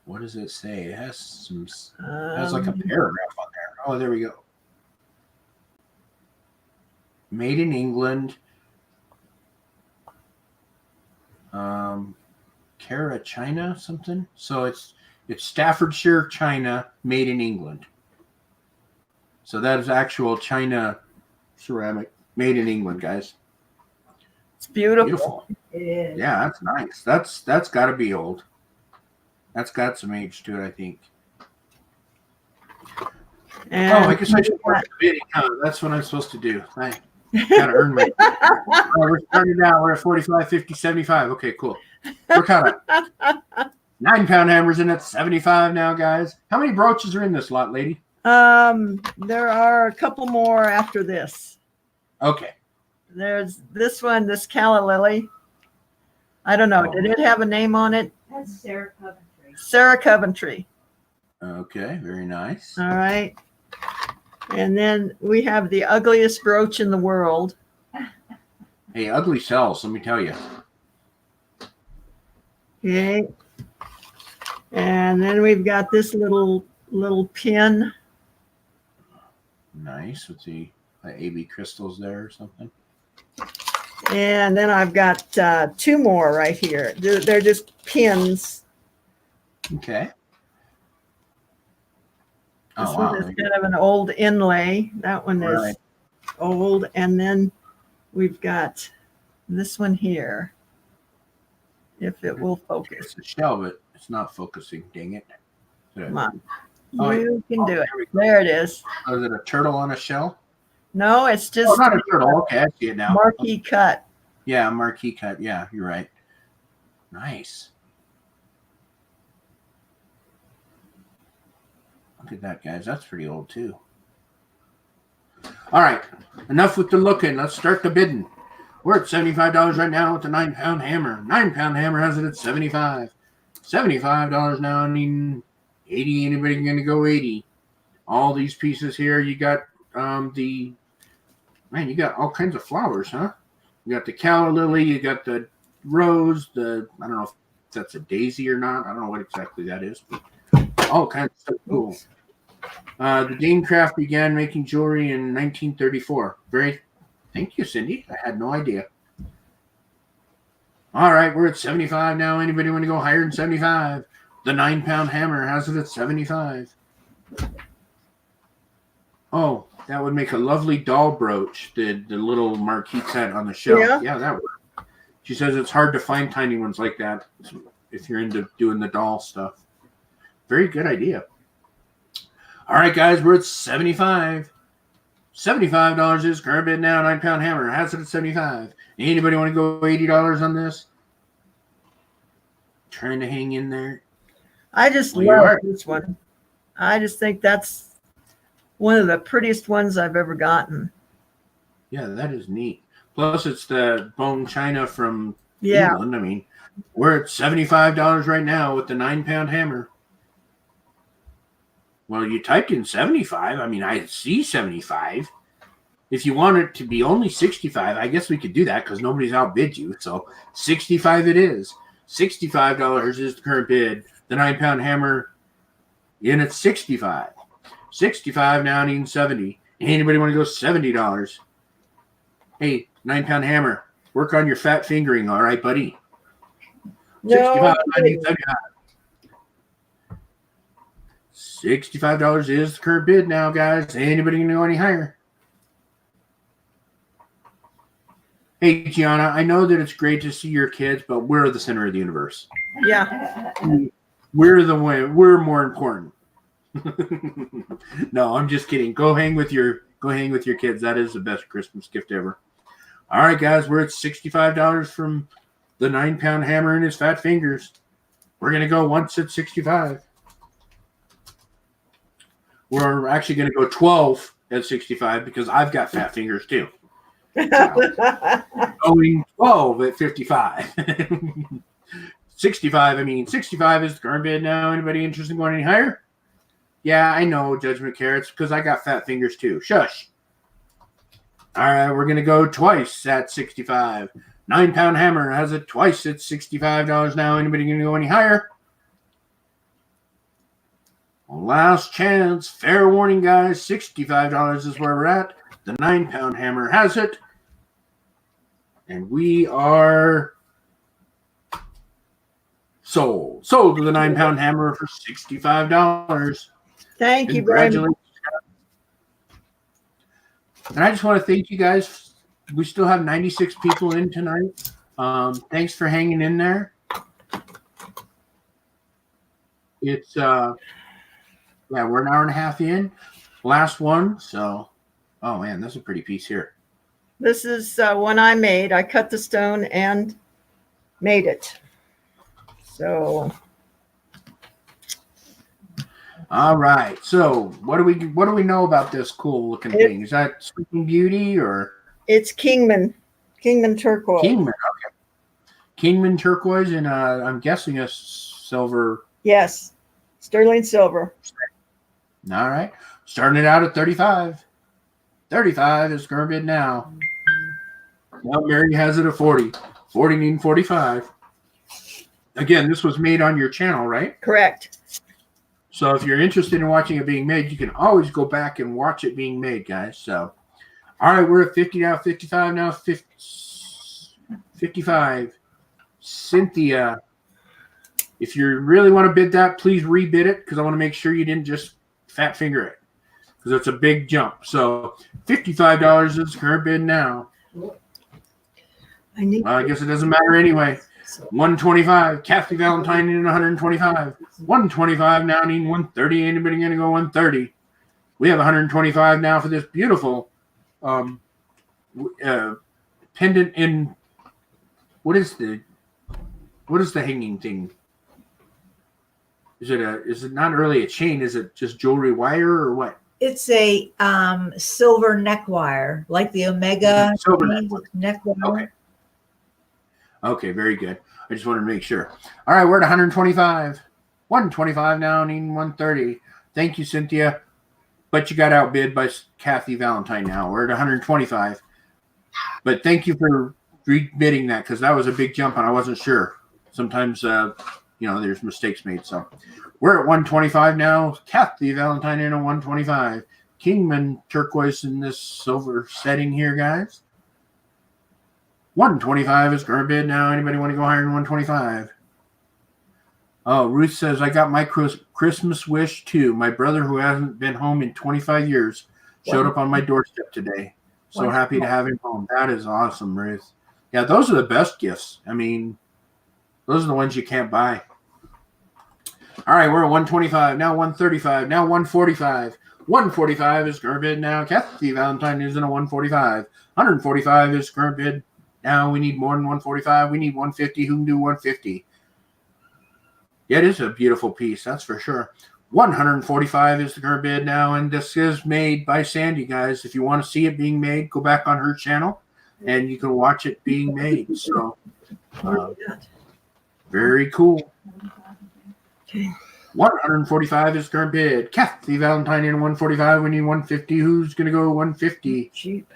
What does it say? It has some, it has like a paragraph on there. Oh, there we go. Made in England. Cara, China, something. So it's Staffordshire, China, made in England. So that is actual China ceramic, made in England, guys. It's beautiful. It is. Yeah, that's nice. That's got to be old. That's got some age to it, I think. And I guess I should work the bidding. That's what I'm supposed to do. I got to earn my. We're starting now. We're at 45, 50, 75. Okay, cool. We're kind of 9-pound hammers in at 75 now, guys. How many brooches are in this lot, lady? There are a couple more after this. Okay. There's this one, this calla lily. I don't know. Did it have a name on it? That's Sarah Coventry. Sarah Coventry. Okay, very nice. All right. And then we have the ugliest brooch in the world. Hey, ugly sells, let me tell you. Okay. And then we've got this little pin. Nice with the AB crystals there or something. And then I've got two more right here. They're just pins. Okay. This Oh, wow. one is kind of an old inlay. That one is old. And then we've got this one here. If it will focus. It's a shell, but it's not focusing. Dang it. Come on. Oh, You can do it. there we go. There it is. Oh, is it a turtle on a shell? No, it's Oh, just not a turtle. Okay, I see it now. marquee cut. Yeah, marquee cut. Yeah, you're right. Nice. Look at that, guys. That's pretty old, too. All right, enough with the looking. Let's start the bidding. We're at $75 right now with the 9-pound hammer. 9-pound hammer has it at $75. $75 now. I mean, 80. Anybody going to go 80? All these pieces here. You got you got all kinds of flowers, huh? You got the calla lily. You got the rose. I don't know if that's a daisy or not. I don't know what exactly that is. But all kinds of stuff. Cool. The Dane craft began making jewelry in 1934. Thank you, Cindy. I had no idea. All right, we're at 75 now. Anybody want to go higher than 75? The 9-pound hammer has it at 75. Oh, that would make a lovely doll brooch. The little marquee set on the shelf. Yeah, that would. She says it's hard to find tiny ones like that if you're into doing the doll stuff. Very good idea. All right, guys, we're at 75. $75 is current bid now. 9-pound hammer has it at 75. Anybody want to go $80 on this? Trying to hang in there. I just love this one. I just think that's one of the prettiest ones I've ever gotten. Yeah, that is neat. Plus, it's the bone china from England. I mean, we're at $75 right now with the 9-pound hammer. Well, you typed in 75. I mean, I see 75. If you want it to be only 65, I guess we could do that because nobody's outbid you. So 65 it is. $65 is the current bid. The 9-pound hammer in at 65. 65 now needing 70. Anybody want to go $70? Hey, 9-pound hammer, work on your fat fingering, all right, buddy? No, 65 I need 75. $65 is the current bid now, guys. Anybody going to go any higher? Hey, Gianna, I know that it's great to see your kids, but we're the center of the universe. Yeah. We're the one. We're more important. No, I'm just kidding. Go hang with your kids. That is the best Christmas gift ever. All right, guys, we're at $65 from the 9-pound hammer and his fat fingers. We're going to go once at 65. We're actually going to go 12 at 65 because I've got fat fingers too. Going 12 at 55. 65 is the current bid now. Anybody interested in going any higher? Yeah, I know, Judgment Carrots, because I got fat fingers too. Shush. All right, we're going to go twice at 65. 9-pound hammer has it twice at $65 now. Anybody going to go any higher? Last chance. Fair warning, guys. $65 is where we're at. The 9-pound hammer has it. And we are sold. Sold to the 9-pound hammer for $65. Thank you very much. And I just want to thank you guys. We still have 96 people in tonight. Thanks for hanging in there. It's we're an hour and a half in. Last one. So, oh man, that's a pretty piece here. This is one I made. I cut the stone and made it. So, all right. So, what do we know about this cool looking thing? Is that Sleeping Beauty or? It's Kingman turquoise. Kingman, okay. Kingman turquoise, and I'm guessing a silver. Yes, sterling silver. All right, starting it out at 35. 35 is current bid now. Now Mary has it at 40. 40 needing 45. Again, this was made on your channel, right? Correct. So if you're interested in watching it being made, you can always go back and watch it being made, guys. So, all right, we're at 50 now, 55 now, 55. Cynthia, if you really want to bid that, please rebid it because I want to make sure you didn't just fat finger it because it's a big jump. So $55 is current bid now. I guess it doesn't matter anyway. 125. Kathy Valentine needing 125. 125 now needing 130. Anybody going to go 130? We have 125 now for this beautiful pendant in what is the hanging thing? Is it not really a chain? Is it just jewelry wire or what? It's a silver neck wire, like the Omega Silver neck wire. Okay. Okay, very good. I just wanted to make sure. All right, we're at 125. 125 now, needing 130. Thank you, Cynthia. But you got outbid by Kathy Valentine now. We're at 125. But thank you for rebidding that, because that was a big jump and I wasn't sure. Sometimes, there's mistakes made. So we're at 125 now. Kathy Valentine in a 125. Kingman turquoise in this silver setting here, guys. 125 is current bid now. Anybody want to go higher than 125? Oh, Ruth says, I got my Christmas wish too. My brother, who hasn't been home in 25 years, showed up on my doorstep today. So happy to have him home. That is awesome, Ruth. Yeah, those are the best gifts. I mean, those are the ones you can't buy. All right, we're at 125, now 135, now 145. 145 is current bid now. Kathy Valentine is in a 145. 145 is current bid. Now we need more than 145. We need 150. Who can do 150? Yeah, it is a beautiful piece, that's for sure. 145 is the current bid now, and this is made by Sandi, guys. If you want to see it being made, go back on her channel, and you can watch it being made. So, very cool. Okay. 145 is current bid. Kathy Valentine in 145. We need 150. Who's going to go 150? Cheap.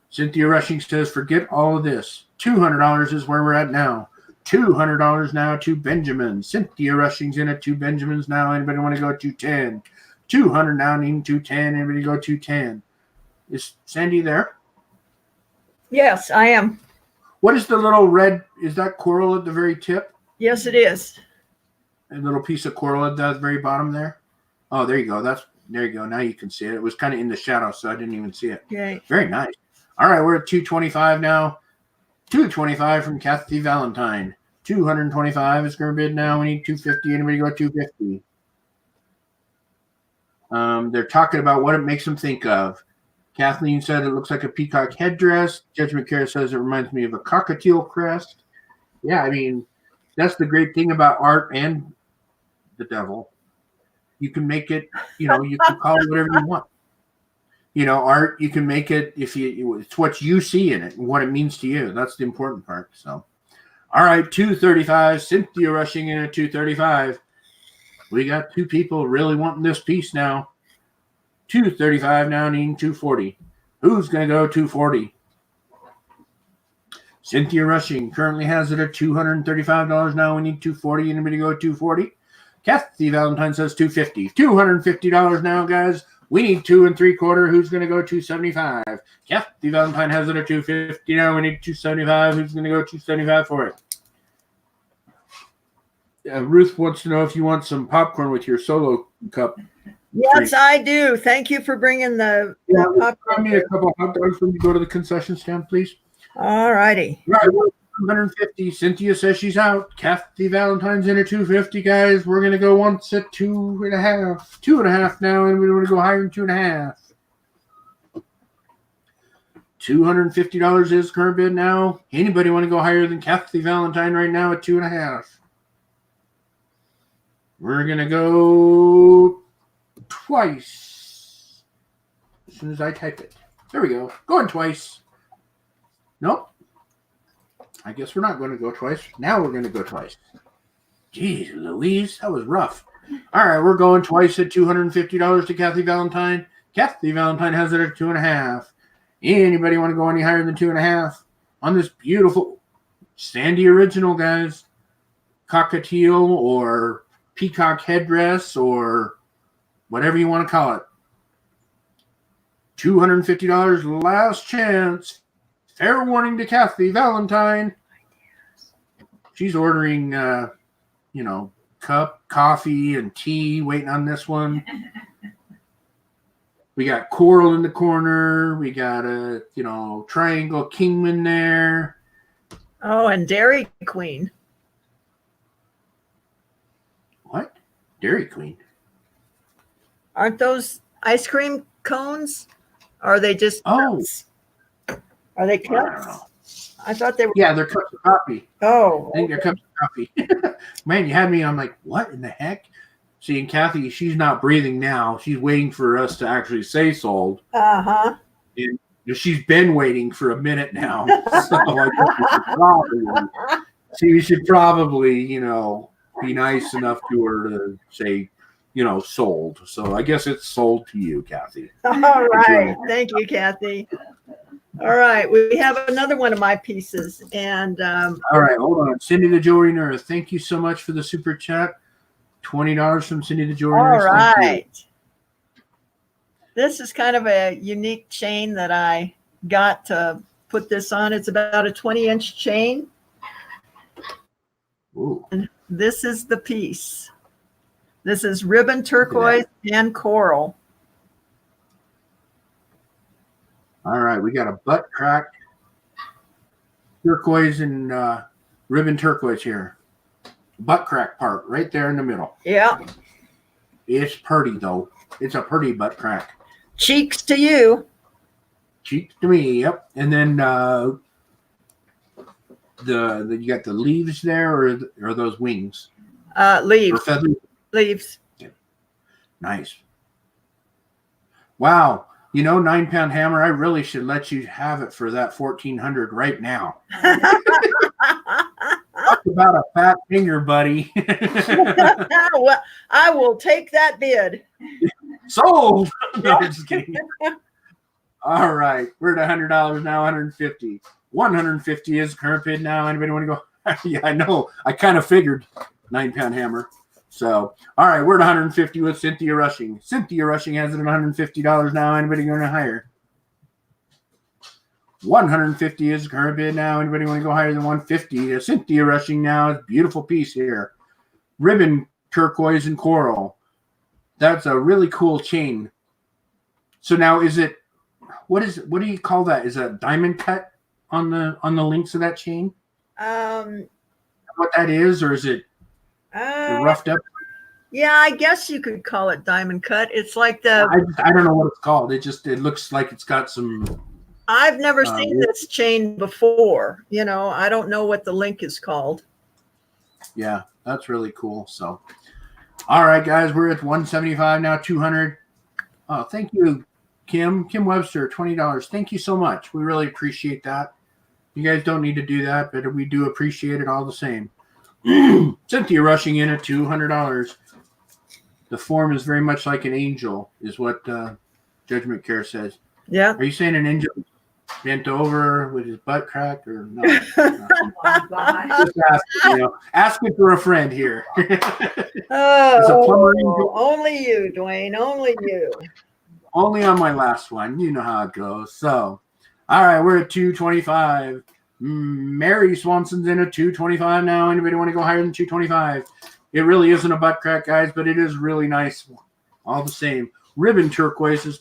Cynthia Rushing says, forget all of this. $200 is where we're at now. $200 now to Benjamin. Cynthia Rushing's in at 2 Benjamins now. Anybody want to go 210? 200 now, needing 210. Anybody go 210? Is Sandi there? Yes, I am. What is the little red? Is that coral at the very tip? Yes, it is. A little piece of coral at the very bottom there? Oh, there you go. There you go. Now you can see it. It was kind of in the shadow, so I didn't even see it. Okay. Very nice. All right, we're at 225 now. 225 from Kathy Valentine. 225 is going to bid now. We need 250. Anybody go 250? They're talking about what it makes them think of. Kathleen said it looks like a peacock headdress. Judgment Care says it reminds me of a cockatiel crest. Yeah, I mean, that's the great thing about art and the devil. You can make it, you can call it whatever you want. Art, you can make it it's what you see in it and what it means to you. That's the important part. So, all right, 235. Cynthia Rushing in at 235. We got 2 people really wanting this piece now. 235 now, needing 240. Who's going to go 240? Cynthia Rushing currently has it at $235 now. We need 240. Anybody go 240? Kathy Valentine says 250. $250 now, guys. We need 2 3/4. Who's going to go 275? Kathy Valentine has it at 250 now. We need 275. Who's going to go 275 for it? Ruth wants to know if you want some popcorn with your solo cup. Yes, I do. Thank you for bringing the popcorn. Grab me a couple of hot dogs when you go to the concession stand, please. All righty. Right, 150. Cynthia says she's out. Kathy Valentine's in at 250, guys. We're going to go once at 2.5. 2.5 now, and we want to go higher than 2.5. $250 is current bid now. Anybody want to go higher than Kathy Valentine right now at 2.5? We're going to go twice. As soon as I type it. There we go. Going twice. Nope. I guess we're not going to go twice. Now we're going to go twice. Jeez, Louise, that was rough. All right, we're going twice at $250 to Kathy Valentine. Kathy Valentine has it at 2.5. Anybody want to go any higher than 2.5 on this beautiful Sandi original, guys? Cockatiel or peacock headdress or whatever you want to call it. $250, last chance. Fair warning to Kathy Valentine. She's ordering, cup, coffee, and tea, waiting on this one. We got coral in the corner. We got a, triangle kingman there. Oh, and Dairy Queen. What? Dairy Queen? Aren't those ice cream cones? Or are they just cups? Are they cups? I thought they were. Yeah, they're cups of coffee. Oh. I think they're cups of coffee. Man, you had me. I'm like, what in the heck? See, and Kathy, she's not breathing now. She's waiting for us to actually say sold. Uh-huh. And she's been waiting for a minute now. So I guess we should probably, be nice enough to her to say, sold. So I guess it's sold to you, Kathy. All right. Thank you, Kathy. All right. We have another one of my pieces. And all right, hold on. Cindy the Jewelry Nurse, thank you so much for the super chat. $20 from Cindy the Jewelry Nurse. All right. This is kind of a unique chain that I got to put this on. It's about a 20-inch chain. Ooh. And this is the piece. This is ribbon turquoise and coral. All right, we got a butt crack turquoise and ribbon turquoise here. Butt crack part right there in the middle. Yeah. It's pretty though. It's a pretty butt crack. Cheeks to you. Cheeks to me. Yep. And then the you got the leaves there, or are those wings? Leaves. Or feathers? Leaves. Yeah. Nice. Wow. 9-pound hammer. I really should let you have it for that $1,400 right now. Talk about a fat finger, buddy. Well, I will take that bid. Sold. No, I'm just kidding. All right, we're at $100 now. $150. $150 is current bid now. Anybody want to go? Yeah, I know. I kind of figured 9-pound hammer. So, all right, we're at $150 with Cynthia Rushing. Cynthia Rushing has it at $150 now. Anybody going to hire? $150 is current bid now. Anybody want to go higher than $150? Cynthia Rushing now. It's a beautiful piece here. Ribbon turquoise and coral. That's a really cool chain. So now is it what do you call that? Is that diamond cut on the links of that chain? What that is, or is it roughed up? Yeah, I guess you could call it diamond cut. It's like the I don't know what it's called. It looks like it's got some. I've never seen this chain before. I don't know what the link is called. Yeah, that's really cool. So, all right, guys, we're at 175 now. 200. Oh, thank you, Kim Webster. $20. Thank you so much. We really appreciate that. You guys don't need to do that, but we do appreciate it all the same. Cynthia Rushing in at $200. The form is very much like an angel, is what Judgment Care says. Yeah. Are you saying an angel bent over with his butt cracked, or no? Just asking for a friend here. Oh, only you, Dwayne. Only you. Only on my last one. You know how it goes. So, all right, we're at 225. Mary Swanson's in at 225 now. Anybody want to go higher than 225? It really isn't a butt crack, guys, but it is really nice all the same. Ribbon turquoise is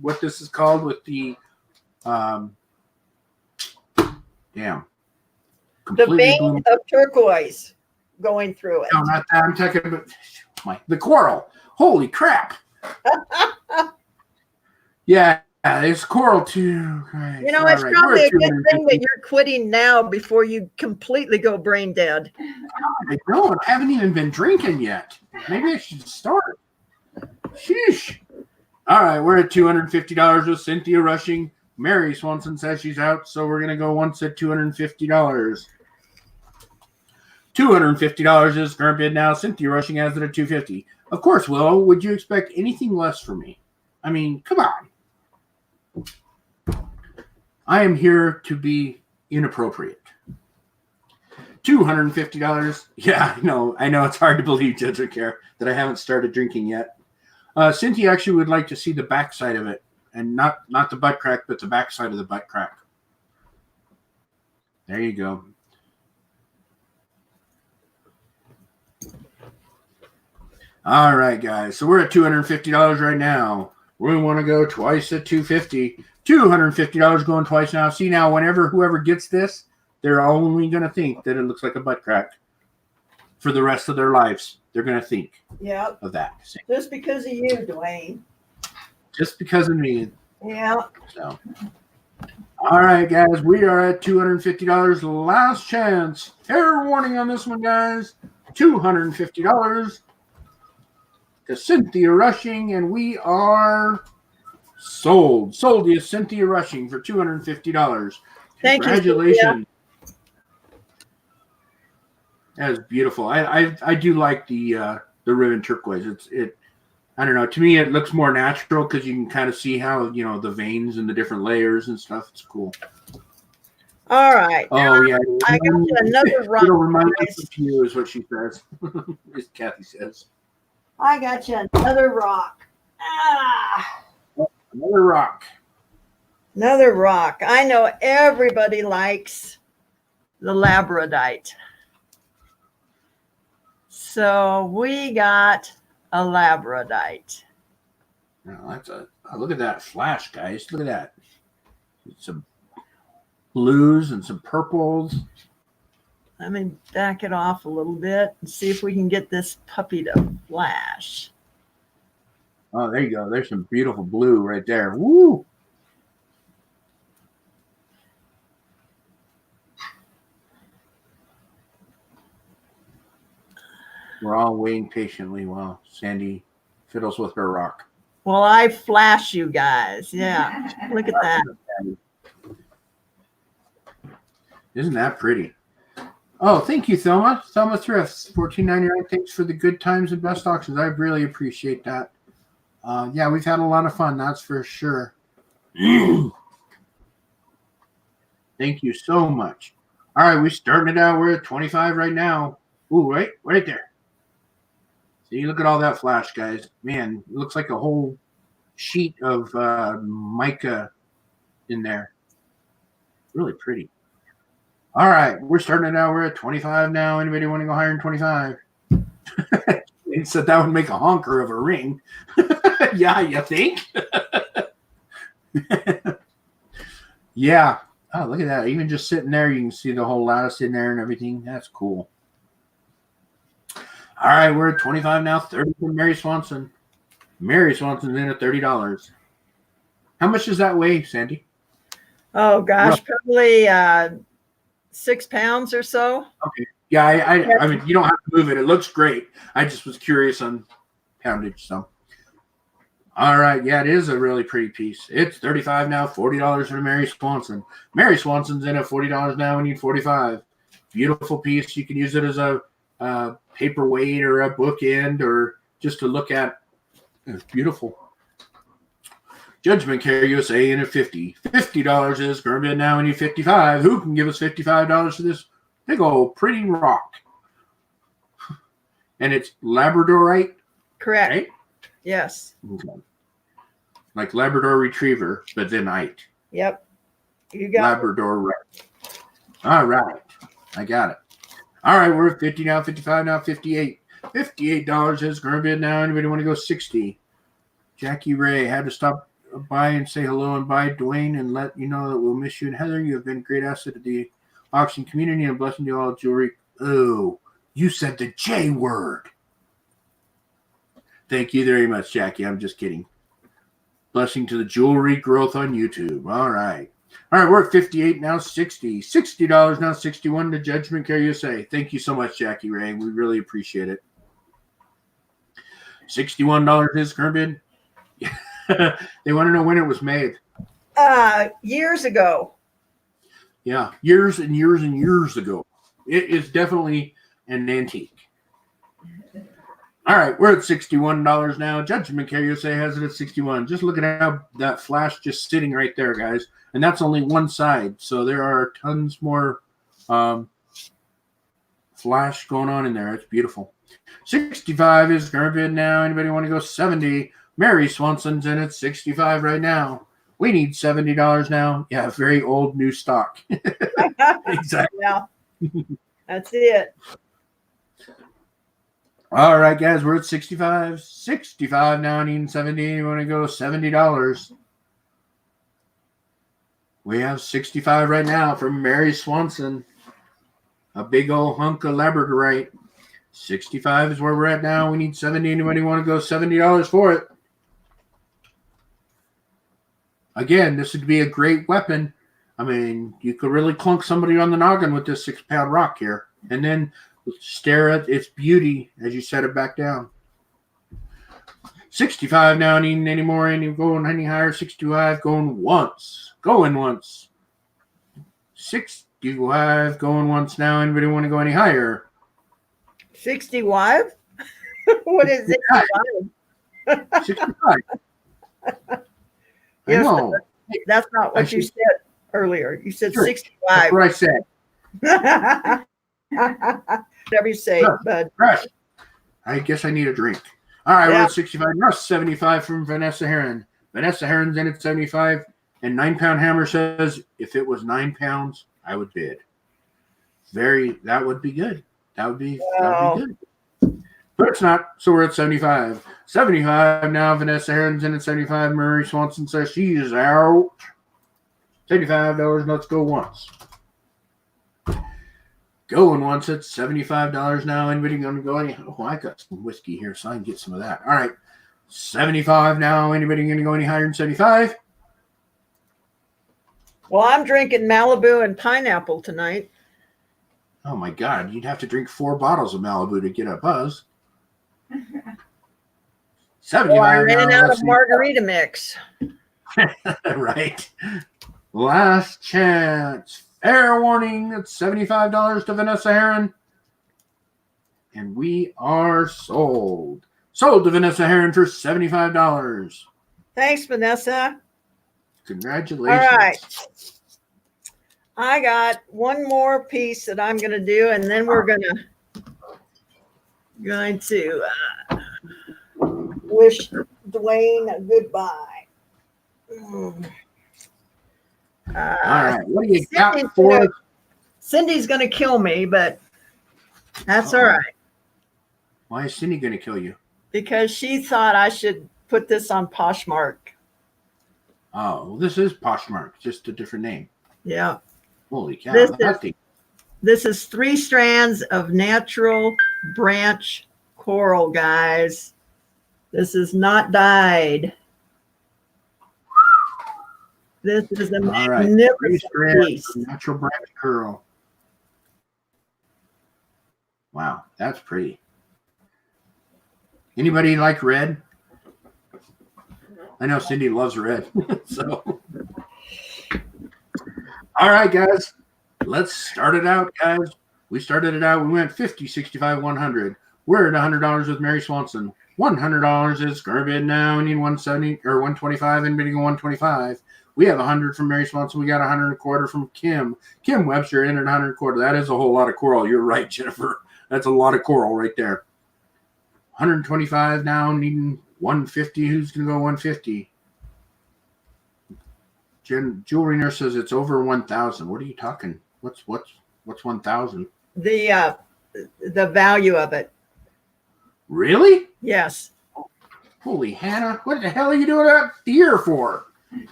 what this is called, with the The vein of turquoise going through it. No, not that. I'm talking about the coral. Holy crap. Yeah, there's coral too. Right. It's probably a good thing that you're quitting now before you completely go brain dead. I don't. I haven't even been drinking yet. Maybe I should start. Sheesh. All right, we're at $250 with Cynthia Rushing. Mary Swanson says she's out, so we're going to go once at $250. $250 is current bid now. Cynthia Rushing has it at $250. Of course, Willow, would you expect anything less from me? I mean, come on. I am here to be inappropriate. $250. Yeah, I know it's hard to believe, Judge Care, that I haven't started drinking yet. Cynthia actually would like to see the backside of it, and not the butt crack, but the backside of the butt crack. There you go. All right, guys. So we're at $250 right now. We want to go twice at $250. $250 going twice now. See, now, whoever gets this, they're only going to think that it looks like a butt crack for the rest of their lives. They're going to think of that. Just because of you, Dwayne. Just because of me. Yeah. So, all right, guys. We are at $250. Last chance. Error warning on this one, guys. $250. to Cynthia Rushing, and we are sold. Sold to Cynthia Rushing for $250. Thank you, Congratulations. That is beautiful. I do like the ribbon turquoise. I don't know. To me, it looks more natural because you can kind of see how the veins and the different layers and stuff. It's cool. All right. Oh yeah. I got you another rock. It'll remind us of you, is what she says. As Kathy says. I got you another rock. Ah, Another rock. another rock. I know everybody likes the labradorite. So we got a labradorite. Now that's look at that flash, guys. Look at that. Some blues and some purples. Let me back it off a little bit and see if we can get this puppy to flash. Oh, there you go. There's some beautiful blue right there. Woo! We're all waiting patiently while Sandi fiddles with her rock. Well, I flash you guys. Yeah. Look at that. Isn't that pretty? Oh, thank you, Thelma. Thelma Thrifts, $14.99. Thanks for the good times and best auctions. I really appreciate that. Yeah, we've had a lot of fun, that's for sure. Thank you so much. All right, we're starting it out. We're at 25 right now. Ooh, right there. See, look at all that flash, guys. Man, it looks like a whole sheet of mica in there. Really pretty. All right, we're starting it out. We're at 25 now. Anybody want to go higher than 25? It said that would make a honker of a ring. Yeah, you think? Yeah. Oh, look at that. Even just sitting there, you can see the whole lattice in there and everything. That's cool. All right, we're at 25 now. 30 for Mary Swanson. Mary Swanson's in at $30. How much does that weigh, Sandi? Oh, gosh, probably 6 pounds or so. Okay. Yeah, I mean, you don't have to move it. It looks great. I just was curious on poundage. So, all right. Yeah, it is a really pretty piece. It's $35 now, $40 for Mary Swanson. Mary Swanson's in at $40 now. We need $45. Beautiful piece. You can use it as a paperweight or a bookend or just to look at. It's beautiful. Judgment Care USA in at $50. $50 is Gurman now. We need $55. Who can give us $55 for this big old pretty rock? And it's Labradorite? Correct. Right? Yes. Okay. Like Labrador Retriever, but then ite. Yep. You got Labradorite. All right. I got it. All right, we're at 50 now, 55 now, 58. $58 is Gurman now. Anybody want to go 60? Jackie Ray had to stop by and say hello and bye, Dwayne, and let you know that we'll miss you. And Heather, you have been a great asset to the auction community and a blessing to all jewelry. Oh, you said the J word. Thank you very much, Jackie. I'm just kidding. Blessing to the jewelry growth on YouTube. All right. All right, we're at 58 now, 60. $60 now, 61 to Judgment Care USA. Thank you so much, Jackie Ray. We really appreciate it. $61 is Kerbin. They want to know when it was made. Years ago. Yeah, years and years and years ago. It is definitely an antique. All right, we're at $61 now. Judgment Care USA has it at 61. Just look at how that flash just sitting right there, guys. And that's only one side. So there are tons more flash going on in there. It's beautiful. 65 is Garbid now. Anybody want to go 70? Mary Swanson's in at 65 right now. We need $70 now. Yeah, very old new stock. Exactly. Yeah, that's it. All right, guys, we're at 65. 65 now, needing 70. You want to go $70? We have 65 right now from Mary Swanson. A big old hunk of labradorite. 65 is where we're at now. We need 70. Anybody want to go $70 for it? Again, this would be a great weapon. I mean, you could really clunk somebody on the noggin with this 6-pound rock here. And then stare at its beauty as you set it back down. 65 now, needing any more, any going any higher. 65 going once. 65 going once now. Anybody want to go any higher? 65? What is it? 65. I Yes, know. that's not what you said earlier. You said Sure. 65. That's what I said. Whatever you say, Sure. bud. Right. I guess I need a drink. All right, we're Yeah. at 65 now. 75 from Vanessa Heron. Vanessa Heron's in at 75. And 9-pound hammer says, if it was 9 pounds, I would bid. That would be good. That would be good. But it's not, so we're at 75. 75 now, Vanessa Heron's in at 75. Murray Swanson says she is out. $75, let's go once. Going once at $75 now. Anybody going to go any? Oh, I got some whiskey here, so I can get some of that. All right. 75 now. Anybody going to go any higher than 75? Well, I'm drinking Malibu and pineapple tonight. Oh my God, you'd have to drink 4 bottles of Malibu to get a buzz. 75 Well, I ran now. out Let's of margarita mix. see. Right. Last chance. Fair warning. It's $75 to Vanessa Heron. And we are sold. Sold to Vanessa Heron for $75. Thanks, Vanessa. Congratulations. All right. I got one more piece that I'm going to do, and then we're going to wish Dwayne a goodbye. All right. What do you got for us? Cindy's going to kill me, but that's all right, Why is Cindy going to kill you? because she thought I should put this on Poshmark. Oh, well, this is Poshmark, just a different name. Yeah. Holy cow. This is 3 strands of natural branch coral, guys. This is not dyed. This is a All right. 3 magnificent strands piece. of natural branch curl. Wow, that's pretty. Anybody like red? I know Cindy loves red. So, all right, guys, let's start it out, guys. We started it out. We went 50, 65, 100. We're at $100 with Mary Swanson. $100 is current bid now. We need 170 or 125. Anybody go 125? We have 100 from Mary Swanson. We got 100 and a quarter from Kim. Kim Webster in at 100 and a quarter. That is a whole lot of coral. You're right, Jennifer. That's a lot of coral right there. 125 now, needing 150. Who's going to go 150? Jewelry Nurse says it's over 1,000. What are you talking? What's 1,000? The value of it. Really? Yes. Holy Hannah! What the hell are you doing that here for?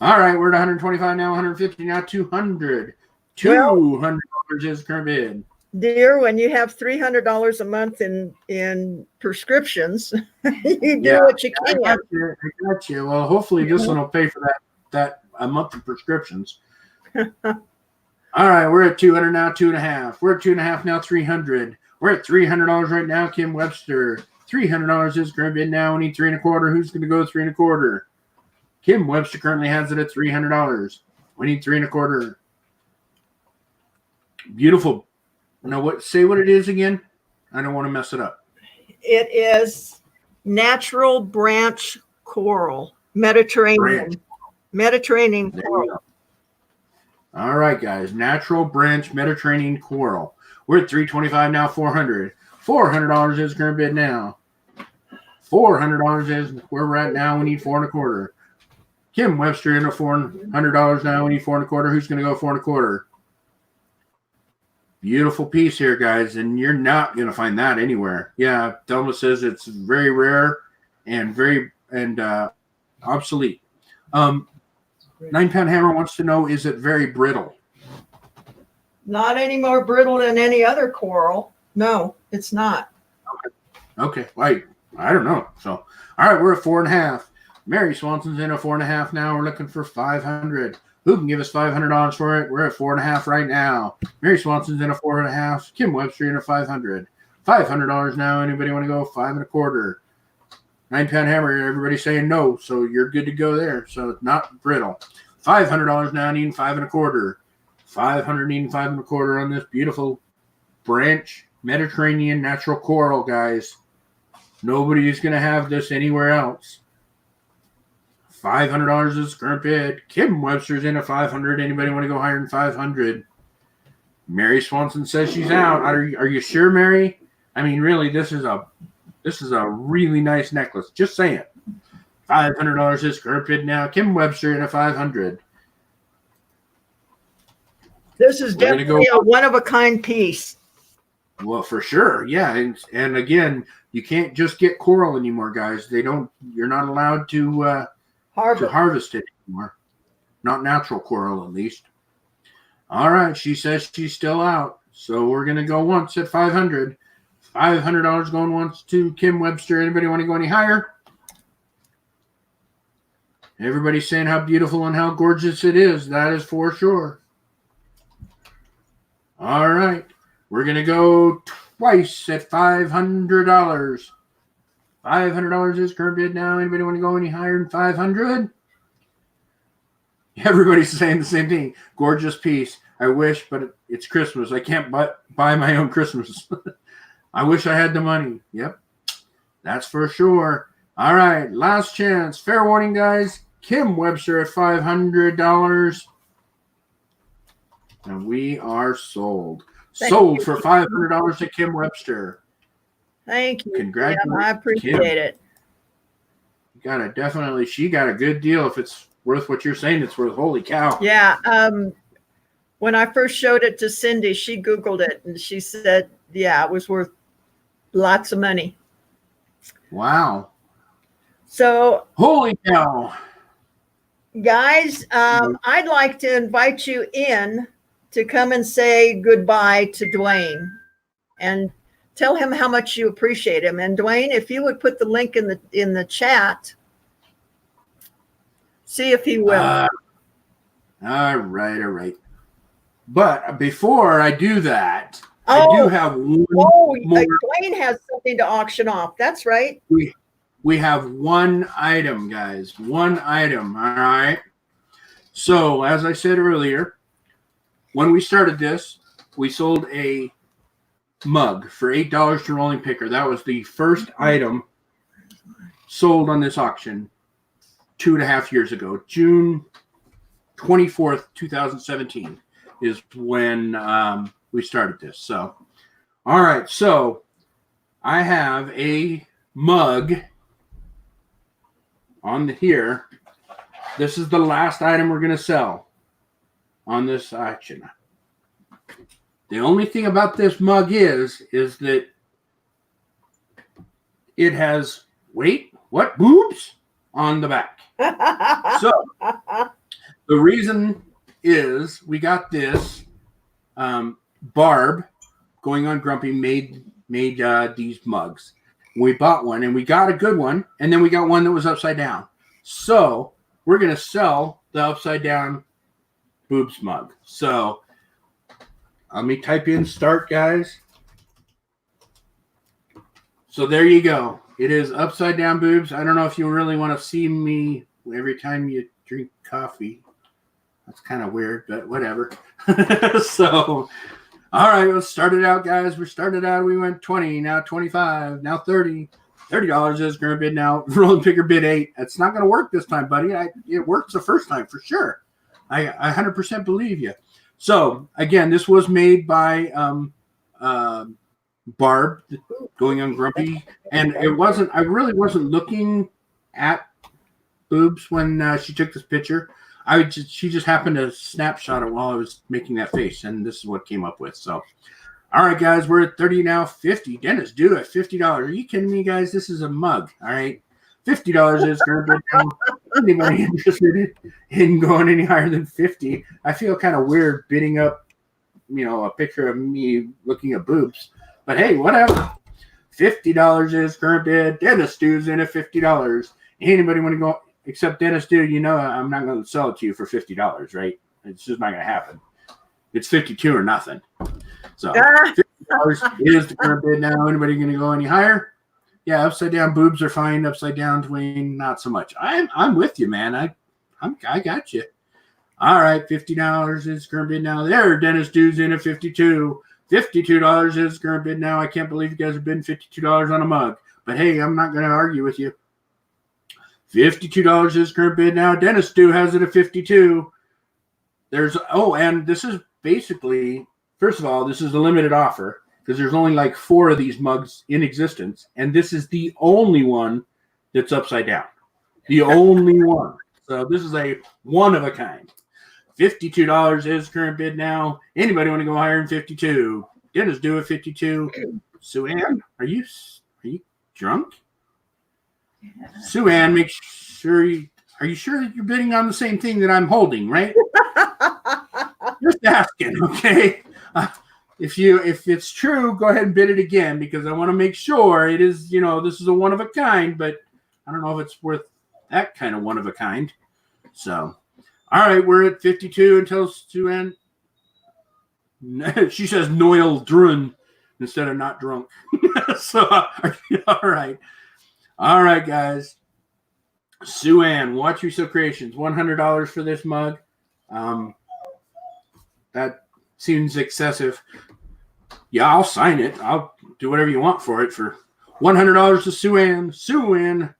All right, we're at 125 now, 150 now, 200. $200 is current bid. Dear, when you have $300 a month in prescriptions, you do what you can. I got you. Well, hopefully this one will pay for that a month of prescriptions. All right, we're at 200 now, 2.5. We're at 2.5 now, 300. We're at $300 right now. Kim Webster, $300 is current bid now. We need 3 1/4. Who's going to go 3 1/4? Kim Webster currently has it at $300. We need 3 1/4. Beautiful. Now, say what it is again? I don't want to mess it up. It is natural branch coral, Mediterranean coral. All right, guys. Natural branch Mediterranean coral. We're at 325 now, 400. $400 is current bid now. $400 is where we're at now. We need 4 1/4. Kim Webster in at $400 now. We need 4 1/4. Who's going to go 4 1/4? Beautiful piece here, guys, and you're not going to find that anywhere. Yeah, Thelma says it's very rare and obsolete. 9-pound hammer wants to know, is it very brittle? Not any more brittle than any other coral. No, it's not. Okay, I don't know. So, all right, we're at 4.5. Mary Swanson's in at 4.5 now. We're looking for 500. Who can give us $500 for it? We're at 4.5 right now. Mary Swanson's in at 4.5. Kim Webster in at 500. $500 now. Anybody want to go 5 1/4? 9-pound hammer. Everybody's saying no, so you're good to go there. So it's not brittle. $500 now, needing 5 1/4. 500 needing 5 1/4 on this beautiful branch Mediterranean natural coral, guys. Nobody's gonna have this anywhere else. $500 is current bid. Kim Webster's in at 500. Anybody want to go higher than 500? Mary Swanson says she's out. Are you sure, Mary? I mean, really, this is a really nice necklace. Just saying. $500 is current bid now. Kim Webster in at 500. This is definitely a one-of-a-kind piece. Well, for sure, yeah. And again, you can't just get coral anymore, guys. You're not allowed to harvest it anymore. Not natural coral, at least. All right, she says she's still out. So we're going to go once at 500. $500 going once to Kim Webster. Anybody want to go any higher? Everybody's saying how beautiful and how gorgeous it is. That is for sure. All right. We're going to go twice at $500. $500 is current bid now. Anybody want to go any higher than 500? Everybody's saying the same thing. Gorgeous piece. I wish, but it's Christmas. I can't buy my own Christmas. I wish I had the money. Yep. That's for sure. All right. Last chance. Fair warning, guys. Kim Webster at $500. And we are sold. Sold for $500 to Kim Webster. Thank you. Congratulations. Kim, I appreciate it. She got a good deal. If it's worth what you're saying, it's worth. Holy cow. Yeah. When I first showed it to Cindy, she Googled it and she said, yeah, it was worth lots of money. Wow. So, holy cow. Guys, I'd like to invite you in to come and say goodbye to Dwayne and tell him how much you appreciate him. And Dwayne, if you would put the link in the chat, see if he will. All right. But before I do that, I do have one more. Dwayne has something to auction off. That's right. We have one item, guys. One item. All right. So as I said earlier, when we started this, we sold a mug for $8 to Rolling Picker. That was the first item sold on this auction 2.5 years ago. June 24th, 2017 is when we started this. So, all right. So I have a mug on here. This is the last item we're going to sell on this auction. The only thing about this mug is that it has, boobs on the back. So the reason is we got this Barb going on Grumpy made these mugs. We bought one and we got a good one, and then we got one that was upside down. So we're going to sell the upside down boobs mug. So let me type in start, guys. So there you go. It is upside down boobs. I don't know if you really want to see me every time you drink coffee. That's kind of weird, but whatever. So, all right, let's start it out, guys. We went 20, now 25, now 30. $30 is going to bid now. Rolling Picker bid 8. That's not going to work this time, buddy. It worked the first time for sure. I 100% believe you. So, again, this was made by Barb going on Grumpy. And I really wasn't looking at boobs when she took this picture. She just happened to snapshot it while I was making that face, and this is what came up with. So, all right, guys, we're at 30 now. 50. Dennis, do it. $50. Are you kidding me, guys? This is a mug. All right. $50 is going to be down. Anybody interested in going any higher than 50? I feel kind of weird bidding up, a picture of me looking at boobs. But hey, whatever. $50 is current bid. Dennis Dude's in at $50. Anybody want to go? Except Dennis Dude, I'm not going to sell it to you for $50, right? It's just not going to happen. It's 52 or nothing. So $50 is the current bid now. Anybody going to go any higher? Yeah, upside down boobs are fine. Upside down Dwayne, not so much. I'm with you, man. I got you. All right, $50 is current bid now. There, Dennis Dude's in at $52. $52 is current bid now. I can't believe you guys have been $52 on a mug. But hey, I'm not going to argue with you. $52 is current bid now. Dennis Dude has it at $52. And this is basically, first of all, this is a limited offer because there's only like 4 of these mugs in existence. And this is the only one that's upside down. The only one. So this is a one of a kind. $52 is current bid now. Anybody want to go higher than 52? Dennis do it 52. Sue-Ann, are you drunk? Sue-Ann, make sure are you sure that you're bidding on the same thing that I'm holding, right? Just asking, okay? If it's true, go ahead and bid it again because I want to make sure it is, this is a one of a kind, but I don't know if it's worth that kind of one of a kind. So, all right, we're at 52 until Sue-Ann. She says Noel Drun instead of not drunk. So, all right. All right, guys. Sue-Ann, Watch Me Sew Creations, $100 for this mug. That seems excessive. Yeah, I'll sign it. I'll do whatever you want for it for $100 to Sue-Ann. Sue-Ann.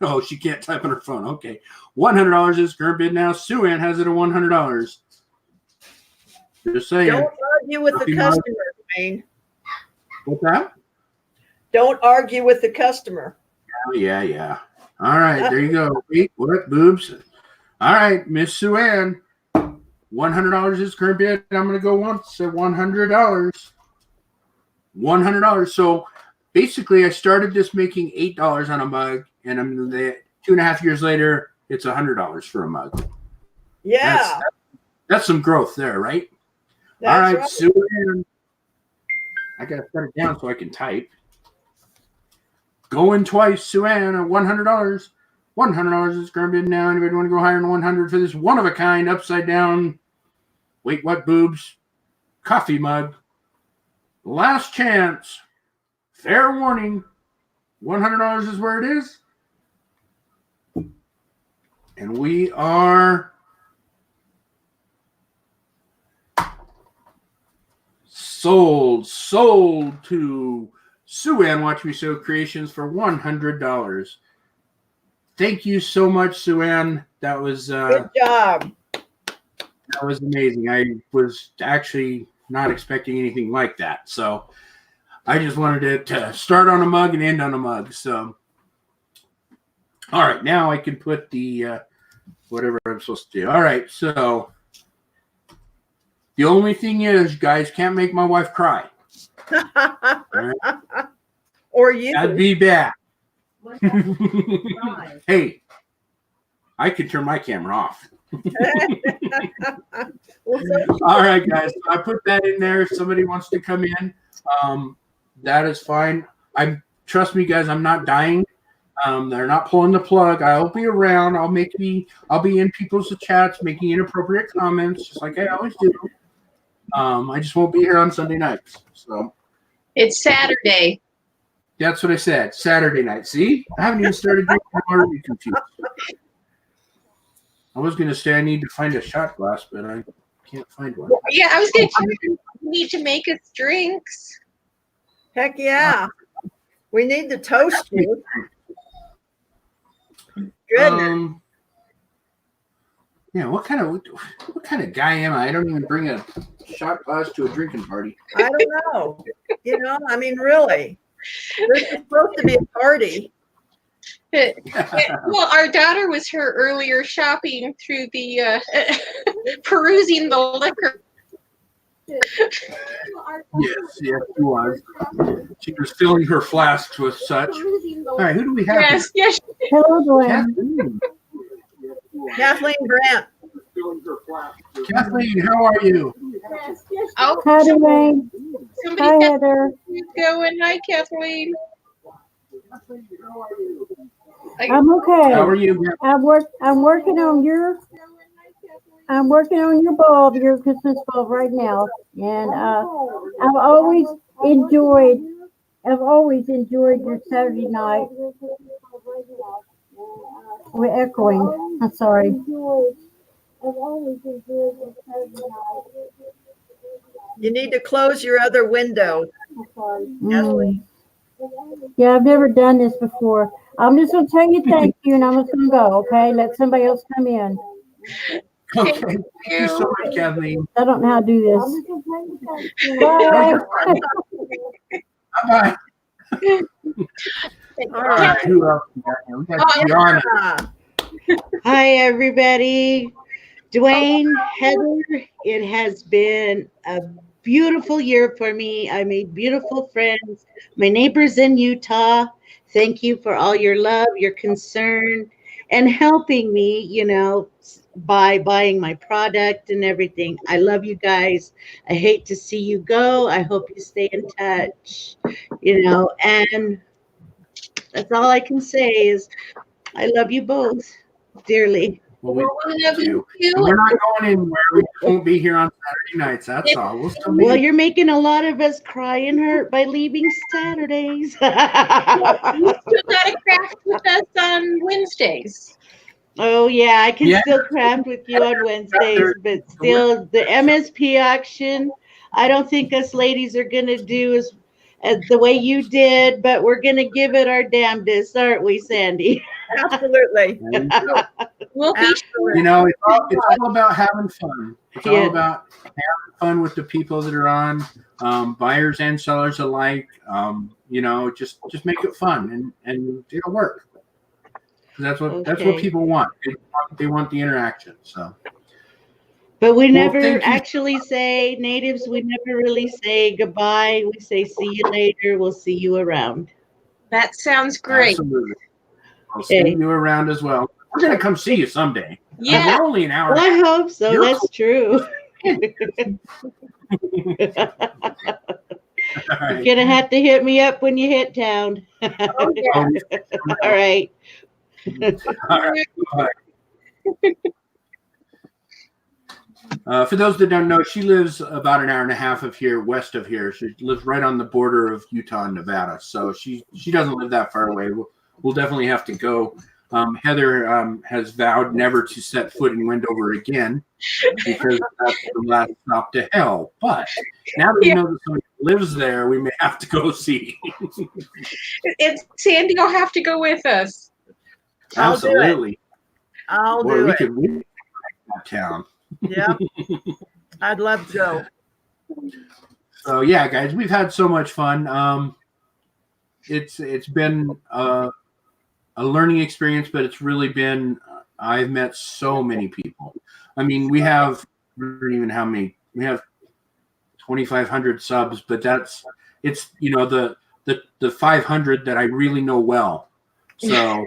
Oh, she can't type on her phone. Okay. $100 is current bid now. Sue-Ann has it at $100. Just saying. Don't argue with the customer, Dwayne. What's that? Don't argue with the customer. Oh, yeah. All right, there you go. Wait, what? Boobs? All right, Miss Sue-Ann. $100 is current bid. I'm going to go once at $100. $100. So basically, I started this making $8 on a mug, and 2.5 years later, it's $100 for a mug. Yeah. That's some growth there, right? That's all right, right. Sue-Ann. I got to put it down so I can type. Going twice, Sue-Ann, at $100. $100 is current bid now. Anybody want to go higher than 100 for this one of a kind, upside down? Wait, what, boobs? Coffee mug. Last chance. Fair warning. $100 is where it is. And we are sold to Sue-Ann Watch Me Sew Creations for $100. Thank you so much, Sue-Ann. That was Good job. That was amazing. I was actually not expecting anything like that. So I just wanted it to start on a mug and end on a mug. So all right, now I can put the whatever I'm supposed to do. All right, so the only thing is, you guys can't make my wife cry. All right? Or you. I'd be back. Hey, I could turn my camera off. All right, guys. So I put that in there. If somebody wants to come in, that is fine. Trust me, guys. I'm not dying. They're not pulling the plug. I'll be around. I'll be in people's chats, making inappropriate comments, just like I always do. I just won't be here on Sunday nights. So It's Saturday. that's what I said. Saturday night. See, I haven't even started drinking. I'm already confused. I was going to say I need to find a shot glass, but I can't find one. Yeah, I was going to need to make us drinks. Heck yeah. We need to toast you. Goodness. Yeah, what kind of guy am I? I don't even bring a shot glass to a drinking party. I don't know. I mean, really. This is supposed to be a party. Well, our daughter was here earlier shopping through the perusing the liquor. Yes, she was. She was filling her flasks with such. All right, who do we have? Yes. Hello, Glenn. Kathleen Grant. Kathleen, how are you? Oh, Hi, Dwayne. Hi, somebody Heather. going. Hi, Kathleen. I'm okay. How are you? I'm working on your bulb, your Christmas bulb right now, and I've always enjoyed I've always enjoyed your Saturday night. We're echoing. I'm sorry. You need to close your other window. Mm. Yeah, I've never done this before. I'm just going to tell you thank you, and I'm just going to go, okay? Let somebody else come in. Okay. Thank you so much, Kathleen. I don't know how to do this. Bye. Bye-bye. All All right. right. Who else? We got Gianna. Hi, everybody. Dwayne, Heather, it has been a beautiful year for me. I made beautiful friends. My neighbors in Utah, thank you for all your love, your concern, and helping me, by buying my product and everything. I love you guys. I hate to see you go. I hope you stay in touch, and that's all I can say is I love you both dearly. Well, we love you too. We're not going anywhere. We won't be here on Saturday nights. That's all. We'll still be. Well, you're making a lot of us cry and hurt by leaving Saturdays. You still gotta craft with us on Wednesdays. Oh, yeah, I can Yeah. still craft with you on Wednesdays, but still, the MSP auction, I don't think us ladies are going to do as the way you did, but we're going to give it our damnedest, aren't we, Sandy? Absolutely. We'll be Absolutely. It's all about having fun. It's all Yeah. about having fun with the people that are on, buyers and sellers alike. Just make it fun and it'll work. That's what people want. They want the interaction. So. But we Well, never thank you. actually say, natives, we never really say goodbye. We say, see you later. We'll see you around. That sounds great. Absolutely. I'll see you around as well. We're gonna come see you someday. Yeah. We're only an hour. Well, I hope so. You're That's true. All You're right. going to have to hit me up when you hit town. Oh, yeah. All right. All right. For those that don't know, she lives about an hour and a half west of here. She lives right on the border of Utah and Nevada, so she doesn't live that far away. We'll definitely have to go. Heather has vowed never to set foot in Wendover again because that's the last stop to hell. But now that we know that somebody lives there, we may have to go see. Sandy will have to go with us. I'll do it. Absolutely. I'll Boy, do we it. could win that town. Yeah. I'd love to go. So yeah, guys, we've had so much fun. It's been a learning experience, but it's really been. I've met so many people. I mean, we have I don't even how many. We have 2,500 subs, but it's the 500 that I really know well. So.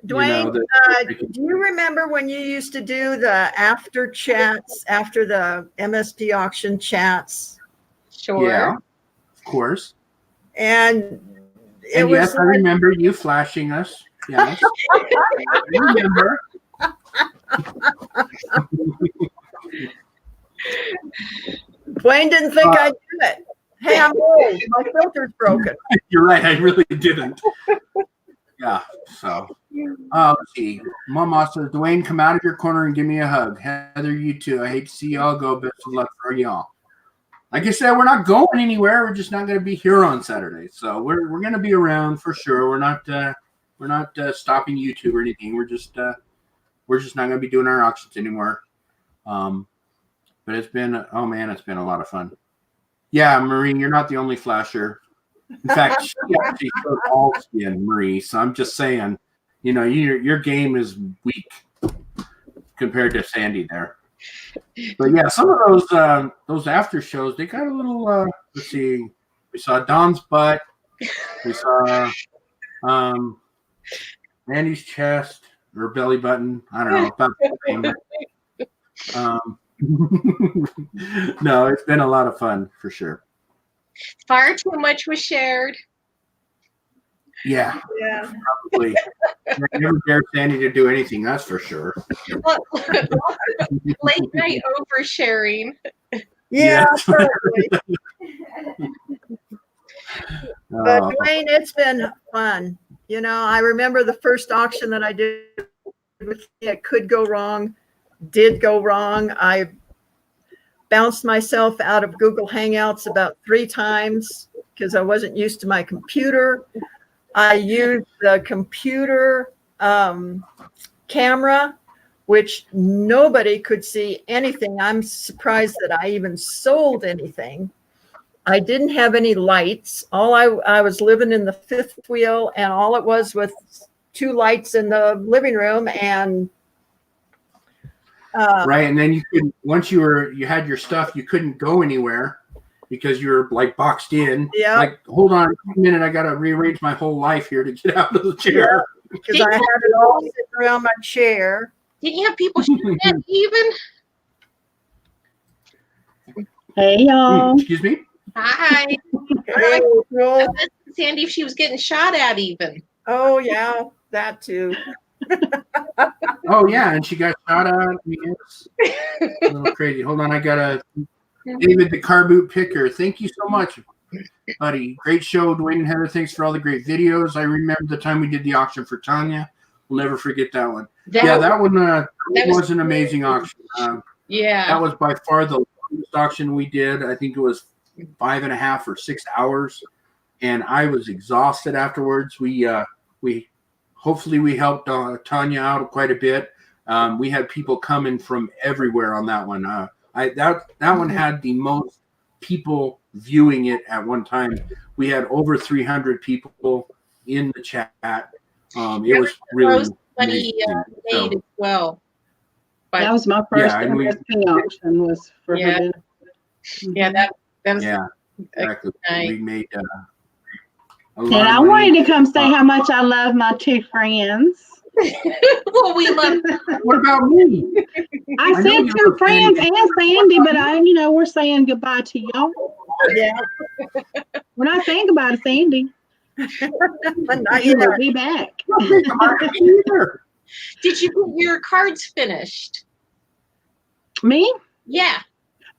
Dwayne, do you remember when you used to do the after chats after the MSP auction chats? Sure. Yeah, of course. And And yes, I remember you flashing us. Yes. I remember. Dwayne didn't think I'd do it. Hey, I'm old. My filter's broken. You're right. I really didn't. Yeah. So, let's see. Mama says, Dwayne, come out of your corner and give me a hug. Heather, you too. I hate to see y'all go. Best of luck for y'all. Like I said, we're not going anywhere. We're just not going to be here on Saturday. So we're going to be around for sure. We're not stopping YouTube or anything. We're just not going to be doing our auctions anymore. But it's been it's been a lot of fun. Yeah, Marie, you're not the only flasher. In fact, she actually showed all skin, Marie. So I'm just saying, your game is weak compared to Sandy there. But yeah, some of those after shows, they got a little. Let's see, we saw Don's butt. We saw Andy's chest or belly button. I don't know about the same. No, it's been a lot of fun for sure. Far too much was shared. Yeah, Yeah. probably. I never dare Sandy to do anything. That's for sure. Late night oversharing. Yeah, totally. But Oh, Dwayne, it's been fun. You know, I remember the first auction that I did with you. It could go wrong, did go wrong. I bounced myself out of Google Hangouts about 3 times because I wasn't used to my computer. I used the computer camera, which nobody could see anything. I'm surprised that I even sold anything. I didn't have any lights. I was living in the fifth wheel, and all it was 2 lights in the living room, and right. And then you could, once you had your stuff, you couldn't go anywhere because you were like boxed in. Yeah. Like, hold on a minute, I got to rearrange my whole life here to get out of the chair. Because I had it all sitting around my chair. Didn't you have people shooting at you even? Hey, y'all. Excuse me? Hi. Hey, April. Sandy, if she was getting shot at even. Oh yeah, that too. Oh, yeah. And she got shot at. I mean, it's a little crazy. Hold on. I got a David the car boot picker. Thank you so much, buddy. Great show, Dwayne and Heather. Thanks for all the great videos. I remember the time we did the auction for Tanya. We'll never forget that one. That one was an amazing auction. That was by far the longest auction we did. I think it was 5.5 or 6 hours, and I was exhausted afterwards. We hopefully we helped Tanya out quite a bit. We had people coming from everywhere on that one. That one had the most people viewing it at one time. We had over 300 people in the chat. It was really funny made as well. But That was my first MSP auction was for her. Yeah, that was exactly. nice. We made and I wanted to come say how much I love my 2 friends. Well, we love. What about me? I said 2 friends and Sandy, but we're saying goodbye to y'all. Yeah. We're not saying goodbye to Sandy. She will be back. Did you get your cards finished? Me? Yeah.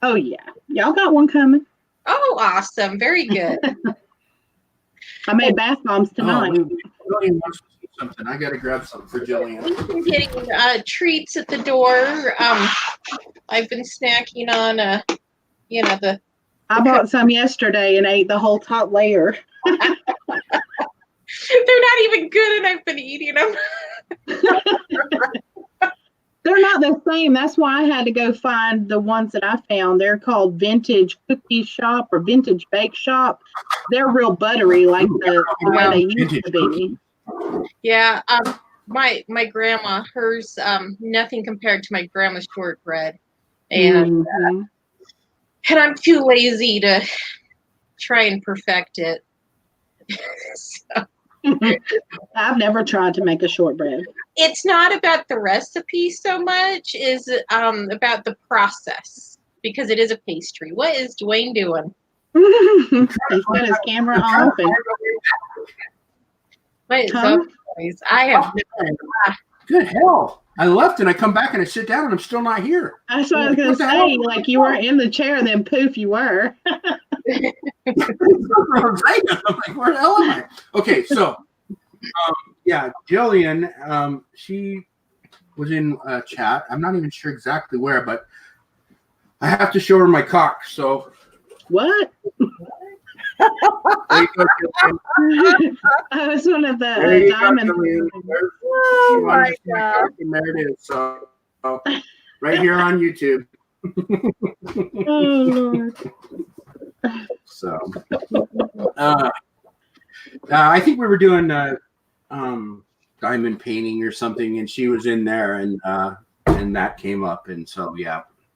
Oh yeah. Y'all got one coming. Oh, awesome. Very good. I made bath bombs tonight. Jillian wants to see something. I got to grab something for Jillian. We've been getting treats at the door. I've been snacking on, the. I bought some yesterday and ate the whole top layer. They're not even good, and I've been eating them. They're not the same. That's why I had to go find the ones that I found. They're called Vintage Cookie Shop or Vintage Bake Shop. They're real buttery, like the way they used to be. Yeah, my grandma, hers, nothing compared to my grandma's shortbread, and I'm too lazy to try and perfect it. So. I've never tried to make a shortbread. It's not about the recipe so much, is about the process, because it is a pastry. What is Dwayne doing? He's got his camera off. What is up, boys? I have good hell. I left and I come back and I sit down and I'm still not here. That's what I was going to say. Like you were in the chair, then poof, you were. I'm like, where the hell am I? Okay, so Jillian, she was in chat. I'm not even sure exactly where, but I have to show her my cock. So what? There you go, Jillian. I was one of the diamond. Oh my God! And there it is. So right here on YouTube. Oh Lord. So I think we were doing diamond painting or something, and she was in there, and that came up, and so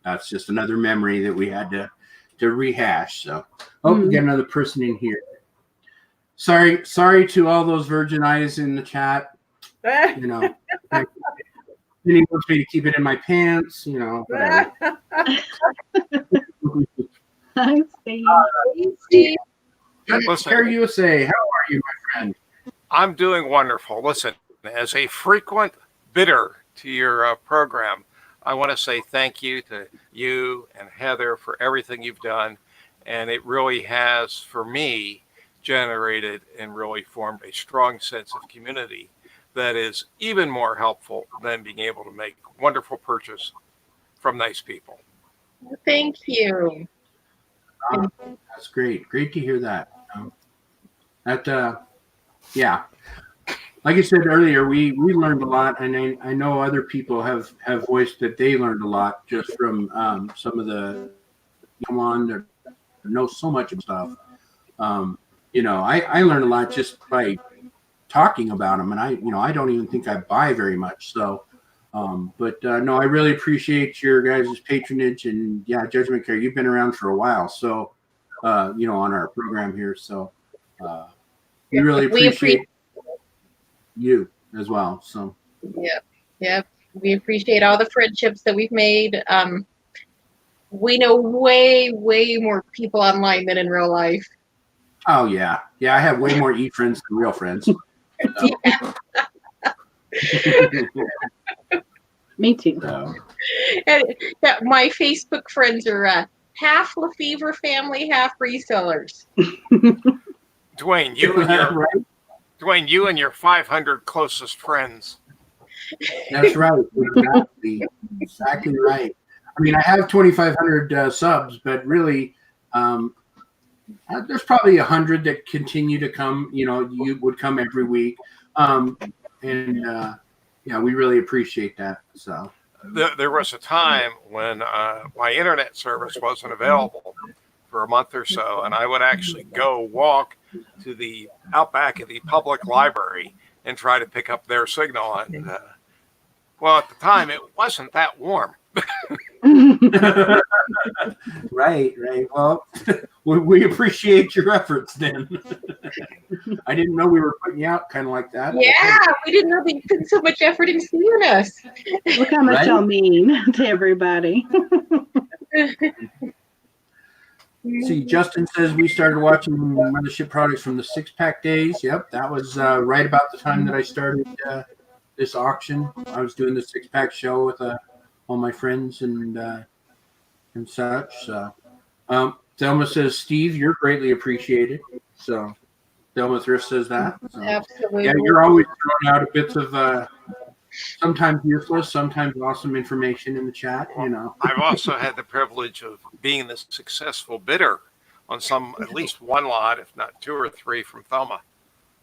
that's just another memory that we had to rehash. So we got another person in here. Sorry to all those virgin eyes in the chat. He wants me to keep it in my pants, whatever. Hi, Steve. Care USA, how are you, my friend? I'm doing wonderful. Listen, as a frequent bidder to your program, I want to say thank you to you and Heather for everything you've done. And it really has, for me, generated and really formed a strong sense of community that is even more helpful than being able to make wonderful purchase from nice people. Thank you. That's great. Great to hear that. Yeah. Like I said earlier, we learned a lot, and I know other people have voiced that they learned a lot just from some of the one that know so much of stuff. I learned a lot just by talking about them, and I don't even think I buy very much. So, no, I really appreciate your guys' patronage, and yeah, Judgment Care, you've been around for a while, so on our program here, so we really appreciate you as well. So yeah, we appreciate all the friendships that we've made. We know way more people online than in real life. Oh yeah, I have way more friends than real friends. Me too. And my Facebook friends are half Lefevre family, half resellers. Dwayne, you and your 500 closest friends. That's right. Exactly right. I mean, I have 2,500 subs, but really, there's probably 100 that continue to come. You would come every week, we really appreciate that. So there was a time when my internet service wasn't available for a month or so, and I would actually go walk to the outback of the public library and try to pick up their signal. And well, at the time, it wasn't that warm. Right. Well, we appreciate your efforts then. I didn't know we were putting you out kind of like that. Yeah, we didn't know they put so much effort in seeing us. Look how much y'all mean to everybody. See, Justin says we started watching Mothership Products from the 6-pack days. Yep, that was right about the time that I started this auction. I was doing the 6-pack show with all my friends and such. So, Thelma says, Steve, you're greatly appreciated. So, Thelma Thrift says that. So, absolutely. yeah, you're always throwing out a bits of sometimes useless, sometimes awesome information in the chat. I've also had the privilege of being the successful bidder on at least one lot, if not 2 or 3 from Thelma.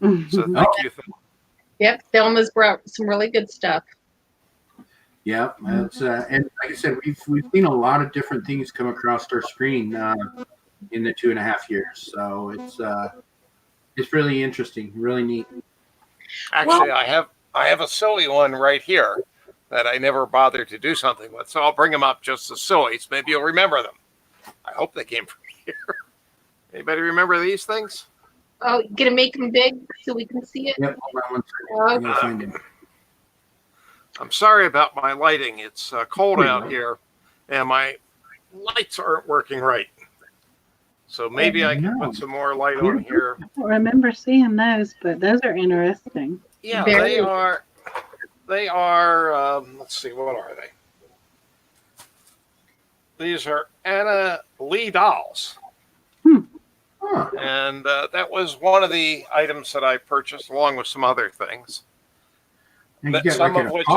So thank you, Thelma. Yep, Thelma's brought some really good stuff. Yeah, that's and like I said, we've seen a lot of different things come across our screen in the 2.5 years. So it's really interesting, really neat. Actually, I have a silly one right here that I never bothered to do something with, so I'll bring them up just as silly. So maybe you'll remember them. I hope they came from here. Anybody remember these things? Oh, gonna make them big so we can see it? Yep, hold on 1 second. I'm gonna find it. I'm sorry about my lighting. It's cold out here, and my lights aren't working right. So maybe I can put some more light on here. I don't remember seeing those, but those are interesting. Yeah, they are. Let's see, what are they? These are Anna Lee dolls. And that was one of the items that I purchased along with some other things. Some of which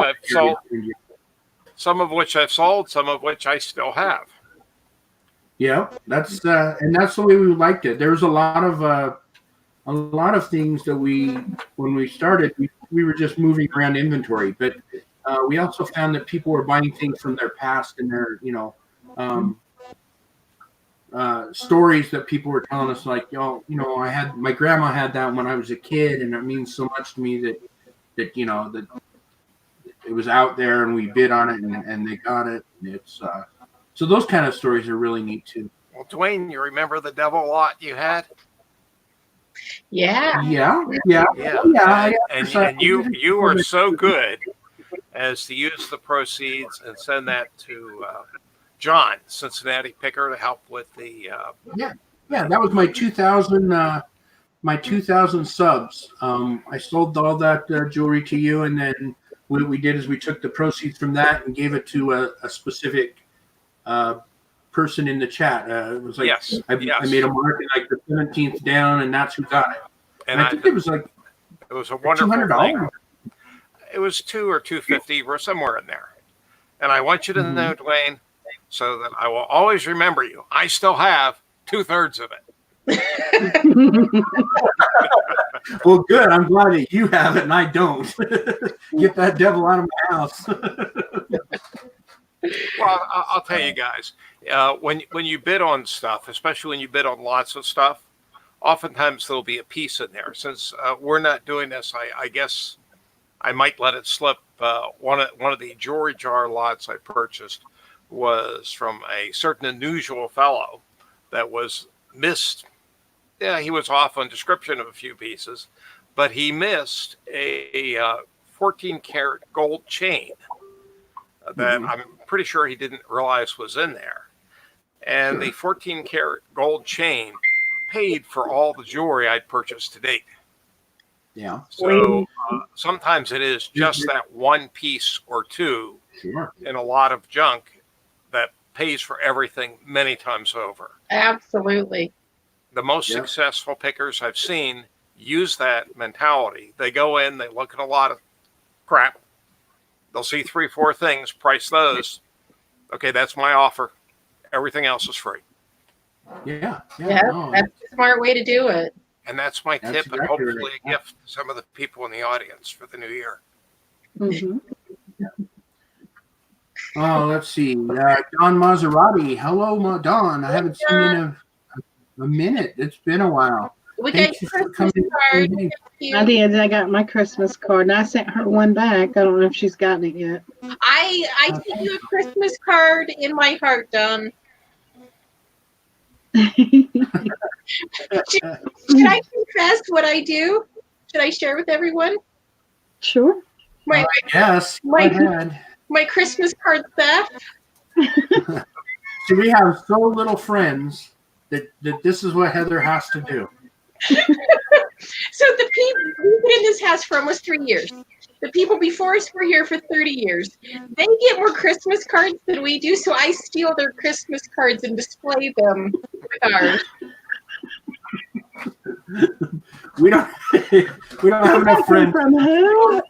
I've sold, some of which I still have. Yeah, that's the way we liked it. There was a lot of things that when we started, we were just moving around inventory, but we also found that people were buying things from their past and their stories that people were telling us, like, I had my grandma had that when I was a kid, and it means so much to me that it was out there and we bid on it and they got it. And it's so those kind of stories are really neat too. Well, Dwayne, you remember the devil lot you had? Yeah. And you were so good as to use the proceeds and send that to John, Cincinnati picker, to help with the. That was my 2,000 subs. I sold all that jewelry to you, and then what we did is we took the proceeds from that and gave it to a specific person in the chat. It was like Yes, I yes. made a mark in like the 17th down, and that's who got it. And I think it was like it was a wonderful $200. thing. It was $200 or $250 or somewhere in there. And I want you to know, Dwayne, so that I will always remember you. I still have 2/3 of it. Well, good. I'm glad that you have it and I don't. Get that devil out of my house. Well, I'll tell you guys, when you bid on stuff, especially when you bid on lots of stuff, oftentimes there'll be a piece in there. Since we're not doing this, I guess I might let it slip. One of the jewelry jar lots I purchased was from a certain unusual fellow that was missed. Yeah, he was off on description of a few pieces, but he missed a 14 karat gold chain that I'm pretty sure he didn't realize was in there. And the 14 karat gold chain paid for all the jewelry I'd purchased to date. Yeah. So sometimes it is just that one piece or two in a lot of junk that pays for everything many times over. Absolutely. The most successful pickers I've seen use that mentality. They go in, they look at a lot of crap. They'll see 3, 4 things, price those. Okay, that's my offer. Everything else is free. Yeah. That's a smart way to do it. And that's my tip, and hopefully a gift to some of the people in the audience for the new year. Oh, let's see. Don Maserati. Hello, Don. I haven't seen you in a minute. It's been a while. We got your Christmas card. I did. I got my Christmas card, and I sent her one back. I don't know if she's gotten it yet. I sent you a Christmas card in my heart, Don. Should I confess what I do? Should I share with everyone? Sure. Yes. My Christmas card theft. So we have so little friends that this is what Heather has to do. So the people we've been in this house for almost 3 years. The people before us were here for 30 years. They get more Christmas cards than we do, so I steal their Christmas cards and display them with ours. We don't have enough friends. From who?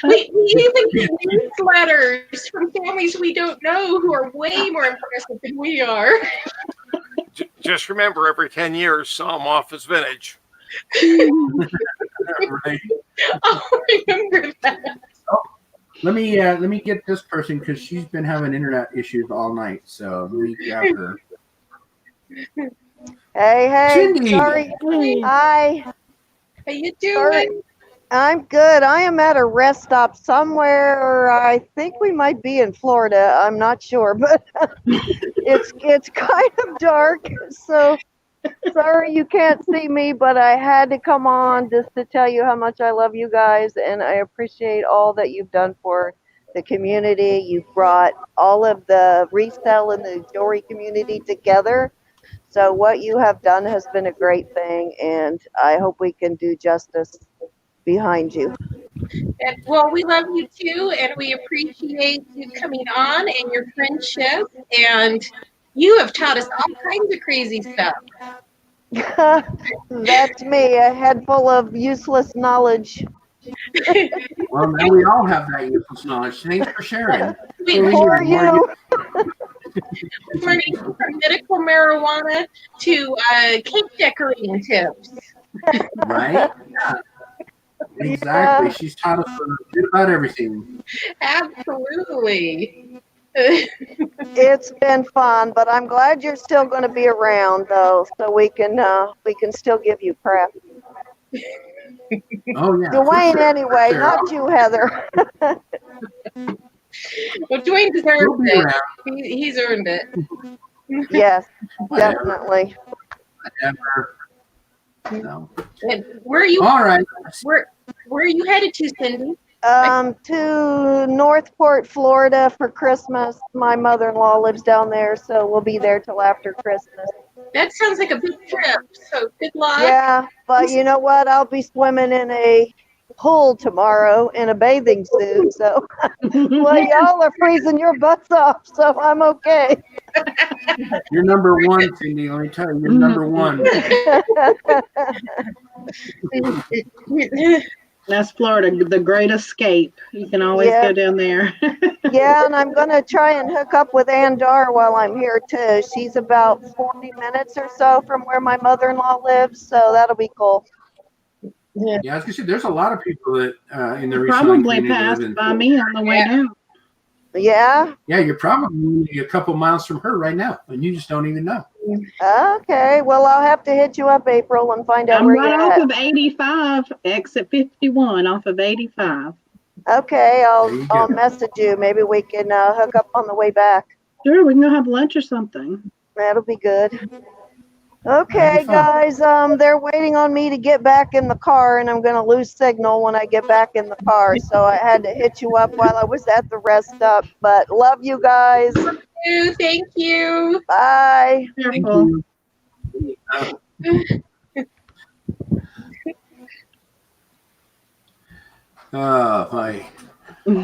We even get newsletters from families we don't know who are way more impressive than we are. Just remember, every 10 years, sell them off as vintage. Right. I'll remember that. Oh, let me get this person because she's been having internet issues all night. So let me grab her. Hey, Cindy. sorry. Hi. How you doing? Sorry. I'm good. I am at a rest stop somewhere. I think we might be in Florida. I'm not sure, but it's kind of dark. So sorry you can't see me, but I had to come on just to tell you how much I love you guys, and I appreciate all that you've done for the community. You've brought all of the resale and the jewelry community together. So what you have done has been a great thing, and I hope we can do justice behind you. And, well, we love you too, and we appreciate you coming on and your friendship. And you have taught us all kinds of crazy stuff. That's me, a head full of useless knowledge. Well, now we all have that useless knowledge. Thanks for sharing. For you. Learning from medical marijuana to cake decorating tips. Right? Yeah. Exactly. She's taught us a bit about everything. Absolutely. It's been fun, but I'm glad you're still going to be around, though, so we can still give you crap. Oh yeah. Dwayne, sure. anyway, Sure. not you, Heather. Well, Dwayne deserves it. He's earned it. Yes, Whatever. definitely. Whatever. No. And where are you? All right. Where are you headed to, Cindy? To Northport, Florida for Christmas. My mother-in-law lives down there, so we'll be there till after Christmas. That sounds like a big trip. So good luck. Yeah, but you know what? I'll be swimming in a pool tomorrow in a bathing suit. So, well, y'all are freezing your butts off, so I'm okay. You're number one, Cindy. Let me tell you, you're number one. That's Florida, the great escape. You can always Yeah. go down there. Yeah, and I'm going to try and hook up with Ann Dar while I'm here, too. She's about 40 minutes or so from where my mother-in-law lives, so that'll be cool. Yeah, I was gonna say there's a lot of people that in the reselling Probably community live passed in by Florida. me on the way down. Yeah? Yeah, you're probably only a couple miles from her right now, and you just don't even know. Okay, well, I'll have to hit you up, April, and find out I'm where right you're off at. of 85, exit 51, off of 85. Okay, There you I'll go. message you. Maybe we can hook up on the way back. Sure, we can go have lunch or something. That'll be good. That'd Okay, be fun. guys, they're waiting on me to get back in the car, and I'm going to lose signal when I get back in the car. So I had to hit you up while I was at the rest stop. But love you guys. Thank you. Bye. Thank Careful. you. Boy.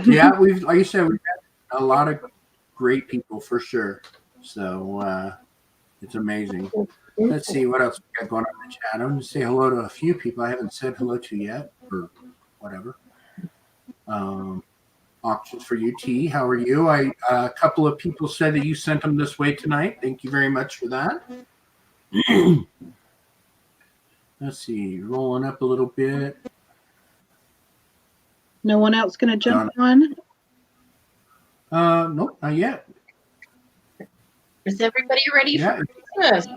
Yeah, we've like you said, we've had a lot of great people for sure. So it's amazing. Let's see what else we got going on in the chat. I'm going to say hello to a few people I haven't said hello to yet, or whatever. Auctions for UT. How are you? A couple of people said that you sent them this way tonight. Thank you very much for that. Let's see, rolling up a little bit. No one else going to jump on? Nope, not yet. Is everybody ready for Christmas?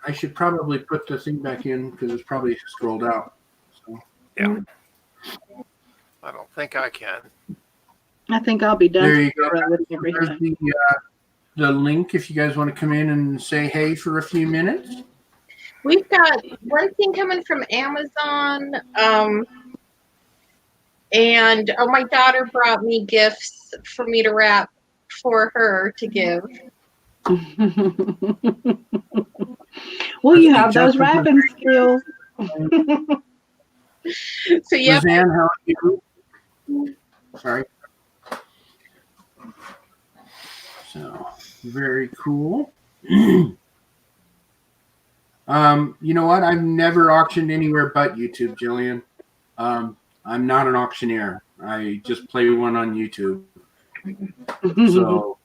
I should probably put the thing back in because it's probably scrolled out. So. Yeah. I don't think I can. I think I'll be done. There you go. With There's everything. the link if you guys want to come in and say hey for a few minutes. We've got one thing coming from Amazon. And my daughter brought me gifts for me to wrap for her to give. Well, you have those wrapping skills. So yeah. Roseanne, how are you? Sorry. So very cool. You know what? I've never auctioned anywhere but YouTube, Jillian. I'm not an auctioneer. I just play one on YouTube. So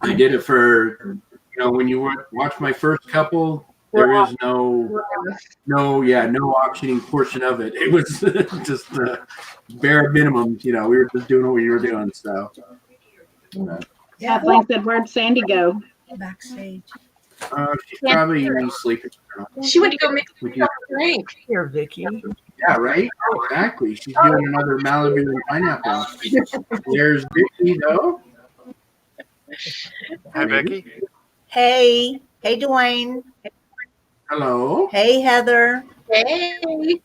I did it for, when you watch my first couple, there is no auctioning portion of it. It was just the bare minimum. We were just doing what we were doing. So I think that where'd Sandy go? Backstage. She's probably sleeping. She went to go make a drink. Here, Vicky. Yeah, right? Exactly. She's doing another Malibu and pineapple. There's Vicky, though. Hi, Becky. Hey. Hey, Dwayne. Hello. Hey, Heather. Hey.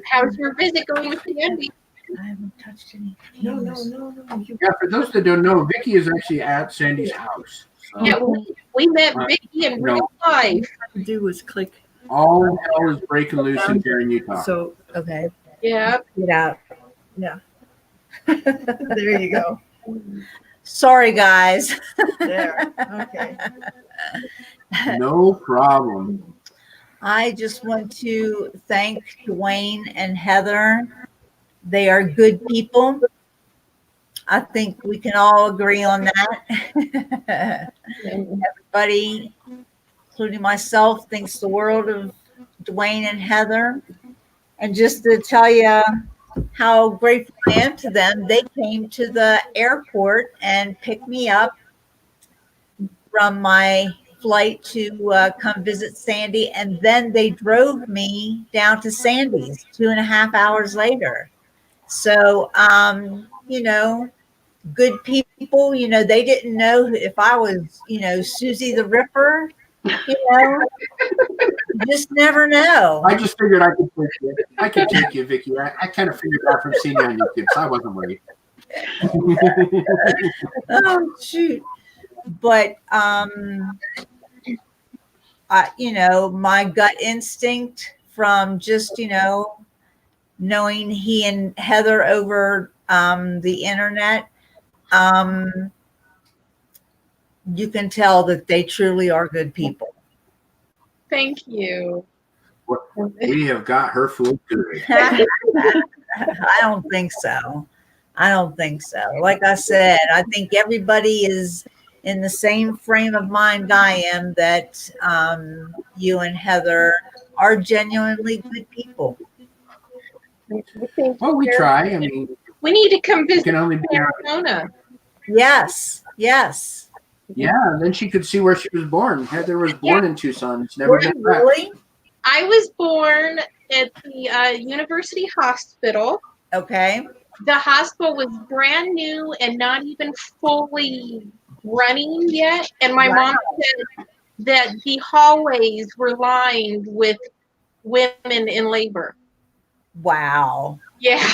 How's your visit going with Sandy? I haven't touched any. No. Yeah, for those that don't know, Vicky is actually at Sandy's house. So, Yeah, we met Vicky in real life. All to do was click. all hell is breaking loose in here in Utah. So, okay. Yeah. Get out. Yeah. There you go. Sorry, guys. There. Okay. No problem. I just want to thank Dwayne and Heather. They are good people. I think we can all agree on that. Everybody, including myself, thinks the world of Dwayne and Heather. And just to tell you how grateful I am to them, they came to the airport and picked me up from my flight to come visit Sandy. And then they drove me down to Sandy's 2.5 hours later. So, good people, they didn't know if I was, Susie the Ripper, you just never know. I just figured I could take you. I could take you, Vicky. I kind of figured out from seeing you on YouTube, so I wasn't worried. Oh, shoot. But, my gut instinct from just, knowing he and Heather over the internet, you can tell that they truly are good people. Thank you. We have got her fooled good. I don't think so. Like I said, I think everybody is in the same frame of mind I am, that you and Heather are genuinely good people. Well, we try. I mean, we need to come it visit can only be. Arizona. Yes. Yeah, then she could see where she was born. Heather was born in Tucson. It's never been back. Really? I was born at the University Hospital. Okay. The hospital was brand new and not even fully running yet. And my mom said that the hallways were lined with women in labor. Wow. Yeah.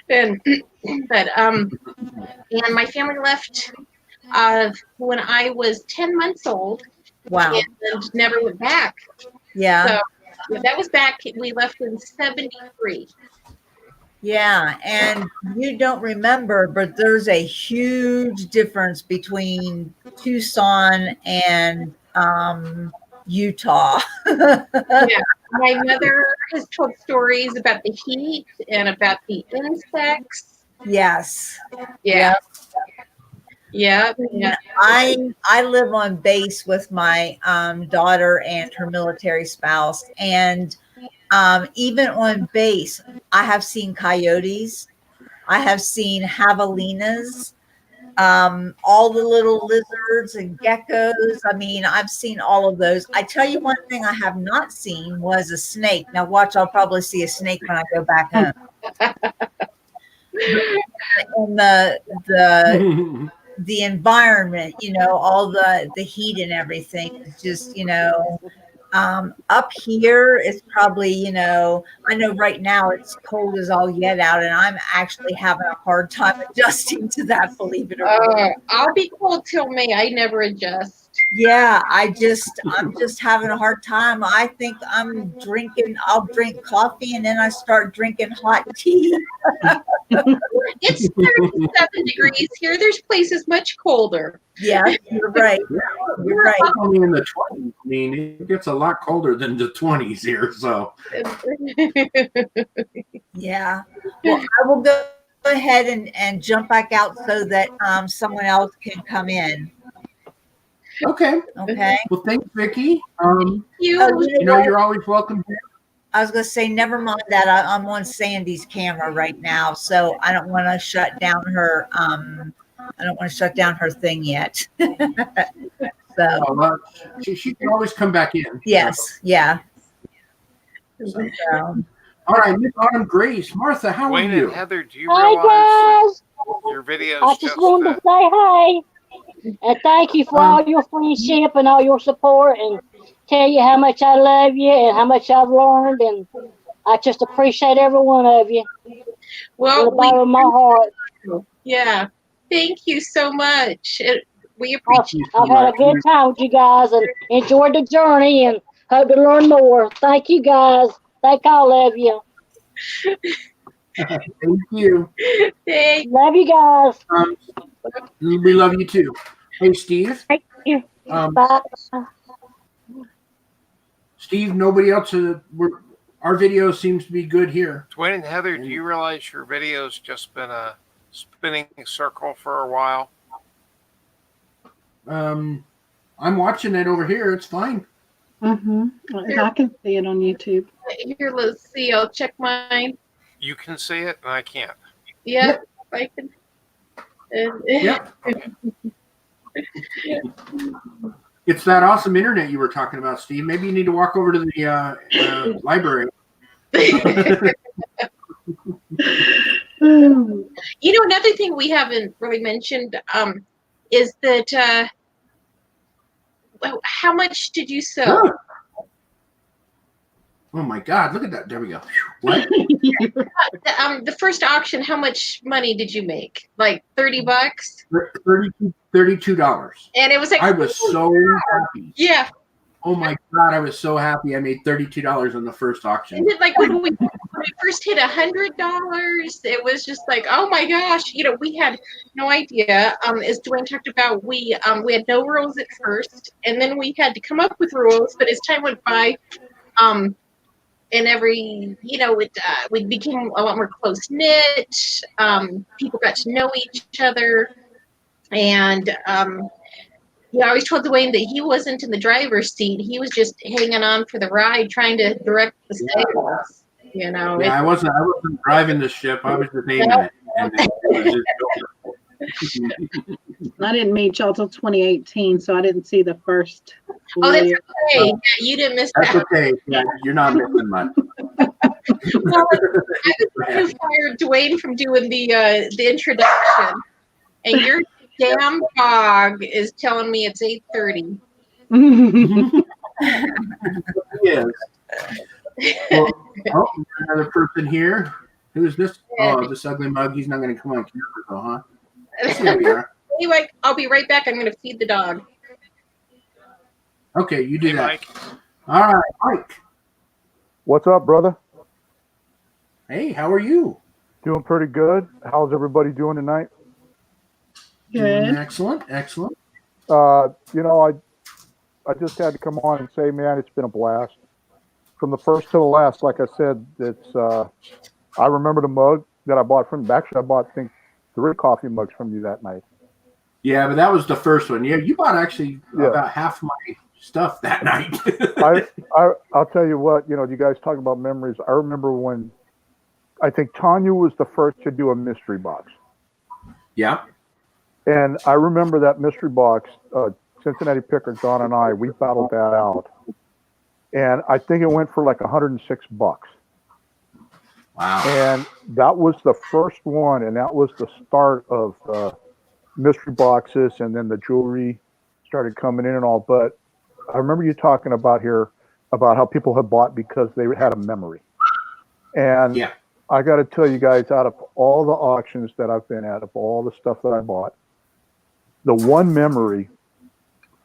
and my family left when I was 10 months old. Wow. And never went back. Yeah. So that was back, we left in 73. Yeah, and you don't remember, but there's a huge difference between Tucson and Utah. Yeah, my mother has told stories about the heat and about the insects. Yes. Yeah. Yeah. I live on base with my daughter and her military spouse, and even on base, I have seen coyotes, I have seen javelinas, all the little lizards and geckos. I mean, I've seen all of those. I tell you, one thing I have not seen was a snake. Now watch, I'll probably see a snake when I go back home. And the environment, all the heat and everything is just, up here it's probably, I know right now it's cold as all get out, and I'm actually having a hard time adjusting to that, believe it or not. I'll be cold till May. I never adjust. Yeah, I'm just having a hard time. I think I'll drink coffee and then I start drinking hot tea. It's 37 degrees here. There's places much colder. Yeah, you're right. You're right. Only in the 20s. I mean, it gets a lot colder than the 20s here. So, yeah. Well, I will go ahead and jump back out so that someone else can come in. Okay. Well, thanks, Vicki. You're always welcome here. I was going to say, never mind that. I'm on Sandy's camera right now, so I don't want to shut down her. I don't want to shut down her thing yet. So she can always come back in. Yes, yeah. So. All right, Miss Autumn Grace, Martha, how are you? And Heather, do you realize your videos? I just wanted to say hi and thank you for all your friendship and all your support, and tell you how much I love you and how much I've learned, and I just appreciate every one of you. Well, from the bottom of my heart. Yeah, thank you so much. We appreciate. I've had a good time with you guys and enjoyed the journey, and hope to learn more. Thank you guys. Thank all of you. Thank you. Thanks. Love you guys. We love you too. Hey, Steve. Thank you. Bye. Steve, nobody else. Our video seems to be good here. Dwayne and Heather, do you realize your video's just been a spinning circle for a while? I'm watching it over here. It's fine. I can see it on YouTube. Here, let's see. I'll check mine. You can see it, and I can't. Yeah, I can. Yep. It's that awesome internet you were talking about, Steve. Maybe you need to walk over to the library. Another thing we haven't really mentioned is that how much did you sell? Oh my God! Look at that. There we go. What? The first auction, how much money did you make? Like $30? $32. And it was like I was so happy. Yeah. Oh my God, I was so happy. I made $32 on the first auction. And then, like when we first hit $100, it was just like, oh my gosh, we had no idea. As Dwayne talked about, we had no rules at first, and then we had to come up with rules. But as time went by, and we became a lot more close knit. People got to know each other, and he always told Dwayne that he wasn't in the driver's seat. He was just hanging on for the ride, trying to direct the sales. I wasn't driving the ship. I was just aiming it. I didn't meet y'all till 2018, so I didn't see the first. Oh, that's okay. Yeah, you didn't miss that. That's okay. Yeah, you're not missing much. Well, I was trying to fire Dwayne from doing the introduction, and your damn dog is telling me it's 8:30. Yes. Well, another person here. Who's this? Oh, this ugly mug. He's not going to come on camera, though, huh? Anyway, I'll be right back. I'm going to feed the dog. Okay, you do that. Mike. All right, Mike. What's up, brother? Hey, how are you? Doing pretty good. How's everybody doing tonight? Good. Excellent. I just had to come on and say, man, it's been a blast. From the first to the last, like I said, I remember the mug that I bought from. Actually, I bought, I think, 3 coffee mugs from you that night. Yeah, but that was the first one. Yeah, you bought actually about half my stuff that night. I'll tell you what. You guys talk about memories. I remember when I think Tanya was the first to do a mystery box. Yeah. And I remember that mystery box. Cincinnati Picker, John and I, we battled that out. And I think it went for like $106. Wow. And that was the first one, and that was the start of mystery boxes, and then the jewelry started coming in and all. But I remember you talking about how people had bought because they had a memory. And yeah. I got to tell you guys, out of all the auctions that I've been at, of all the stuff that I bought, the one memory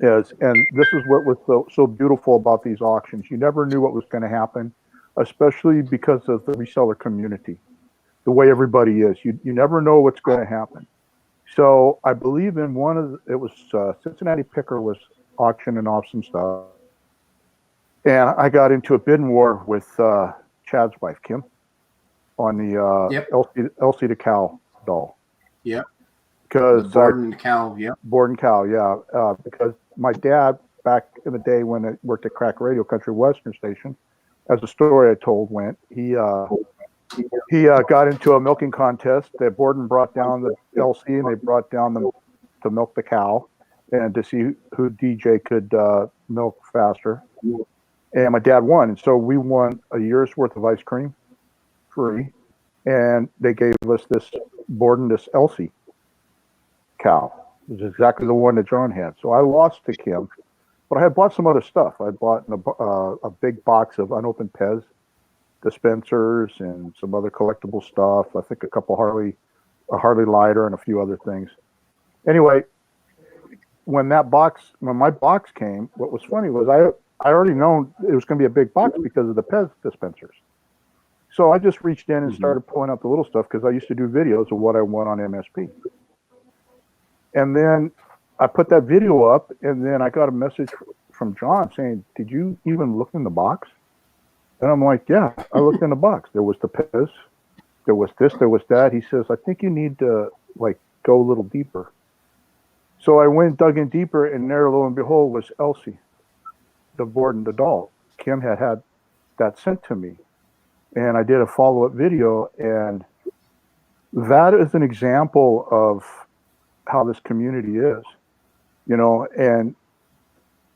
is, and this is what was so beautiful about these auctions, you never knew what was going to happen, especially because of the reseller community, the way everybody is. You never know what's going to happen. So I believe in it was Cincinnati Picker was auctioning off some stuff. And I got into a bidding war with Chad's wife, Kim, on the Elsie the Cow doll. Yep. Because Borden Cow, yeah. Borden Cow, yeah. Because my dad, back in the day when I worked at Crack Radio Country Western Station, as the story I told went, he got into a milking contest that Borden brought down the LC, and they brought down to milk the cow and to see who DJ could milk faster. And my dad won. And so we won a year's worth of ice cream free. And they gave us this Borden, this Elsie cow. It was exactly the one that John had. So I lost to Kim, but I had bought some other stuff. I bought a big box of unopened Pez dispensers and some other collectible stuff. I think a Harley lighter and a few other things. Anyway, when my box came, what was funny was I already known it was going to be a big box because of the Pez dispensers. So I just reached in and started pulling out the little stuff because I used to do videos of what I won on MSP. And then I put that video up, and then I got a message from John saying, "Did you even look in the box?" And I'm like, "Yeah, I looked in the box. There was the Pez, there was this, there was that." He says, "I think you need to go a little deeper." So I went, dug in deeper, and there, lo and behold, was Elsie, the Borden, the doll. Kim had that sent to me, and I did a follow-up video, and that is an example of how this community is, and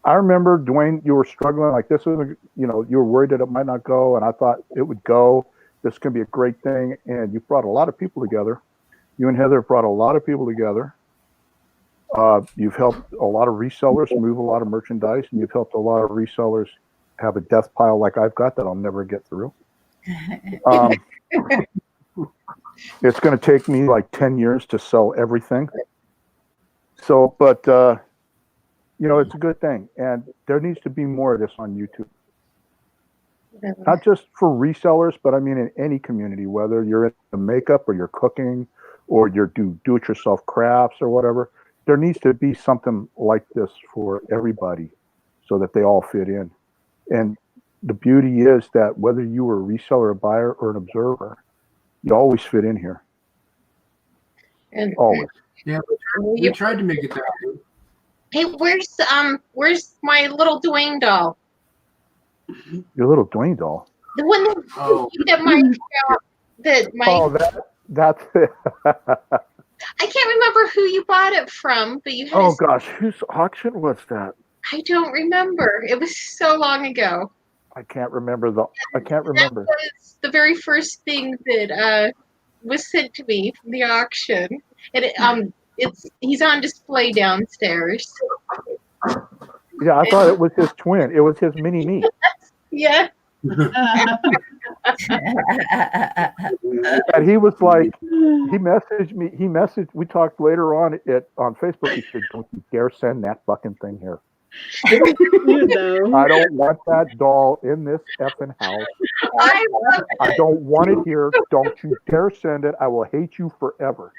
I remember, Dwayne, you were struggling like this was, you were worried that it might not go, and I thought it would go. This can be a great thing, and you brought a lot of people together. You and Heather brought a lot of people together. You've helped a lot of resellers move a lot of merchandise, and you've helped a lot of resellers have a death pile like I've got that I'll never get through. It's going to take me like 10 years to sell everything. So, but, it's a good thing. And there needs to be more of this on YouTube. Not just for resellers, but I mean in any community, whether you're in the makeup or you're cooking or you're do-it-yourself crafts or whatever. There needs to be something like this for everybody so that they all fit in. And the beauty is that whether you were a reseller, a buyer, or an observer, you always fit in here. And Always. Yeah, we tried to make it that way. hey, where's my little Dwayne doll? Your little Dwayne doll. The one that That's it. I can't remember who you bought it from, but you had Oh gosh, whose auction was that? I don't remember. It was so long ago. I can't remember. That was the very first thing that was sent to me from the auction. And he's on display downstairs. Yeah, I thought it was his twin. It was his mini me. Yeah. And he was like, he messaged me. We talked later on on Facebook. He said, "Don't you dare send that fucking thing here. I don't want that doll in this effing house. I don't want it here. Don't you dare send it. I will hate you forever."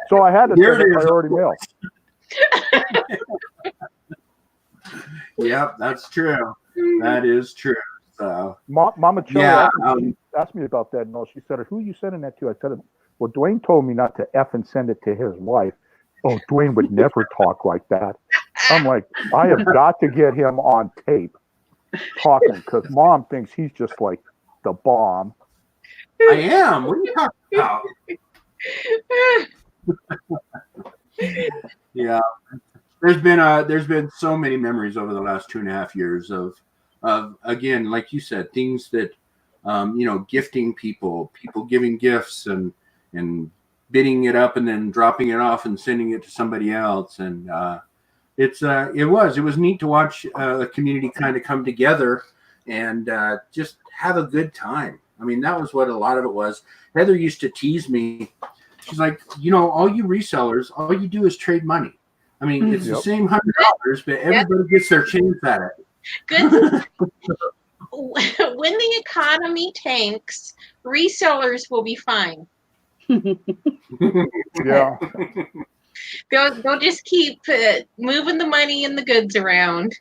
So I had to send it priority mail. Yep, that's true. That is true. So, Mama Cho asked me about that. No, she said, "Who are you sending that to?" I said, "Well, Dwayne told me not to effing send it to his wife." "Oh, Dwayne would never talk like that." I'm like, I have got to get him on tape talking because Mom thinks he's just like the bomb. I am. What are you talking about? Yeah. There's been so many memories over the last 2.5 years of again, like you said, things that gifting people giving gifts and bidding it up and then dropping it off and sending it to somebody else. And it was neat to watch the community kind of come together and just have a good time. I mean, that was what a lot of it was. Heather used to tease me. She's like, all you resellers, all you do is trade money. I mean, it's the same $100, but everybody gets their chance at it. Good. When the economy tanks, resellers will be fine. Yeah. They'll just keep moving the money and the goods around.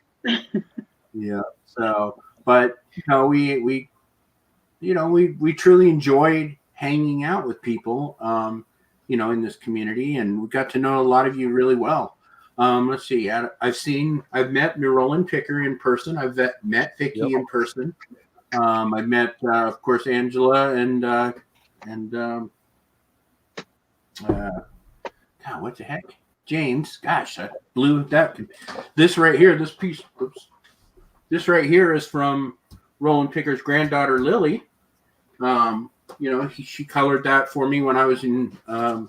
Yeah. So, but we truly enjoyed hanging out with people, in this community, and we got to know a lot of you really well. Let's see. I've met Roland Picker in person. I've met Vicky in person. I've met, of course, Angela and God, what the heck? James. Gosh, I blew that. This right here, this piece. Oops. This right here is from Roland Picker's granddaughter, Lily. She colored that for me when I was in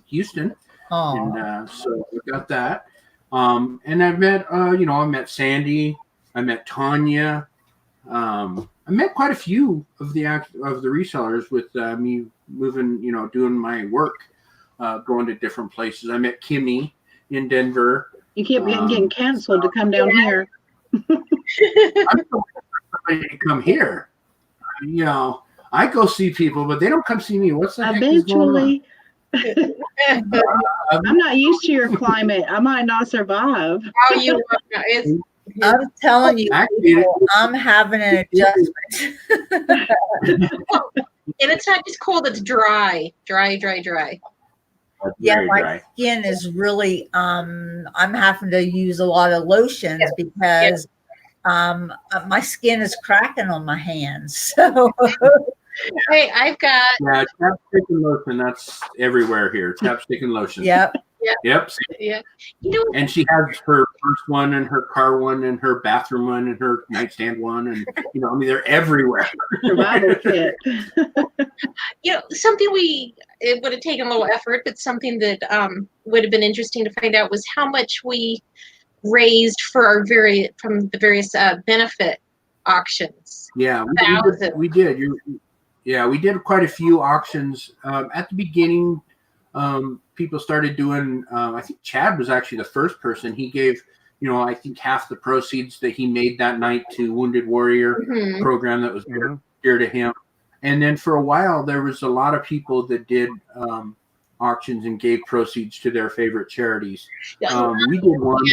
Houston. And so we got that. And I've met, I met Sandi. I met Tanya. I met quite a few of the resellers with me moving, doing my work, going to different places. I met Kimmy in Denver. You keep getting canceled to come down here. I'm somebody to come here. I go see people, but they don't come see me. What's the heck is going on? I'm not used to your climate. I might not survive. I'm telling you, people, I'm having an adjustment. And it's not just cold, it's dry. Yeah, my skin is really, I'm having to use a lot of lotions because my skin is cracking on my hands. So hey, I've got chapstick and lotion. That's everywhere here. Chapstick and lotion. Yep. Yeah. And she has her first one and her car one and her bathroom one and her nightstand one, and they're everywhere. Survival kit. Something it would have taken a little effort, but something that would have been interesting to find out was how much we raised for from the various benefit auctions. Yeah, we did. We did quite a few auctions at the beginning. people started doing. I think Chad was actually the first person. He gave, I think half the proceeds that he made that night to Wounded Warrior program that was dear to him. And then for a while, there was a lot of people that did auctions and gave proceeds to their favorite charities. We did one.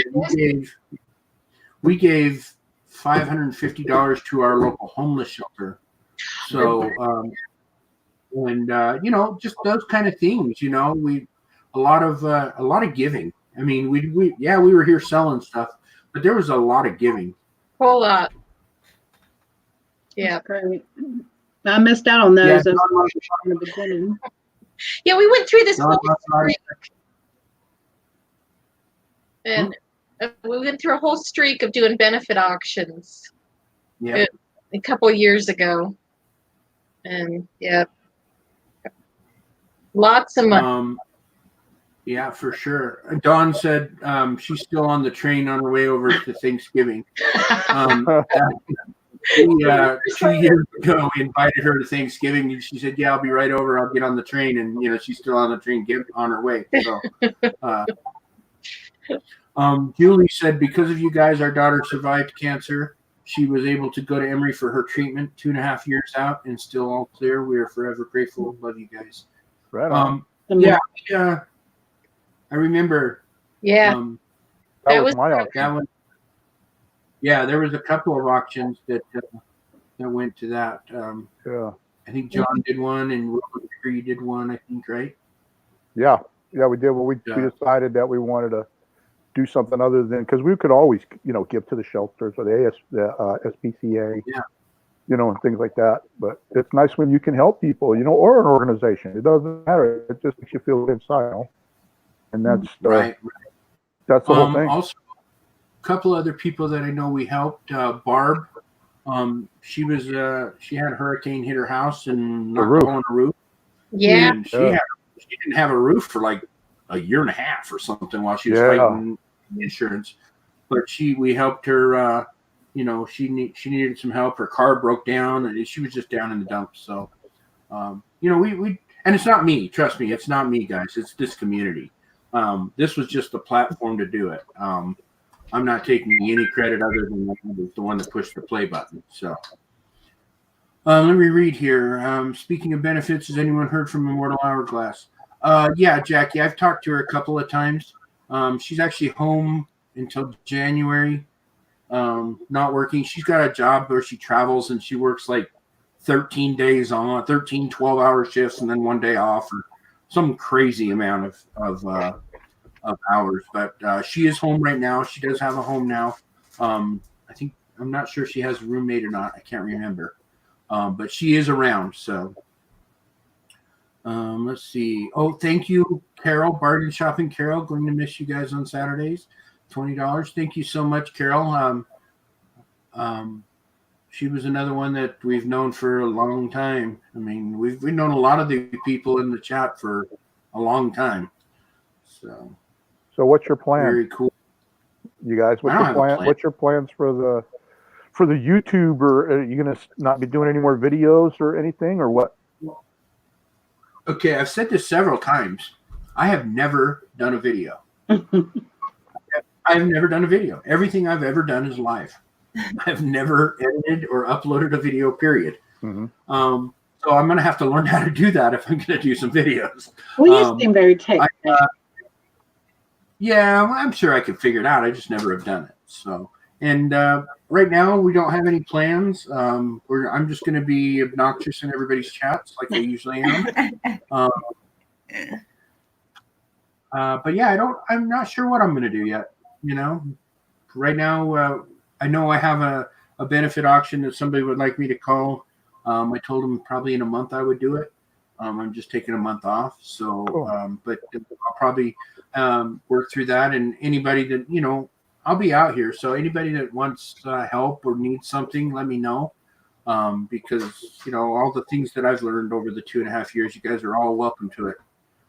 We gave $550 to our local homeless shelter. So, just those kind of things. We a lot of giving. I mean, we were here selling stuff, but there was a lot of giving. Whole lot. Yeah, great. I missed out on those in the beginning. Yeah, we went through this whole streak, and we went through a whole streak of doing benefit auctions. Yeah, a couple of years ago, and lots of money. Yeah, for sure. Dawn said she's still on the train on her way over to Thanksgiving. 2 years ago, we invited her to Thanksgiving, and she said, "Yeah, I'll be right over. I'll get on the train." And she's still on the train, on her way. So, Julie said, "Because of you guys, our daughter survived cancer. She was able to go to Emory for her treatment 2.5 years out, and still all clear. We are forever grateful. Love you guys." Right on. I remember. Yeah, that was my auction. That one. Yeah, there was a couple of auctions that went to that. I think John did one, and Robert did one. I think, right? Yeah, we did. Well, we decided that we wanted to do something other than, because we could always, give to the shelters or the SPCA, and things like that. But it's nice when you can help people, or an organization. It doesn't matter. It just makes you feel inside, and that's right. That's the whole thing. Also, a couple other people that I know we helped. Barb, she had a hurricane hit her house and knocked a hole in the roof. Yeah, and she didn't have a roof for like a year and a half or something while she was fighting insurance. But we helped her. She needed some help. Her car broke down, and she was just down in the dumps. So, we and it's not me. Trust me, it's not me, guys. It's this community. This was just the platform to do it. I'm not taking any credit other than the one that pushed the play button. So let me read here. Speaking of benefits, has anyone heard from Immortal Hourglass? Yeah, Jackie, I've talked to her a couple of times. She's actually home until January, not working. She's got a job where she travels and she works like 13 days on, 13 12-hour shifts and then one day off, or some crazy amount of hours. But she is home right now. She does have a home now. I'm not sure if she has a roommate or not. I can't remember. But she is around. So let's see. Oh, thank you, Carol. Bargain Shopping Carol. Going to miss you guys on Saturdays. $20. Thank you so much, Carol. She was another one that we've known for a long time. I mean, we've known a lot of the people in the chat for a long time. So what's your plan? Very cool. You guys, what's your plan? What's your plans for the YouTube? Or are you gonna not be doing any more videos or anything, or what? Okay, I've said this several times. I have never done a video. I've never done a video. Everything I've ever done is live. I've never edited or uploaded a video, period. Mm-hmm. So I'm going to have to learn how to do that if I'm going to do some videos. Well, you seem very technical. Yeah, well, I'm sure I could figure it out. I just never have done it. So, and right now we don't have any plans. I'm just going to be obnoxious in everybody's chats like I usually am. But yeah, I'm not sure what I'm going to do yet. Right now, I know I have a benefit auction that somebody would like me to call. I told them probably in a month I would do it. I'm just taking a month off. So, cool. But I'll probably work through that. And anybody that, I'll be out here. So anybody that wants help or needs something, let me know. Because, all the things that I've learned over the 2.5 years, you guys are all welcome to it,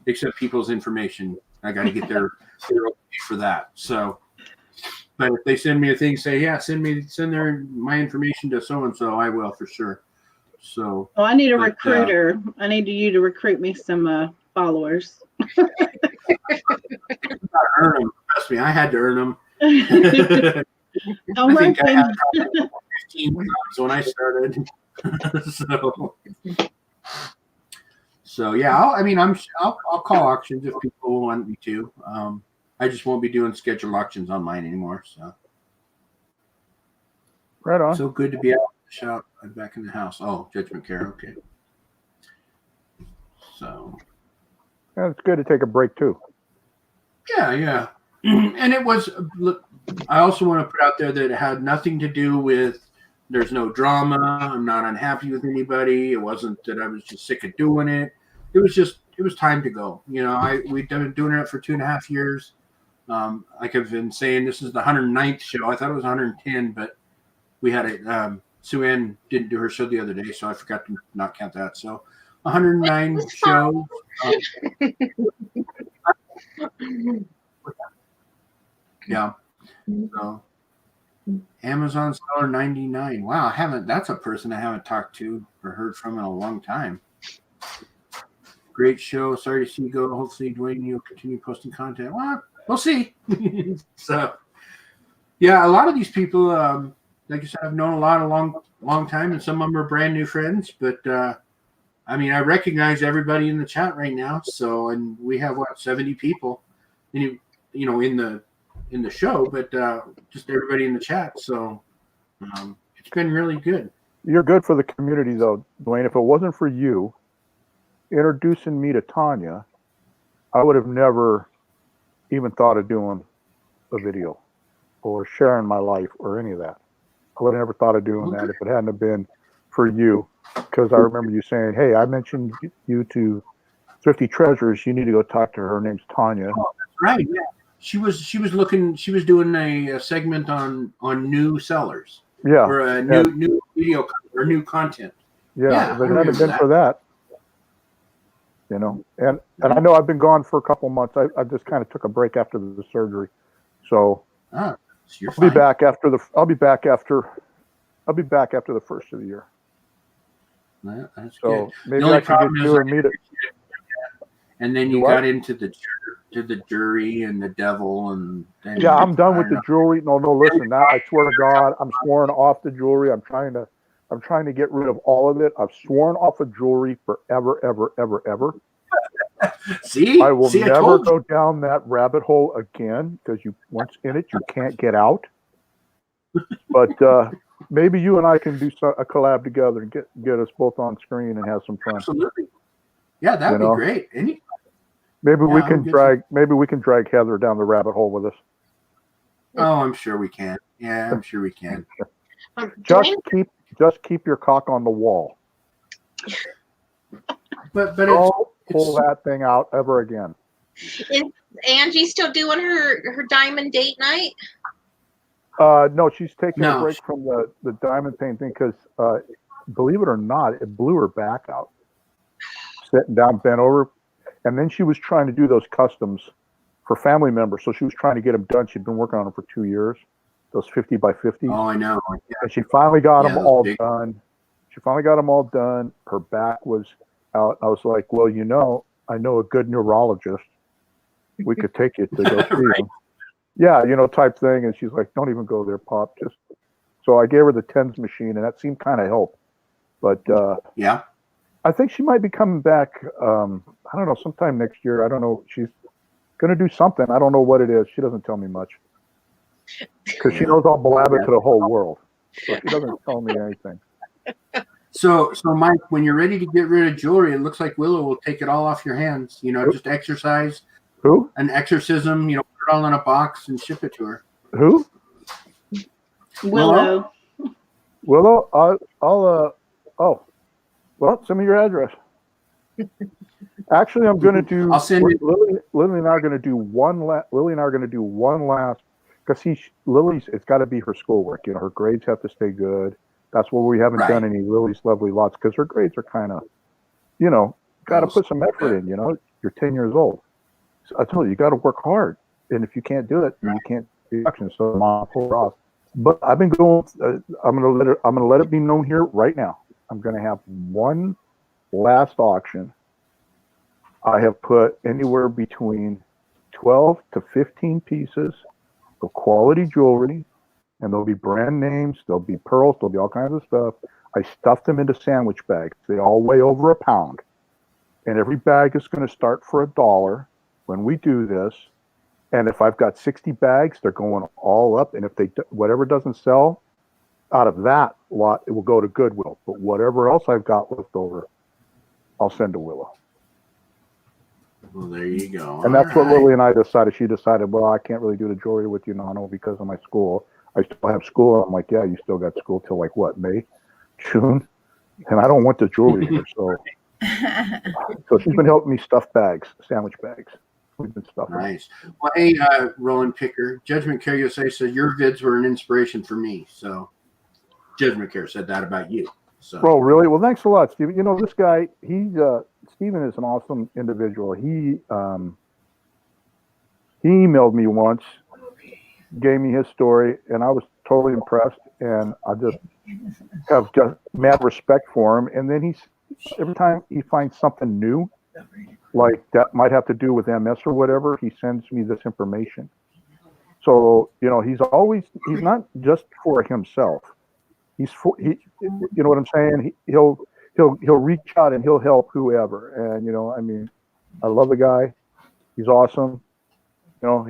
except people's information. I got to get their okay for that. So, but if they send me a thing, say, yeah, send my information to so-and-so, I will for sure. So, I need a recruiter. I need you to recruit me some followers. Earn them. Trust me, I had to earn them. I'm I think I working. had probably 15 jobs when I started. so yeah, I'll call auctions if people want me to. I just won't be doing scheduled auctions on mine anymore. So Right on. so good to be out of the shop and back in the house. Oh, Judgment Care. Okay. So Yeah, it's good to take a break too. yeah. And it was, look, I also want to put out there that it had nothing to do with, there's no drama. I'm not unhappy with anybody. It wasn't that I was just sick of doing it. It was time to go. We've been doing it for 2.5 years. Like I've been saying, this is the 109th show. I thought it was 110, but we had it. Sue Ann didn't do her show the other day, so I forgot to not count that. So 109 shows. Yeah. So Amazon seller 99. Wow, that's a person I haven't talked to or heard from in a long time. Great show. Sorry to see you go. Hopefully, Dwayne, you'll continue posting content. Well, we'll see. So yeah, a lot of these people, like I said, I've known a long time, and some of them are brand new friends, but I recognize everybody in the chat right now. So, and we have 70 people, in the show, but just everybody in the chat. So it's been really good. You're good for the community, though, Dwayne. If it wasn't for you introducing me to Tanya, I would have never even thought of doing a video or sharing my life or any of that. I would have never thought of doing that if it hadn't have been for you, because I remember you saying, hey, I mentioned you to Thrifty Treasures. You need to go talk to her. Her name's Tanya. Oh, that's right. Yeah. She was doing a segment on new sellers. Yeah. Or a new video or new content. Yeah. If it hadn't been for that, and I know I've been gone for a couple months. I just kind of took a break after the surgery. So I'll be back after the first of the year. That's so good. Maybe I can get you and meet it. And then you got into the jury and the devil and yeah, I'm done with the jewelry. No, listen. Now I swear to God, I'm sworn off the jewelry. I'm trying to get rid of all of it. I've sworn off of jewelry forever, ever. See, I will never go down that rabbit hole again, because once in it, you can't get out. But maybe you and I can do a collab together and get us both on screen and have some fun. Absolutely. Yeah, that'd be great. Maybe we can drag Heather down the rabbit hole with us. Oh, I'm sure we can. Yeah, I'm sure we can. Just keep your cock on the wall. But don't pull that thing out ever again. Is Angie still doing her diamond date night? No, she's taking a break from the diamond paint thing because, believe it or not, it blew her back out. Sitting down, bent over, and then she was trying to do those customs for family members. So she was trying to get them done. She'd been working on them for 2 years, those 50 by 50. Oh, I know. Yeah. And she finally got them all done. Her back was out. I was like, well, I know a good neurologist. We could take you to go see him. Yeah, type thing. And she's like, don't even go there, Pop. So I gave her the TENS machine, and that seemed kind of help. But yeah. I think she might be coming back, I don't know, sometime next year. I don't know. She's going to do something. I don't know what it is. She doesn't tell me much. Because she knows I'll blab it to the whole world. So she doesn't tell me anything. So Mike, when you're ready to get rid of jewelry, it looks like Willow will take it all off your hands. Just exercise. Who? An exorcism, put it all in a box and ship it to her. Who? Willow. Well, send me your address. Actually, I'm going to do. I'll send it. Lily and I are going to do one last, because Lily's. It's got to be her schoolwork. Her grades have to stay good. That's why we haven't done any Lily's lovely lots, because her grades are kind of, got to put some effort in. You're 10 years old. So I told you got to work hard, and if you can't do it, you can't do action. So Mom, pull her off. But I've been going. I'm going to let it be known here right now. I'm going to have one last auction I have put anywhere between 12 to 15 pieces of quality jewelry, and there'll be brand names, there'll be pearls, there'll be all kinds of stuff. I stuffed them into sandwich bags. They all weigh over a pound. And every bag is going to start for $1 when we do this. And if I've got 60 bags, they're going all up. And if whatever doesn't sell out of that lot, it will go to Goodwill. But whatever else I've got left over, I'll send to Willow. Well, there you go. And that's what Lily and I decided. She decided, well, I can't really do the jewelry with you, Nano, because of my school. I still have school. I'm like, yeah, you still got school till like what, May, June? And I don't want the jewelry here. So she's been helping me stuff bags, sandwich bags. We've been stuffing. Nice. Well, hey, Roland Picker, Judgment Care USA said your vids were an inspiration for me. So Judgment Care said that about you. So. Oh, really? Well, thanks a lot, Steven. You know, this guy, Steven is an awesome individual. He emailed me once, gave me his story, and I was totally impressed. And I just have just mad respect for him. And then every time he finds something new, like that might have to do with MS or whatever, he sends me this information. So, you know, he's not just for himself. You know what I'm saying? He'll reach out and he'll help whoever. And, you know, I mean, I love the guy. He's awesome. You know,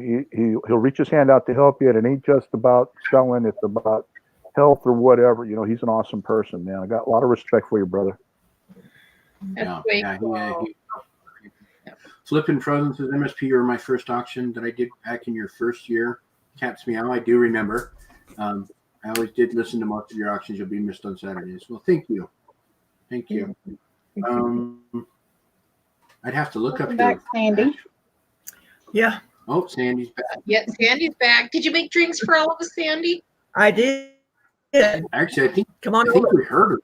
he'll reach his hand out to help you. And it ain't just about selling. It's about health or whatever. You know, he's an awesome person, man. I got a lot of respect for you, brother. Flippin' Frozen says, MSP, you were my first auction that I did back in your first year. Cat's meow. I do remember. I always did listen to most of your auctions. You'll be missed on Saturdays. Well, thank you. Thank you. I'd have to look up back, Sandy. Yeah. Oh, Sandy's back. Yeah, Sandy's back. Did you make drinks for all of us, Sandy? I did. Actually, I think we heard her.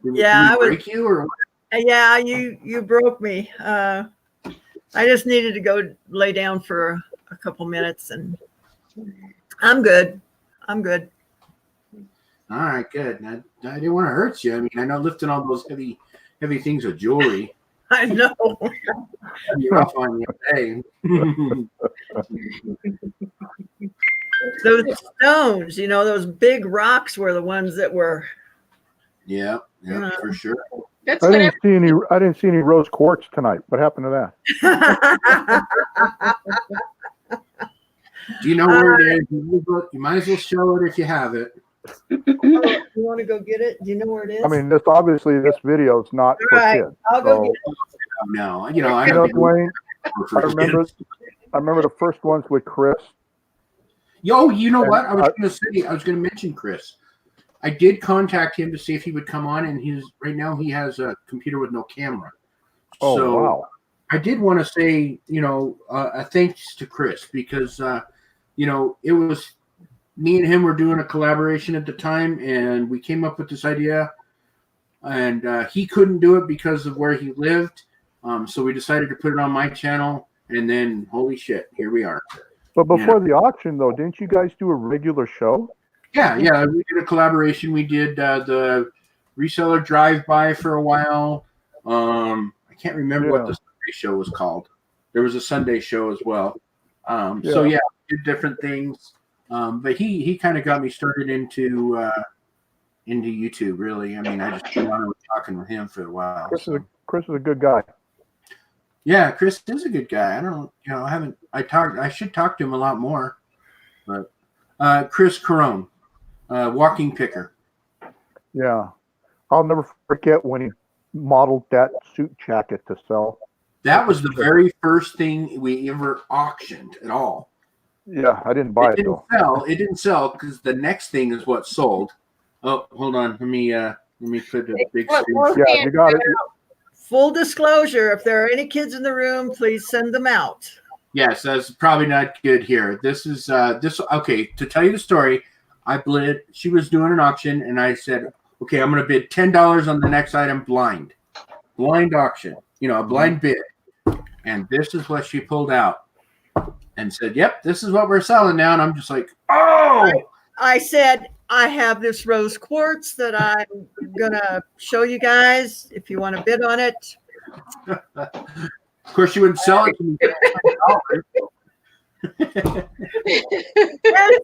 Did I was. Break you or what? Yeah, you broke me. I just needed to go lay down for a couple minutes, and I'm good. All right, good. I didn't want to hurt you. I mean, I know lifting all those heavy things of jewelry. I know. You're off on your day. Those stones, you know, those big rocks were the ones that were. Yeah, for sure. That's I didn't see any rose quartz tonight. What happened to that? Do you know where it is? You might as well show it if you have it. You want to go get it? Do you know where it is? I mean, this video is not for kids. I'll go get it. No, Dwayne, I remember the first ones with Chris. Yo, you know what? I was going to mention Chris. I did contact him to see if he would come on, and right now he has a computer with no camera. Oh, so wow. I did want to say, a thanks to Chris because, it was me and him were doing a collaboration at the time, and we came up with this idea, and he couldn't do it because of where he lived. So we decided to put it on my channel, and then holy shit, here we are. But before the auction, though, didn't you guys do a regular show? Yeah, we did a collaboration. We did the reseller drive-by for a while. I can't remember what the Sunday show was called. There was a Sunday show as well. So we did different things. But he kind of got me started into YouTube. Really, I mean, I just was talking with him for a while. Chris is a good guy. Yeah, Chris is a good guy. I don't, I should talk to him a lot more. But Chris Carone, walking picker. Yeah, I'll never forget when he modeled that suit jacket to sell. That was the very first thing we ever auctioned at all. Yeah, I didn't buy it though. It didn't sell because the next thing is what sold. Oh, hold on. Let me put a big screen. Yeah, you got it. Full disclosure, if there are any kids in the room, please send them out. Yes, that's probably not good here. This is okay, to tell you the story, she was doing an auction and I said, okay, I'm gonna bid $10 on the next item blind auction, a blind bid. And this is what she pulled out and said, yep, this is what we're selling now. And I'm just like, oh, I said, I have this rose quartz that I'm gonna show you guys if you want to bid on it. Of course, you wouldn't sell it to me. This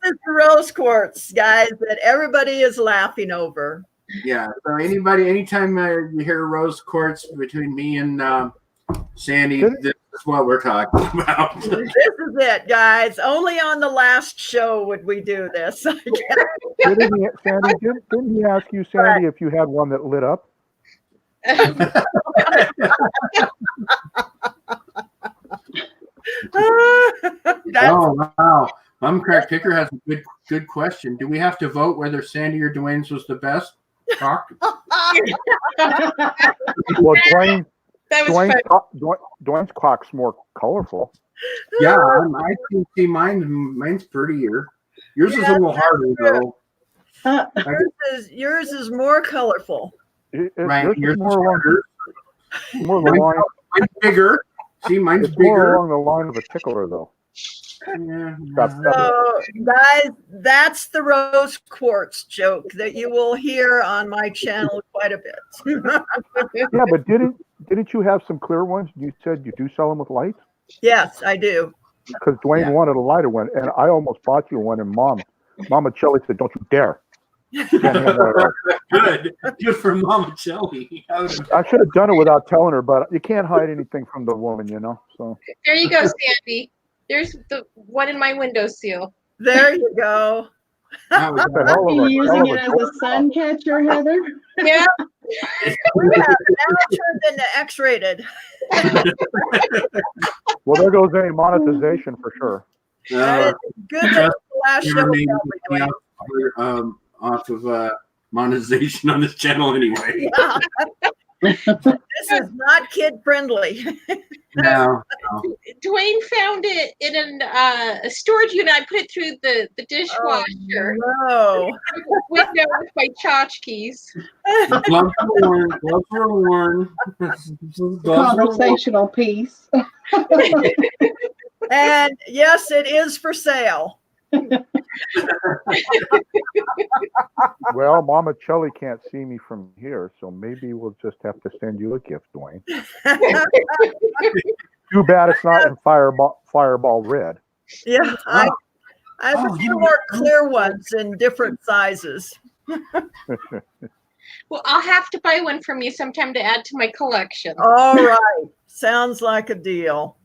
is the rose quartz, guys, that everybody is laughing over. Yeah. So anytime you hear rose quartz between me and Sandy, this is what we're talking about. This is it, guys. Only on the last show would we do this. Didn't he ask you, Sandy, if you had one that lit up? Oh wow! Mom Crack Picker has a good question. Do we have to vote whether Sandy or Dwayne's was the best? Talk. Well, Dwayne's clock's more colorful. Yeah, I can see mine's prettier. Yours is a little harder though. Yours is more colorful. Right, yours is more harder. More the line. Mine's bigger. See, mine's it's bigger. more along the line of a tickler, though. Yeah. So, guys, that's the rose quartz joke that you will hear on my channel quite a bit. Yeah, but didn't you have some clear ones? You said you do sell them with lights? Yes, I do. Because Dwayne wanted a lighter one, and I almost bought you one, and Mama Chelly said, "Don't you dare." Good for Mama Chelly. I should have done it without telling her, but you can't hide anything from the woman, you know. So there you go, Sandy. There's the one in my windowsill. There you go. Are you using it as a sun catcher, Heather? Yeah. Yeah, now it turned into X-rated. Well, there goes any monetization for sure. Good that the last show off of monetization on this channel anyway. Yeah. This is not kid friendly. No. Dwayne found it in a storage unit. I put it through the dishwasher. Oh, no. Window with my tchotchkes. Gloves were worn. Conversational piece. And yes, it is for sale. Well, Mama Chelly can't see me from here, so maybe we'll just have to send you a gift, Dwayne. Too bad it's not in fireball red. Yeah, I have a few more clear ones in different sizes. Well, I'll have to buy one from you sometime to add to my collection. All right. Sounds like a deal.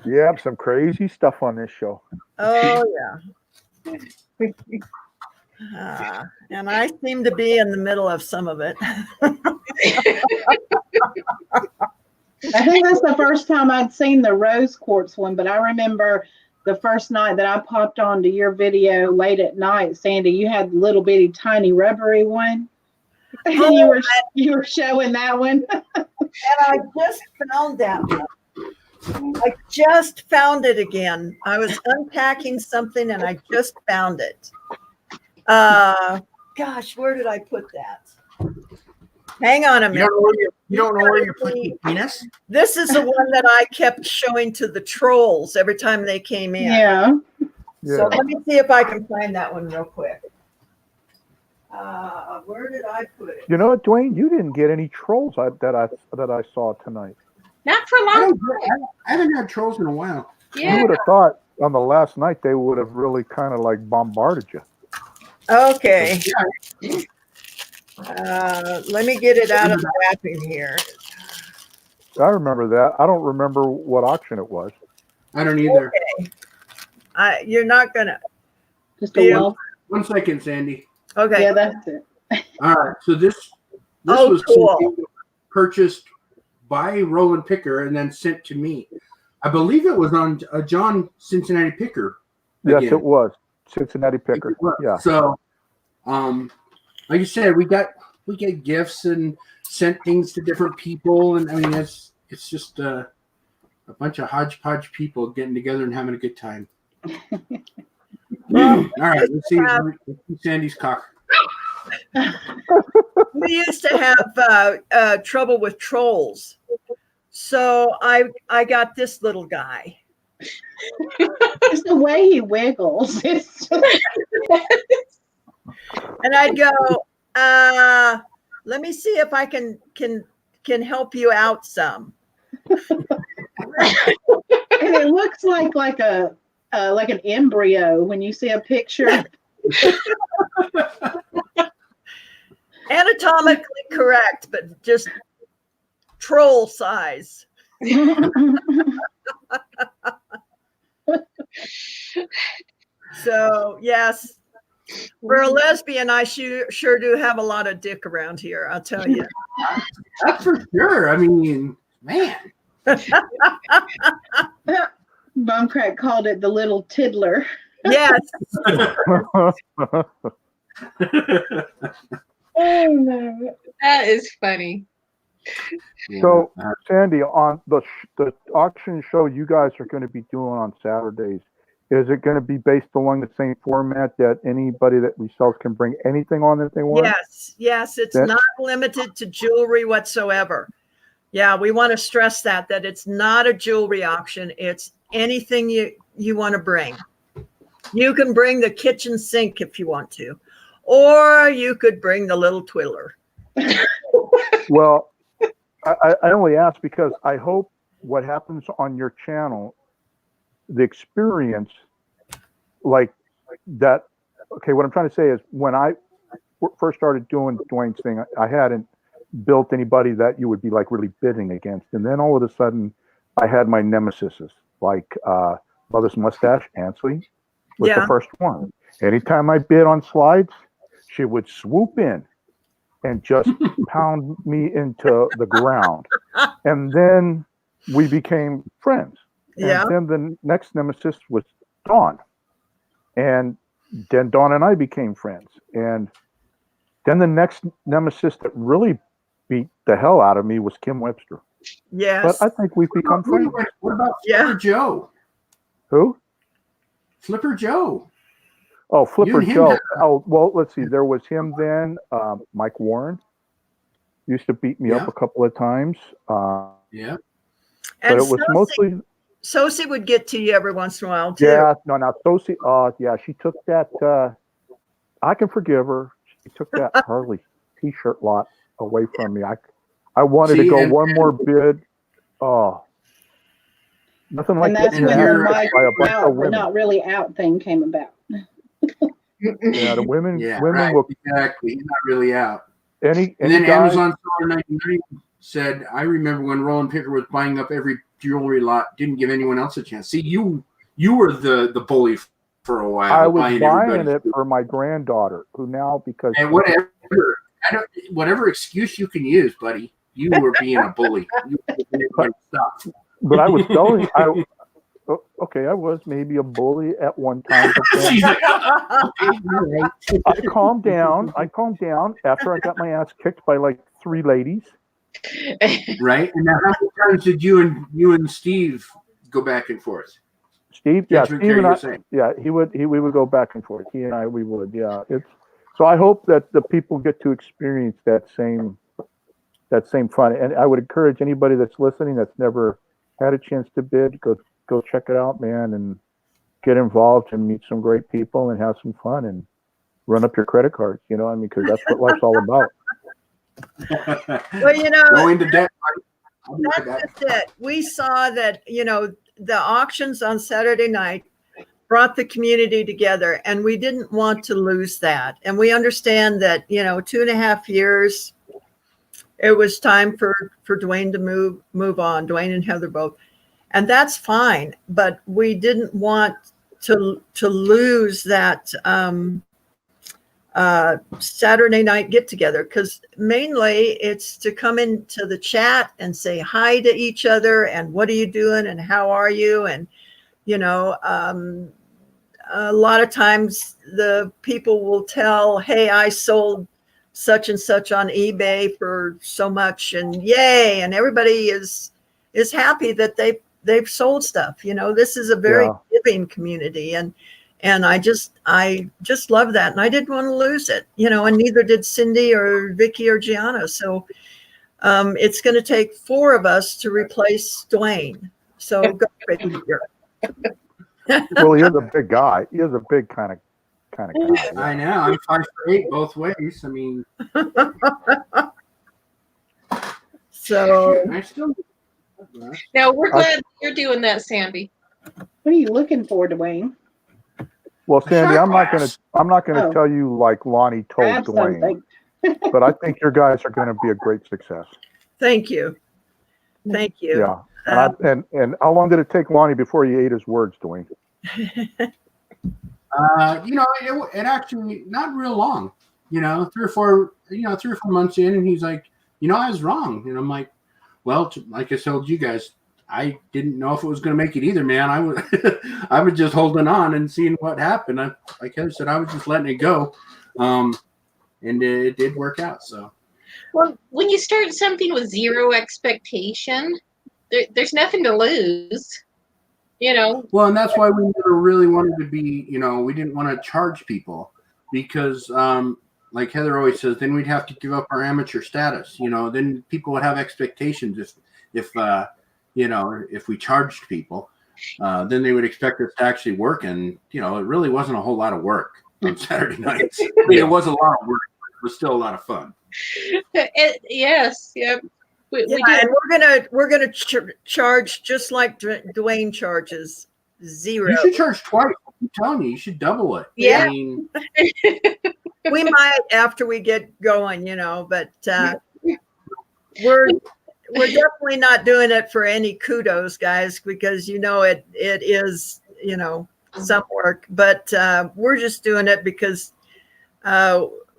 Yeah, some crazy stuff on this show. Oh, yeah. And I seem to be in the middle of some of it. I think that's the first time I'd seen the rose quartz one, but I remember the first night that I popped onto your video late at night, Sandy, you had the little bitty tiny rubbery one. Oh, you were showing that one. And I just found that one. I just found it again. I was unpacking something and I just found it. Gosh, where did I put that? Hang on a minute. You don't know where you're putting your penis? This is the one that I kept showing to the trolls every time they came in. Yeah. So let me see if I can find that one real quick. Where did I put it? You know what, Dwayne? You didn't get any trolls that I saw tonight. Not for a long time. I haven't had trolls in a while. Yeah. You would have thought on the last night they would have really kind of like bombarded you. Okay. Let me get it out of the wrapping here. I remember that. I don't remember what auction it was. I don't either. Okay. You're not gonna. Just a well. 1 second, Sandy. Okay. Yeah, that's it. All right. So this was cool. Purchased by Roland Picker and then sent to me. I believe it was on a John Cincinnati Picker. Yes, it was Cincinnati Picker. Yeah. So, like you said, we get gifts and sent things to different people, and I mean it's just a bunch of hodgepodge people getting together and having a good time. All right, let's see Sandy's cock. We used to have trouble with trolls, so I got this little guy. It's the way he wiggles. It's just... And I'd go, Let me see if I can help you out some. And it looks like an embryo when you see a picture. Anatomically correct, but just troll size. So yes, for a lesbian, I sure do have a lot of dick around here. I'll tell you. That's for sure. I mean, man. Bumcrack called it the little tiddler. Yes. Oh no. That is funny. So, Sandy, on the auction show you guys are going to be doing on Saturdays, is it going to be based along the same format that anybody that resells can bring anything on that they want? Yes, it's not limited to jewelry whatsoever. Yeah, we want to stress that it's not a jewelry auction. It's anything you want to bring. You can bring the kitchen sink if you want to, or you could bring the little twiddler. Well, I only ask because I hope what happens on your channel, the experience like that. Okay, what I'm trying to say is when I first started doing Dwayne's thing, I hadn't built anybody that you would be like really bidding against. And then all of a sudden I had my nemesises like Mother's Mustache, Ansley was the first one. Anytime I bid on slides, she would swoop in and just pound me into the ground. And then we became friends. Yeah. And then the next nemesis was Dawn. And then Dawn and I became friends. And then the next nemesis that really beat the hell out of me was Kim Webster. Yes. But I think we've become friends. What about Flipper Joe? Who? Flipper Joe. Oh, Flipper You and him Joe. had- Oh, well, let's see. There was him then. Mike Warren used to beat me up a couple of times. Yeah. But it was mostly. Sosie would get to you every once in a while too. Yeah, no, Sosie. Yeah, she took that. I can forgive her. She took that Harley T-shirt lot away from me. I wanted to go one more bid. Oh, nothing like And that's getting when the attacked by a bunch out, of but women. not really out thing came about. Yeah, the women. Yeah, women right, will. exactly. He's not really out. Any And then guy, Amazon Store 99 said, I remember when Roland Picker was buying up every jewelry lot, didn't give anyone else a chance. See, you were the bully for a while. I was buying buying everybody. it for my granddaughter, who now because And whatever excuse you can use, buddy, you were being a bully. You were giving everybody stuff. But I was selling. Okay, I was maybe a bully at one time. But then I calmed down. After I got my ass kicked by like 3 ladies. Right? And now how many times did you and Steve go back and forth? Steve, Judgment Steve and Day, I, you're saying. yeah, we would go back and forth. He and I, we would, yeah. So I hope that the people get to experience that same fun. And I would encourage anybody that's listening that's never had a chance to bid, go check it out, man, and get involved and meet some great people and have some fun and run up your credit cards. You know, I mean, because that's what life's all about. Well, go into debt. That's just it. We saw that, the auctions on Saturday night brought the community together, and we didn't want to lose that. And we understand that, 2.5 years, it was time for Dwayne to move on, Dwayne and Heather both. And that's fine, but we didn't want to lose that Saturday night get together, because mainly it's to come into the chat and say hi to each other and what are you doing and how are you, and a lot of times the people will tell, hey, I sold such and such on eBay for so much, and yay, and everybody is happy that they've sold stuff. This is a very giving community, and I just love that, and I didn't want to lose it, and neither did Cindy or Vicky or Gianna. So it's going to take 4 of us to replace Dwayne. So go figure. Well, he is a big guy. He is a big kind of guy. I know. I'm 5'8" both ways. I mean, So I still. No, we're glad you're doing that, Sandy. What are you looking for, Dwayne? Well, Sandy, shot I'm not glass. gonna Oh. tell you like Lonnie told Grab Dwayne, something. but I think your guys are going to be a great success. thank you. Thank you. Yeah. And and how long did it take Lonnie before he ate his words, Dwayne? It actually not real long. 3 or 4 months in, and he's like, I was wrong, and I'm like, well, like I told you guys, I didn't know if it was going to make it either, man. I was just holding on and seeing what happened. Like I said, I was just letting it go, and it did work out. So, Well, when you start something with zero expectation, there's nothing to lose. Well, and that's why we never really wanted to be, we didn't want to charge people because, like Heather always says, then we'd have to give up our amateur status. Then people would have expectations if we charged people, then they would expect us to actually work, and it really wasn't a whole lot of work on Saturday nights. I mean, it was a lot of work, but it was still a lot of fun. Yes, yep. We do. And we're gonna charge just like Dwayne charges, zero. You should charge twice. I'm telling you, you should double it. Yeah. I mean, We might after we get going, but we're definitely not doing it for any kudos, guys, because it is some work, but we're just doing it because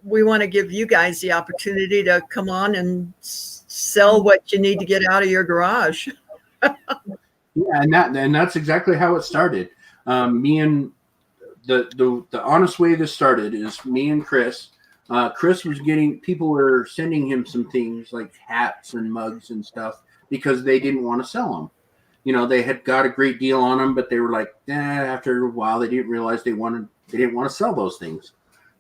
we want to give you guys the opportunity to come on and sell what you need to get out of your garage. Yeah, and that's exactly how it started. Me and the honest way this started is me and Chris. Chris was people were sending him some things like hats and mugs and stuff because they didn't want to sell them. They had got a great deal on them, but they were like, after a while, they didn't realize they didn't want to sell those things.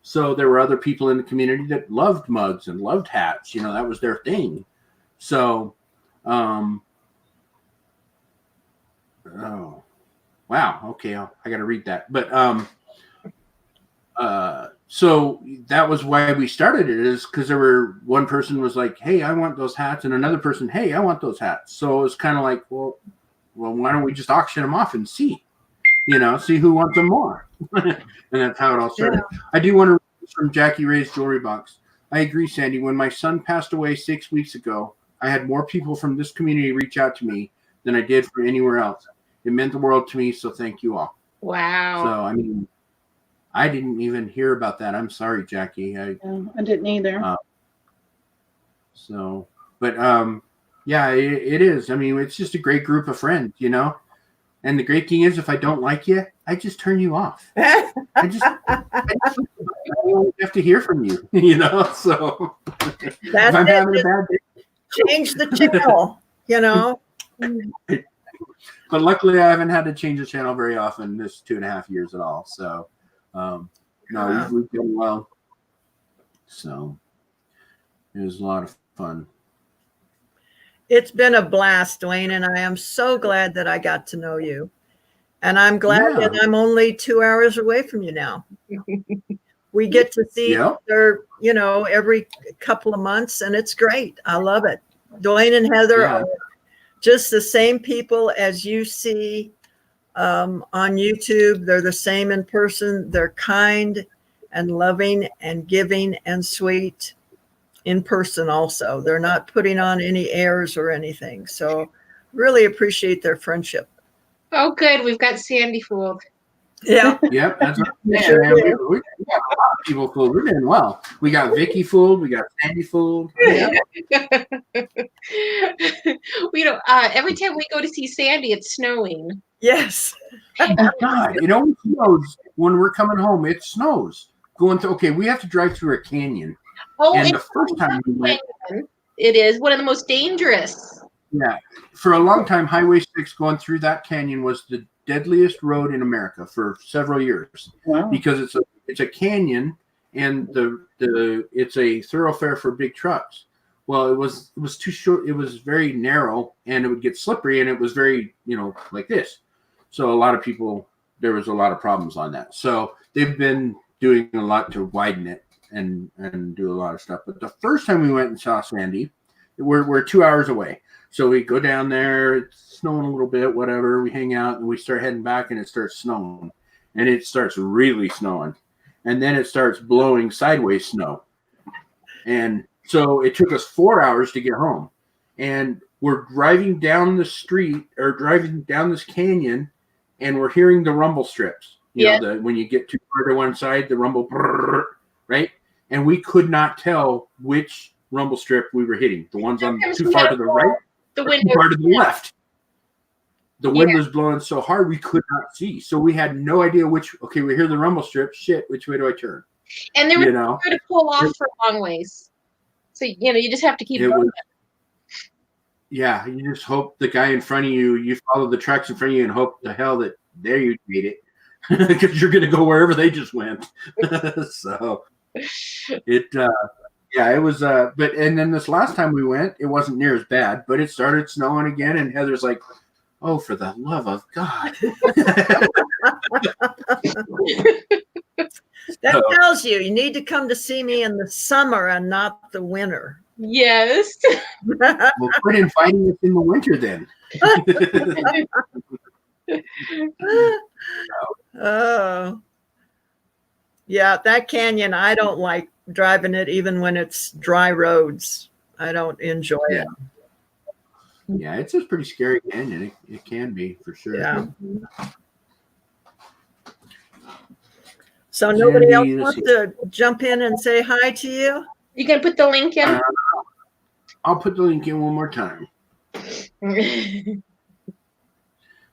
So there were other people in the community that loved mugs and loved hats. That was their thing. So, oh, wow. Okay. I got to read that. But, so that was why we started it, is because one person was like, hey, I want those hats. And another person, hey, I want those hats. So it was kind of like, well, why don't we just auction them off and see who wants them more. And that's how it all started. Yeah. I do want to read from Jackie Ray's Jewelry Box. I agree, Sandy. When my son passed away 6 weeks ago, I had more people from this community reach out to me than I did from anywhere else. It meant the world to me, so thank you all. Wow. So, I mean, I didn't even hear about that. I'm sorry, Jackie. I didn't either. Yeah, it is. I mean, it's just a great group of friends, And the great thing is, if I don't like you, I just turn you off. I don't have to hear from you, So if I'm having a bad day, change the channel, But luckily, I haven't had to change the channel very often this 2.5 years at all. So, we've done well. So it was a lot of fun. It's been a blast, Dwayne, and I am so glad that I got to know you. And I'm glad that I'm only 2 hours away from you now. We get to see each other, every couple of months, and it's great. I love it. Dwayne and Heather are just the same people as you see on YouTube. They're the same in person. They're kind and loving and giving and sweet in person also. They're not putting on any airs or anything. So really appreciate their friendship. Oh, good. We've got Sandy fooled. Yeah. Yep. That's what we got a lot of people fooled. We're doing well. We got Vicky fooled. We got Sandy fooled. Yeah. We don't. Every time we go to see Sandy, it's snowing. Yes. Oh God! It always snows when we're coming home. It snows. We have to drive through a canyon. Oh, and the first time we went, it is one of the most dangerous. Yeah, for a long time, Highway 6 going through that canyon was the deadliest road in America for several years. Wow. Because it's a canyon and it's a thoroughfare for big trucks. Well, it was too short. It was very narrow and it would get slippery and it was very like this. So there was a lot of problems on that. So they've been doing a lot to widen it and do a lot of stuff. But the first time we went and saw Sandy, we're 2 hours away. So we go down there, it's snowing a little bit, whatever. We hang out and we start heading back, and it starts snowing, and it starts really snowing, and then it starts blowing sideways snow. And so it took us 4 hours to get home, and we're driving down the street or driving down this canyon, and we're hearing the rumble strips. You know, when you get too far to one side, the rumble, right? And we could not tell which rumble strip we were hitting. The ones on too far to the right, too far to the left. The wind was blowing so hard we could not see. So we had no idea which. Okay, we hear the rumble strip. Shit, which way do I turn? And there was nowhere to pull off for long ways. So you just have to keep going. Yeah, you just hope the guy in front of you. You follow the tracks in front of you and hope the hell that there you made it, because you're going to go wherever they just went. So it was but and then this last time we went, it wasn't near as bad, but it started snowing again, and Heather's like, oh, for the love of God. That tells you need to come to see me in the summer and not the winter. Yes. Well, quit inviting us in the winter then. Oh. Yeah, that canyon, I don't like driving it even when it's dry roads. I don't enjoy it. Yeah, it's a pretty scary canyon. It can be, for sure. Yeah. So nobody else wants to jump in and say hi to you? You can put the link in? I'll put the link in one more time.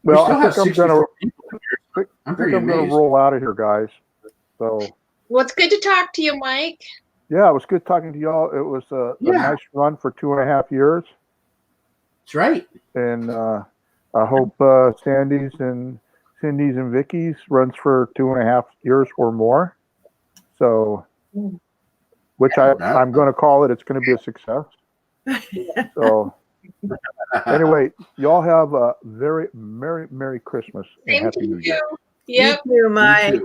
Well, I think I'm gonna roll out of here, guys. So. Well, it's good to talk to you, Mike. Yeah, it was good talking to y'all. It was a nice run for 2.5 years. That's right. And I hope Sandy's and Cindy's and Vicky's runs for 2.5 years or more. So, which I'm going to call it. It's going to be a success. So, anyway, y'all have a very Merry Christmas and Happy New Year. Yep. You too, Mike.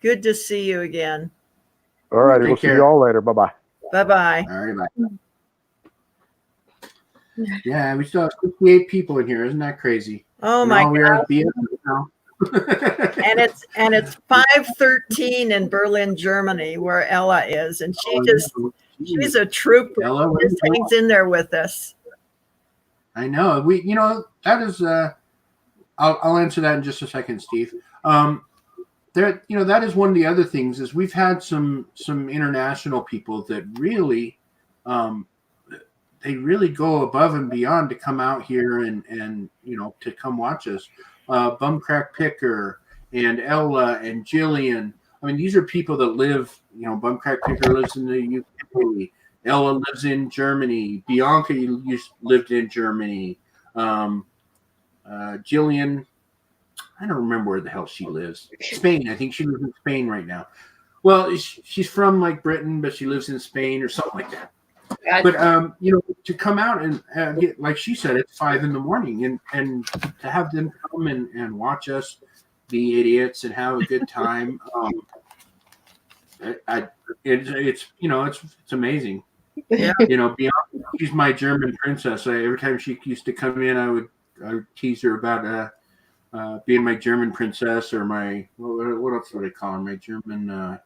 Good to see you again. All right, we'll see y'all later. Bye-bye. Bye-bye. All right, bye. Yeah, we still have 58 people in here. Isn't that crazy? Oh my God! And it's 5:13 in Berlin, Germany, where Ella is, and she's a trooper. Ella just hangs in there with us. I know. That is. I'll answer that in just a second, Steve. That is one of the other things is we've had some international people that really, they really go above and beyond to come out here and to come watch us. Bumcrack Picker and Ella and Jillian. I mean, these are people that live. Bumcrack Picker lives in the UK. Ella lives in Germany. Bianca lived in Germany. Jillian, I don't remember where the hell she lives. Spain. I think she lives in Spain right now. Well, she's from like Britain, but she lives in Spain or something like that. But to come out and get, like she said, it's 5 a.m. and to have them come and watch us be idiots and have a good time. It's amazing. Yeah. Bianca, she's my German princess. Every time she used to come in, I would tease her about being my German princess or my what else would I call her? My German.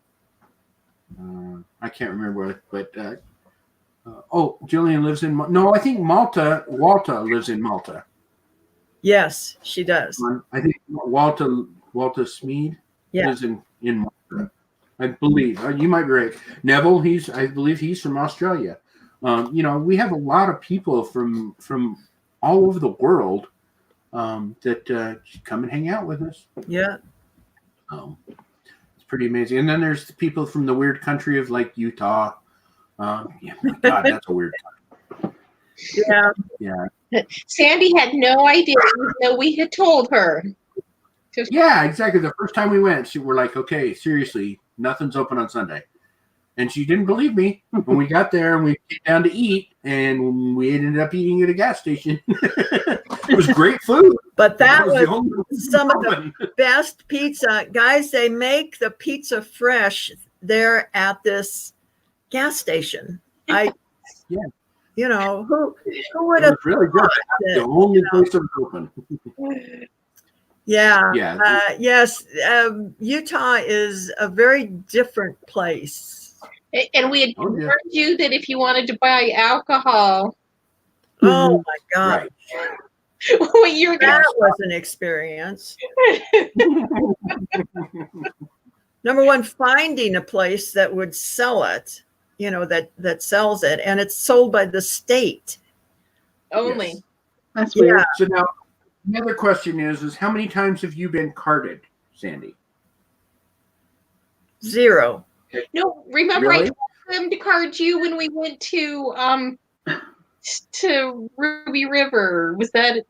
I can't remember what, but Jillian lives in I think Malta. Walta lives in Malta. Yes, she does. I think Walta Smeed lives in Malta. I believe you might be right. Neville, I believe he's from Australia. We have a lot of people from all over the world that come and hang out with us. Yeah. It's pretty amazing. And then there's the people from the weird country of like Utah. My God, that's a weird country. Yeah. Yeah. Sandy had no idea, even though we had told her. Yeah, exactly. The first time we went, we're like, okay, seriously, nothing's open on Sunday. And she didn't believe me. When we got there and we came down to eat, and we ended up eating at a gas station. It was great food. But that was some of the best pizza. Guys, they make the pizza fresh there at this gas station. You know, who would It have was really good. The only place that was open. Yeah. Yeah. Yes. Utah is a very different place. And we had Oh, yeah. warned you that if you wanted to buy alcohol, Oh my God. Right. what you were going That was an experience. Number one, finding a place that would sell it, you know, that sells it, and it's sold by the state. only. Yes. That's weird. Yeah. So now the other question is how many times have you been carded, Sandy? 0. No, remember Really? I told them to card you when we went to Ruby River. Was that?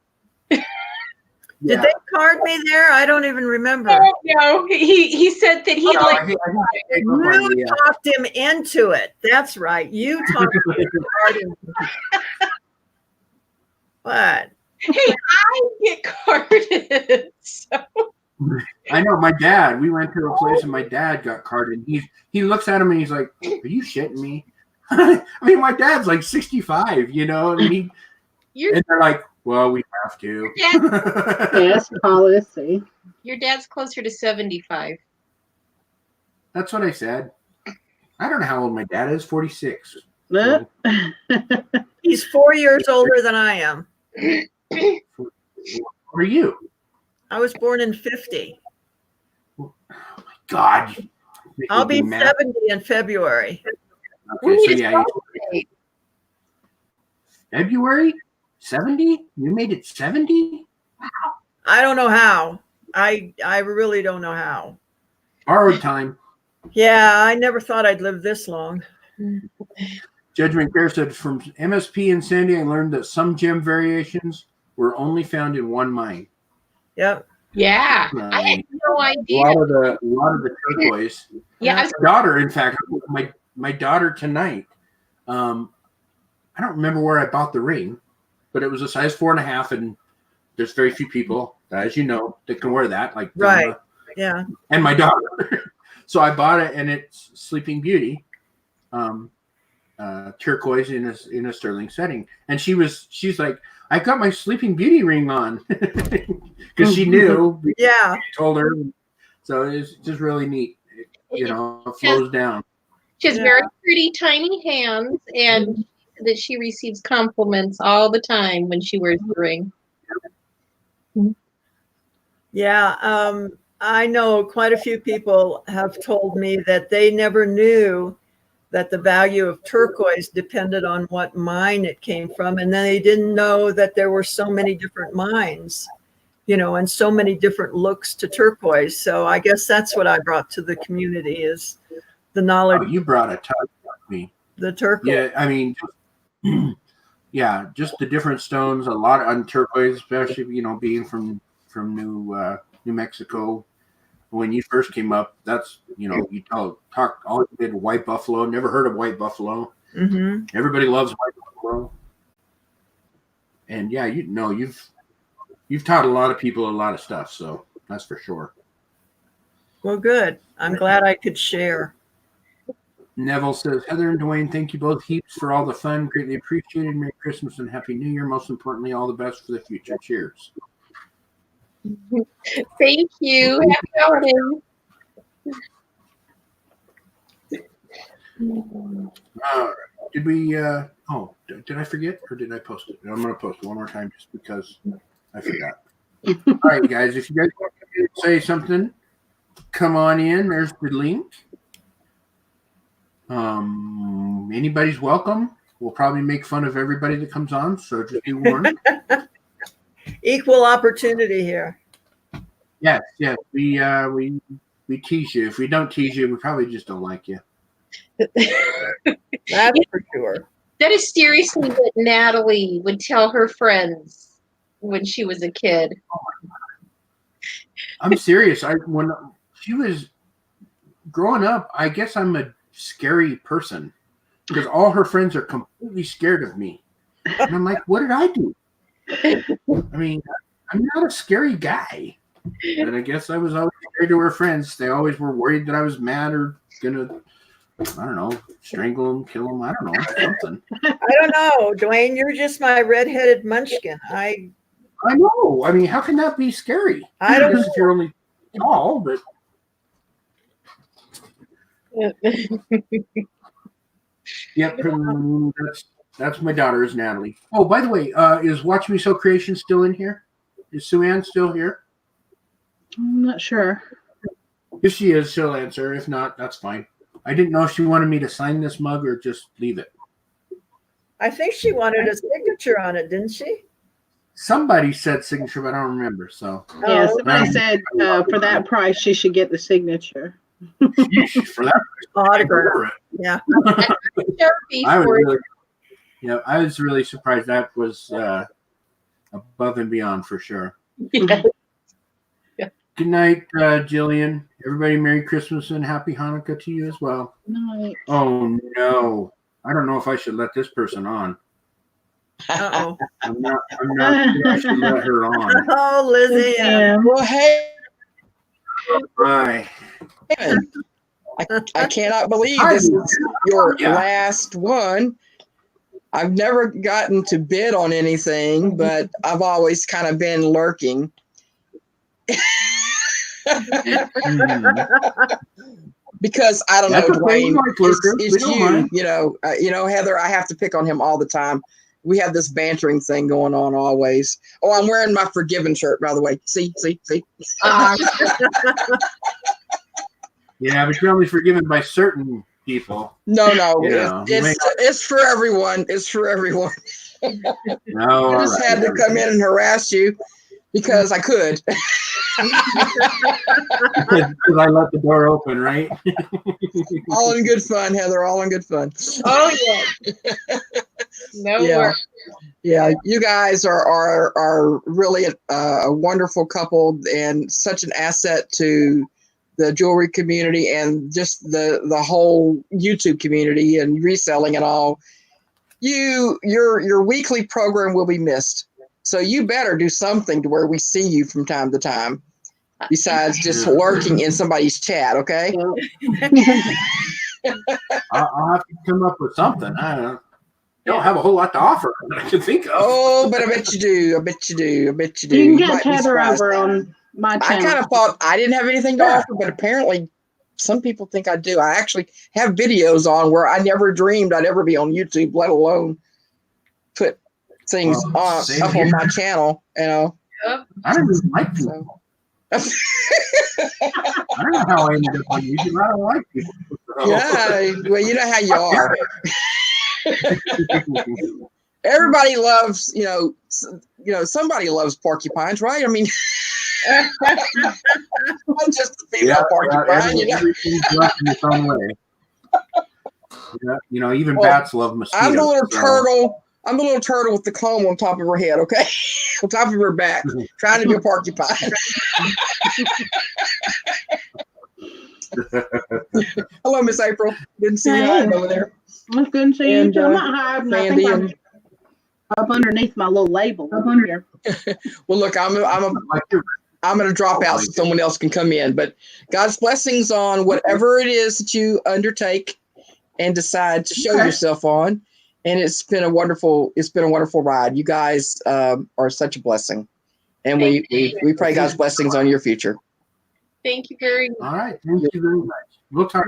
Did they card me there? I don't even remember. No, he said that he'd No, like. I think they gave up on You you, yeah. talked him into it. That's right. You talked him into carding me. What? Hey, I get carded. So. I know my dad. We went to a place and my dad got carded. He looks at him and he's like, "Are you shitting me?" I mean, my dad's like 65, you know, and and they're like, "Well, we have to." Yes, policy. Your dad's closer to 75. That's what I said. I don't know how old my dad is. 46. Uh, He's 4 years older than I am. What are you? I was born in 50. God. I'll be Making math. 70 in February. Okay, so yeah, February 70? You made it 70? I don't know how. I really don't know how. Borrowed time. Yeah, I never thought I'd live this long. Judgment Care said, from MSP and Sandy, I learned that some gem variations were only found in one mine. Yep. Yeah, I had no A idea. lot of the turquoise. Yeah, My daughter, in fact, my daughter tonight. I don't remember where I bought the ring, but it was a size 4.5, and there's very few people, as you know, that can wear that. Like Right. Donna Yeah. and my daughter. So I bought it, and it's Sleeping Beauty, turquoise in a sterling setting. And she's like, I got my Sleeping Beauty ring on because she knew. Yeah. Told her. So it's just really neat. It flows down. She has very pretty, tiny hands, and that she receives compliments all the time when she wears the ring. Yeah. I know quite a few people have told me that they never knew that the value of turquoise depended on what mine it came from. And then they didn't know that there were so many different mines, and so many different looks to turquoise. So I guess that's what I brought to the community is the knowledge. Oh, you brought a touch of me. The turquoise. Yeah, I mean, just the different stones. A lot on turquoise, especially being from New Mexico. When you first came up, that's you talk all you did white buffalo. Never heard of white buffalo. Mm-hmm. Everybody loves white buffalo. And yeah, you've taught a lot of people a lot of stuff, so that's for sure. Well, good. I'm glad I could share. Neville says, Heather and Dwayne, thank you both heaps for all the fun. Greatly appreciated. Merry Christmas and Happy New Year. Most importantly, all the best for the future. Cheers. Thank you. Happy holidays. All right. Did we, did I forget or did I post it? I'm going to post it one more time just because I forgot. All right, guys, if you guys want to say something, come on in. There's the link. Anybody's welcome. We'll probably make fun of everybody that comes on, so just be warned. Equal opportunity here. Yes. We tease you. If we don't tease you, we probably just don't like you. That's for sure. That is seriously what Natalie would tell her friends when she was a kid. I'm serious. When she was growing up, I guess I'm a scary person because all her friends are completely scared of me. And I'm like, what did I do? I mean, I'm not a scary guy. And I guess I was always scared to her friends. They always were worried that I was mad or gonna I don't know, strangle them, kill them. I don't know, something. I don't know, Dwayne. You're just my redheaded munchkin. I know. I mean, how can that be scary? I don't If you're only tall, but yep, that's my daughter's Natalie. Oh, by the way, is Watch Me Sew Creation still in here? Is Sue Ann still here? I'm not sure. If she is, she'll answer. If not, that's fine. I didn't know if she wanted me to sign this mug or just leave it. I think she wanted a signature on it, didn't she? Somebody said signature, but I don't remember. So yeah, somebody said for that price she should get the signature. For that autograph. Yeah. I was really surprised. That was above and beyond for sure. Yeah. Good night, Jillian. Everybody, Merry Christmas and Happy Hanukkah to you as well. Night. Oh no, I don't know if I should let this person on. Uh-oh. I'm not sure I should let her on. Oh, Lizzie. Yeah. Well, hey. Hi. I cannot believe this is your last one. I've never gotten to bid on anything, but I've always kind of been lurking. Because I don't know, Dwayne, it's you. You know, Heather. I have to pick on him all the time. We have this bantering thing going on always. Oh, I'm wearing my Forgiven shirt, by the way. See. Yeah, but you're only forgiven by certain people. No, it's for everyone. It's for everyone. No, I just had to come in and harass you because I could. Because I let the door open, right? All in good fun, Heather. All in good fun. Oh yeah. No worries. Yeah, you guys are really a wonderful couple and such an asset to the jewelry community and just the whole YouTube community and reselling and all. Your weekly program will be missed. So you better do something to where we see you from time to time, besides just lurking in somebody's chat, okay? I'll have to come up with something. I don't have a whole lot to offer that I can think of. Oh, but I bet you do. I bet you do. You can get Heather over on my channel. I kind of thought I didn't have anything to offer, but apparently some people think I do. I actually have videos on where I never dreamed I'd ever be on YouTube, let alone put things up on my channel, you know. I don't even like people. I don't know how I ended up on YouTube. I don't like people. So. Yeah, well, you know how you are. Everybody loves, somebody loves porcupines, right? I mean, I'm just a female porcupine, you know. Everything's left in its own way. Yeah, even bats love mosquitoes. I'm the little turtle. I'm the little turtle with the comb on top of her head, okay? On top of her back, trying to be a porcupine. Hello, Miss April. Didn't see you hiding over there. It's good to see you. I'm not hiding. Sandy I think I'm up underneath my little label up under here. Well, look, I'm going to drop out so someone else can come in. But God's blessings on whatever it is that you undertake and decide to show yourself on. And it's been a wonderful ride. You guys are such a blessing. And we pray God's blessings on your future. Thank you very much. All right. Thank you very much. We'll talk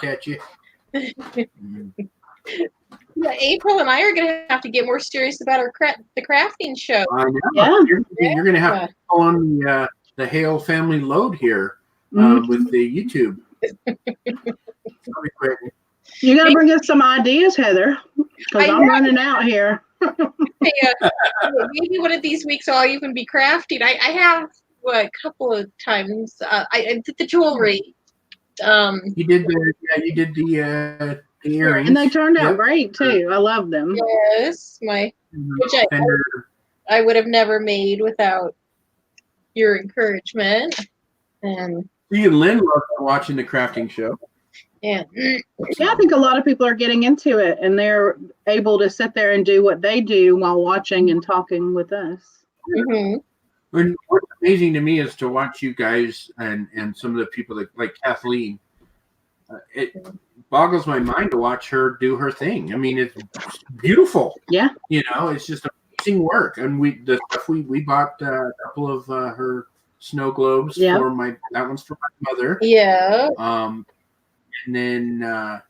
at you. Yeah, April and I are going to have to get more serious about the crafting show. I know. Yeah. You're going to have to go on the Hale family load here with the YouTube. That'll be great. You got to bring us some ideas, Heather, because I'm running out here. Maybe one of these weeks I'll even be crafting. I have a couple of times. I did the jewelry. You did the earrings, and they turned out great too. I love them. Yes, which I would have never made without your encouragement. And you and Lynn love watching the crafting show. Yeah, I think a lot of people are getting into it, and they're able to sit there and do what they do while watching and talking with us. Mm-hmm. And what's amazing to me is to watch you guys and some of the people that like Kathleen. it boggles my mind to watch her do her thing. I mean, it's beautiful. Yeah. You know, it's just amazing work. And we bought a couple of her snow globes for that one's for my mother. Yeah. And then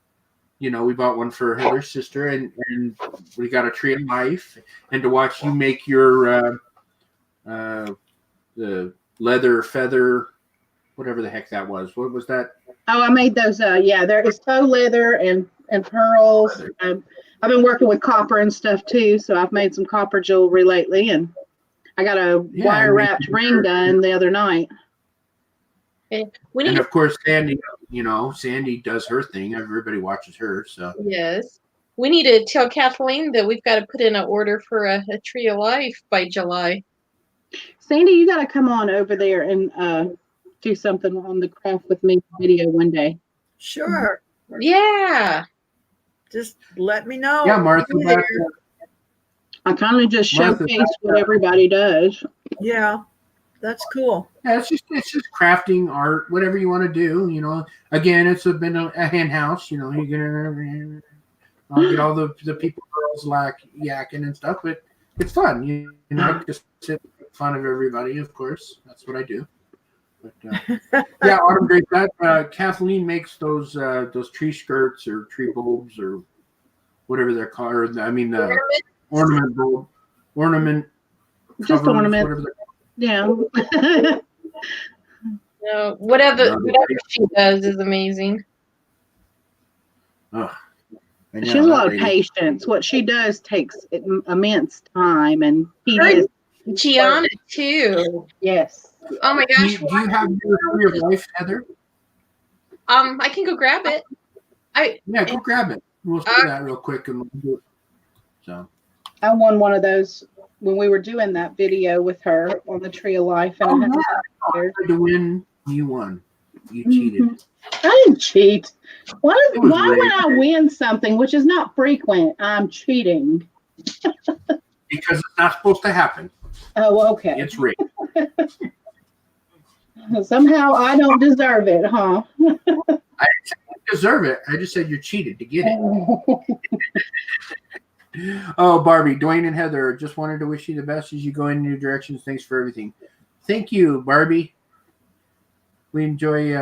we bought one for Heather's sister, and we got a tree of life. And to watch you make your the leather feather, whatever the heck that was. What was that? Oh, I made those. There is faux leather and pearls. I've been working with copper and stuff too, so I've made some copper jewelry lately, and I got a wire wrapped ring done the other night. Okay. And of course, Sandy does her thing. Everybody watches her. So yes, we need to tell Kathleen that we've got to put in an order for a tree of life by July. Sandy, you got to come on over there and do something on the Craft with Me video one day. Sure. Yeah. Just let me know. Yeah, Martha. I kind of just showcase what everybody does. Yeah, that's cool. Yeah, it's just crafting art, whatever you want to do. You know, again, it's been a hen house. You know, you get all the people, girls yakking and stuff, but it's fun. You know, just sit make fun of everybody. Of course, that's what I do. But yeah, Autumn Grape. That Kathleen makes those tree skirts or tree bulbs or whatever they're called. I mean the ornament bulb, just covers, ornament. Whatever they're called. Yeah. No, whatever she does is amazing. Oh, she has a lot of patience. What she does takes immense time, and Gianna too. Yes. Oh my gosh. Do you have your life, Heather? I can go grab it. Go grab it. We'll do that real quick and we'll do it. So I won one of those when we were doing that video with her on the Tree of Life, and I had to win. You won. You cheated. I didn't cheat. Why would I win something which is not frequent? I'm cheating. Because it's not supposed to happen. Oh, okay. It's rigged. Somehow I don't deserve it, huh? I didn't say you deserve it. I just said you cheated to get it. Oh, Barbie, Dwayne and Heather, just wanted to wish you the best as you go in new directions. Thanks for everything. Thank you, Barbie. We enjoy.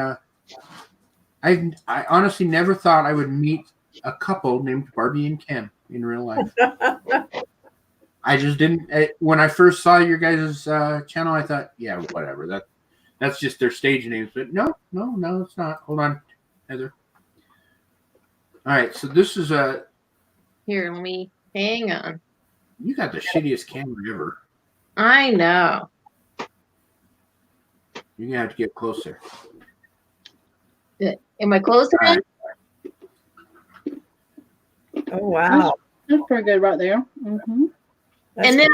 I honestly never thought I would meet a couple named Barbie and Ken in real life. I just didn't. When I first saw your guys' channel, I thought, yeah, whatever. That's just their stage names. But no, it's not. Hold on, Heather. All right, so this is a. Here, let me hang on. You got the shittiest camera ever. I know. You're gonna have to get closer. Am I closer? Right. Oh wow, that's pretty good right there. Mm-hmm. And then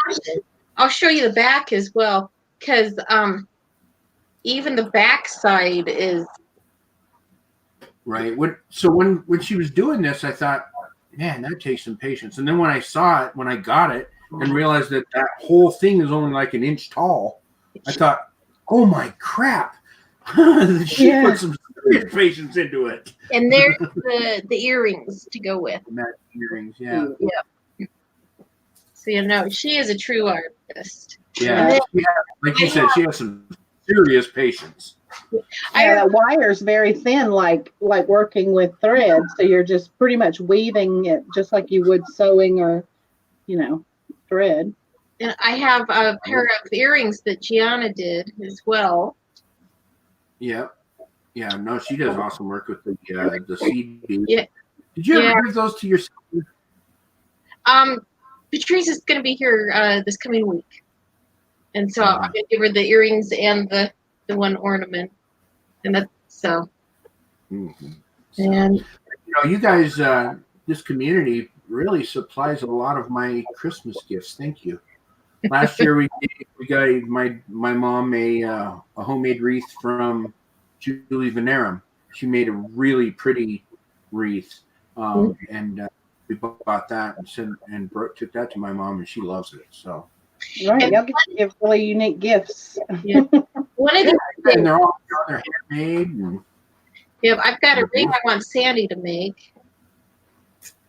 I'll show you the back as well, because even the back side is right. When she was doing this, I thought, man, that takes some patience. And then when I saw it, when I got it, and realized that whole thing is only like an inch tall, I thought, oh my crap, she put some serious patience into it. And there's the earrings to go with. Matte earrings, yeah. Yeah. So you know, she is a true artist. Yeah, like you said, she has some serious patience. The wire's very thin, like working with thread. So you're just pretty much weaving it just like you would sewing or, thread. And I have a pair of earrings that Gianna did as well. Yeah. Yeah, no, she does awesome work with the seed beads. Yeah. Did you ever give those to your sister? Patrice is going to be here this coming week. And so I'm going to give her the earrings and the one ornament. And that's so. Mm-hmm. And you guys, this community really supplies a lot of my Christmas gifts. Thank you. Last year we got my mom a homemade wreath from Julie Venerum. She made a really pretty wreath, and we bought that and Brooke took that to my mom, and she loves it. So, right, y'all get to give really unique gifts. Yeah. One of the and they're all handmade. Yeah, I've got a ring I want Sandy to make.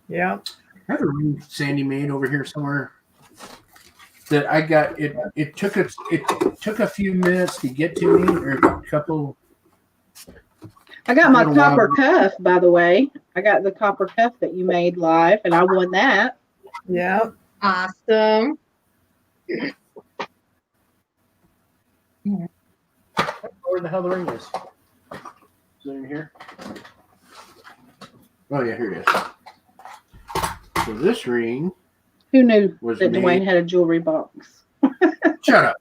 Yeah. I have a ring Sandy made over here somewhere that I got. It took a few minutes to get to me, or a couple. I got my Got a copper while. cuff, by the way. I got the copper cuff that you made live, and I won that. Yeah. Awesome. Where the hell the ring is? Is it in here? Oh yeah, here it is. So this ring. Who knew Was that made- Dwayne had a jewelry box? Shut up.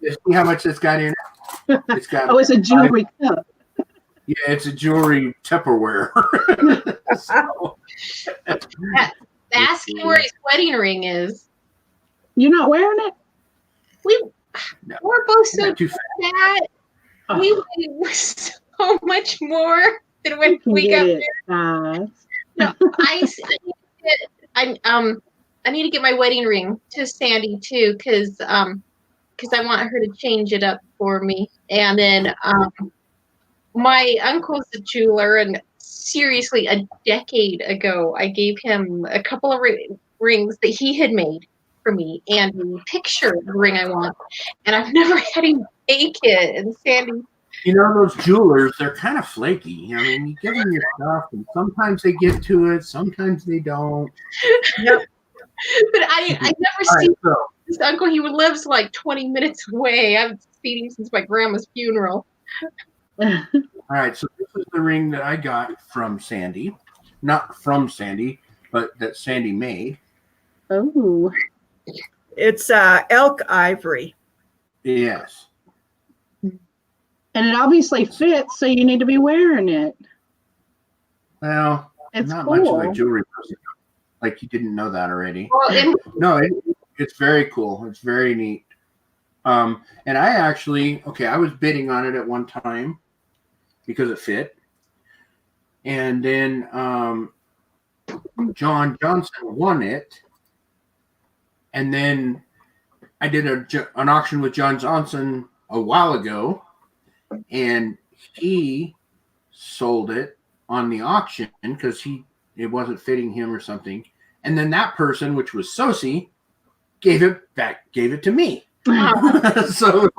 You see how much it's got in it? It's got. Oh, it's a jewelry cup. Yeah, it's a jewelry Tupperware. So, Ask him where his wedding ring is. You're not wearing it? No. We're both so Not too fat. Oh. We weigh so much more than when You can we get got it, married. guys. No, I need to get my wedding ring to Sandy too, because I want her to change it up for me. And then my uncle's a jeweler, and seriously, a decade ago, I gave him a couple of rings that he had made for me and a picture of the ring I want. And I've never had him make it. And Sandy, you know, those jewelers, they're kind of flaky. I mean, you give them your stuff, and sometimes they get to it, sometimes they don't. Yep. but I never All seen right, so this uncle. He lives like 20 minutes away. I haven't seen him since my grandma's funeral. all right, so this is the ring that I got from Sandy, not from Sandy, but that Sandy made. Oh. It's elk ivory. Yes. And it obviously fits, so you need to be wearing it. Well, It's not cool. much of a jewelry person. Like you didn't know that already. Well, and No, it's very cool. It's very neat. And I actually, I was bidding on it at one time because it fit. And then John Johnson won it. And then I did an auction with John Johnson a while ago, and he sold it on the auction because it wasn't fitting him or something. And then that person, which was SOOOO, gave it to me. So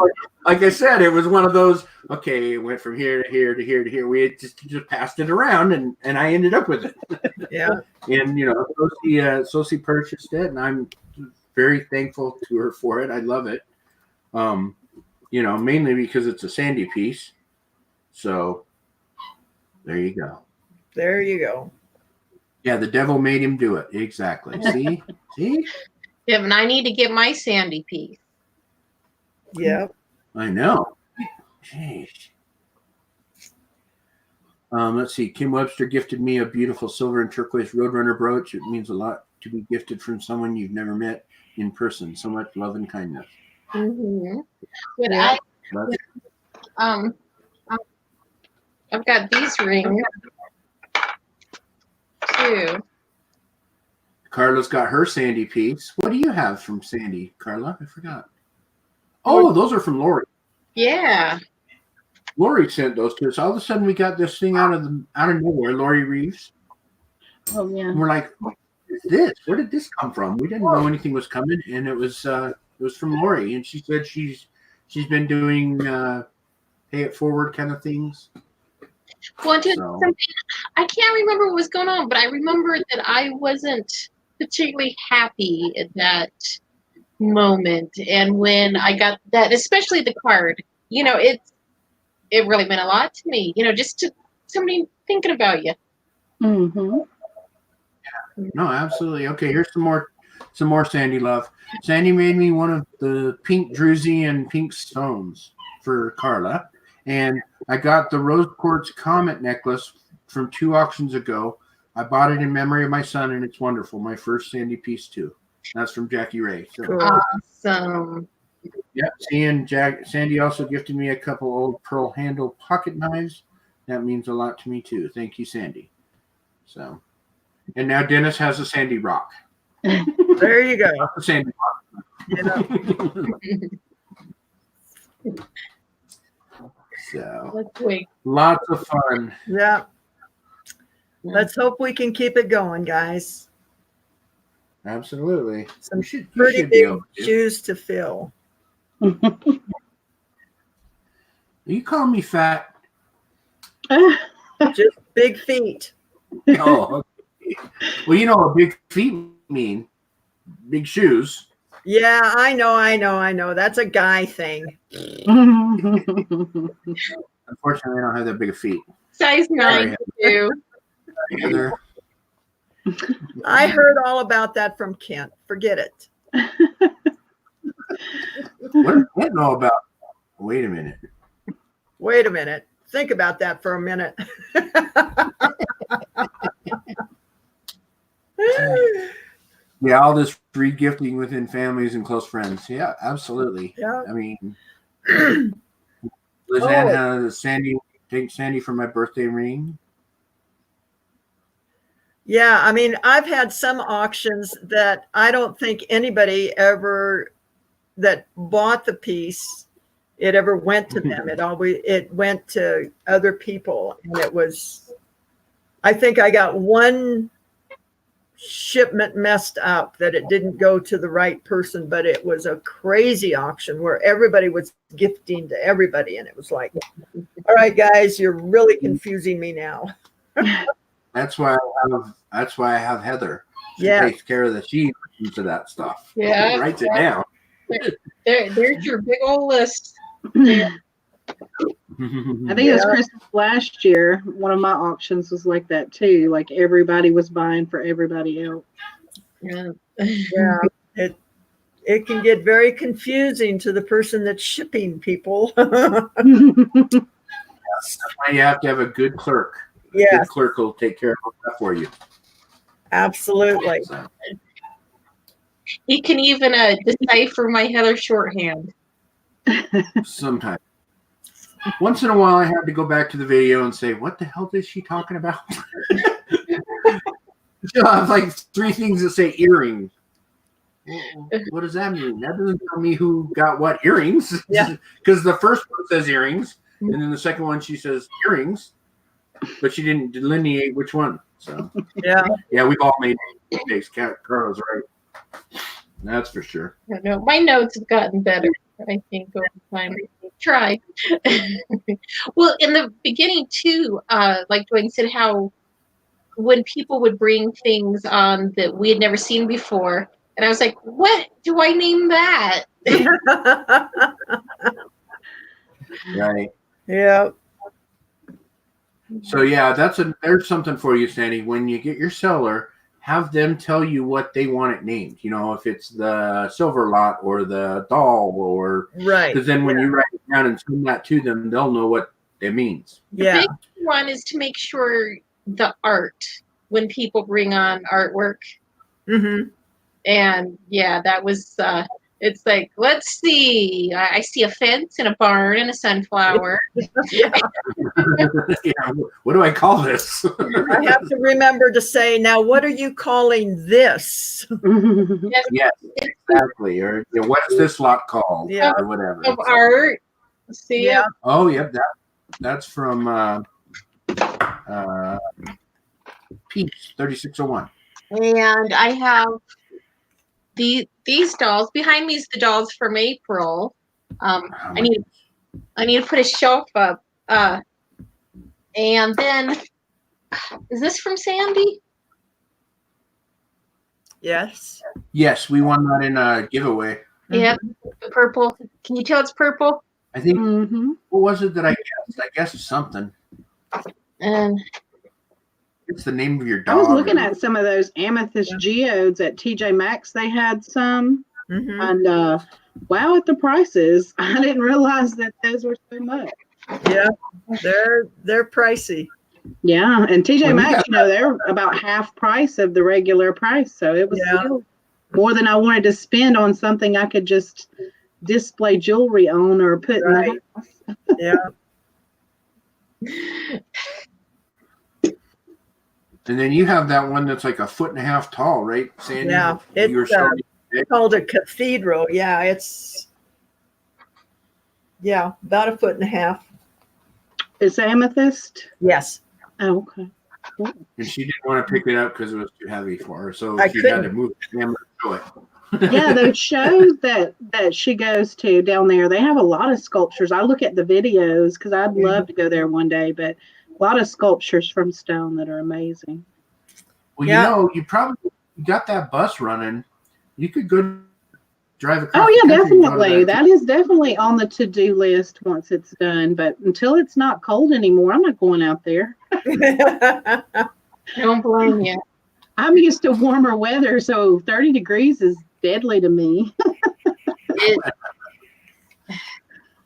like I said, it was one of those, okay, it went from here to here to here to here. We had just passed it around, and I ended up with it. Yeah. And, SOOOO purchased it, and I'm very thankful to her for it. I love it. Mainly because it's a Sandy piece. So there you go. There you go. Yeah, the devil made him do it. Exactly. See? See? yeah, and I need to get my Sandy piece. Yep. I know. Jeez. Let's see. Kim Webster gifted me a beautiful silver and turquoise Roadrunner brooch. It means a lot to be gifted from someone you've never met in person. So much love and kindness. Mm-hmm. But Yeah. I've got these rings too. Carla's got her Sandy piece. What do you have from Sandy, Carla? I forgot. Oh, those are from Lori. Yeah. Lori sent those to us. All of a sudden, we got this thing out of nowhere. Lori Reeves. Oh, yeah. And we're like, what is this? Where did this come from? We didn't know anything was coming, and it was from Lori, and she said she's been doing pay it forward kind of things. Well, something, I can't remember what was going on, but I remember that I wasn't particularly happy at that moment. And when I got that, especially the card, it really meant a lot to me. Just to somebody thinking about you. Mm-hmm. No, absolutely. Okay, here's some more Sandy love. Sandy made me one of the pink druzy and pink stones for Carla, and I got the rose quartz comet necklace from 2 auctions ago. I bought it in memory of my son, and it's wonderful. My first Sandy piece too. That's from Jackie Ray. So. Cool. Awesome. Yep. Sandy also gifted me a couple old pearl handle pocket knives. That means a lot to me too. Thank you, Sandy. So, and now Dennis has a Sandy rock. There you go. Not the Sandy rock. So Let's wait. lots of fun. Yeah. Let's hope we can keep it going, guys. Absolutely. Some You pretty should be big able to. shoes to fill. You call me fat? Just big feet. Oh, okay. Well, you know what big feet mean. Big shoes. Yeah, I know. That's a guy thing. Unfortunately, I don't have that big of feet. Size 9 too. Heather. I heard all about that from Kent. Forget it. What does Kent know about? Wait a minute. Wait a minute. Think about that for a minute. Yeah, all this free gifting within families and close friends. Yeah, absolutely. Yeah. I mean, Lizanne has Sandy take Sandy for my birthday ring. Yeah, I mean, I've had some auctions that I don't think anybody ever that bought the piece, it ever went to them. It went to other people, and it was. I think I got one shipment messed up that it didn't go to the right person, but it was a crazy auction where everybody was gifting to everybody, and it was like, all right, guys, you're really confusing me now. That's why I have Heather. She Yeah. takes care of she listens to that stuff. Yeah. Writes it down. There's your big old list. I think it was Christmas last year. One of my auctions was like that too. Like everybody was buying for everybody else. Yeah. Yeah. It can get very confusing to the person that's shipping people. That's why you have to have a good clerk. Yeah. Good clerk will take care of that for you. Absolutely. So, He can even decipher my Heather shorthand. sometimes. Once in a while, I have to go back to the video and say, what the hell is she talking about? She'll have like 3 things that say earrings. What does that mean? That doesn't tell me who got what earrings. Yeah. Because the first one says earrings, and then the second one she says earrings, but she didn't delineate which one. So yeah, we've all made mistakes. Carla's right. That's for sure. No, my notes have gotten better, I think, over time. Try. Well, in the beginning too, like Dwayne said, how when people would bring things on that we had never seen before, and I was like, what do I name that? Right. Yeah. So yeah, there's something for you, Sandy. When you get your seller, have them tell you what they want it named. You know, if it's the silver lot or the doll, or right. Because then when you write it down and send that to them, they'll know what it means. Yeah. The big one is to make sure the art when people bring on artwork. Mm-hmm. And yeah, that was it's like, let's see. I see a fence and a barn and a sunflower. Yeah. Yeah, what do I call this? I have to remember to say, now, what are you calling this? Yes, exactly. Or what's this lot called? Yeah. Or whatever. Of art. See Yeah. Oh, yeah. That's from Peach 3601. And I have these dolls. Behind me is the dolls from April. I need to put a shelf up. And then, is this from Sandy? Yes. Yes, we won that in a giveaway. Yep, the purple. Can you tell it's purple? I think, what was it that I guessed? I guessed something. And it's the name of your I dog. was looking at some of those amethyst geodes at TJ Maxx. They had some. And wow, at the prices. I didn't realize that those were so much. Yeah, they're pricey. Yeah, and TJ Maxx, they're about half price of the regular price. So it was still more than I wanted to spend on something I could just display jewelry on or put in the house. Yeah. And then you have that one that's like 1.5 feet tall, right, Sandy? Yeah, it's called a cathedral. Yeah, it's about 1.5 feet. It's amethyst? Yes. Oh, okay. And she didn't want to pick it up because it was too heavy for her, so I she had couldn't. to move the camera to show it. Yeah, those shows that she goes to down there, they have a lot of sculptures. I look at the videos because I'd love to go there one day, but a lot of sculptures from stone that are amazing. Well, Yeah. you know, you probably got that bus running. You could go drive across. Oh yeah, the country and go to definitely. That is definitely on the to-do list once it's done. But until it's not cold anymore, I'm not going out there. Don't blame you. I'm used to warmer weather, so 30 degrees is deadly to me.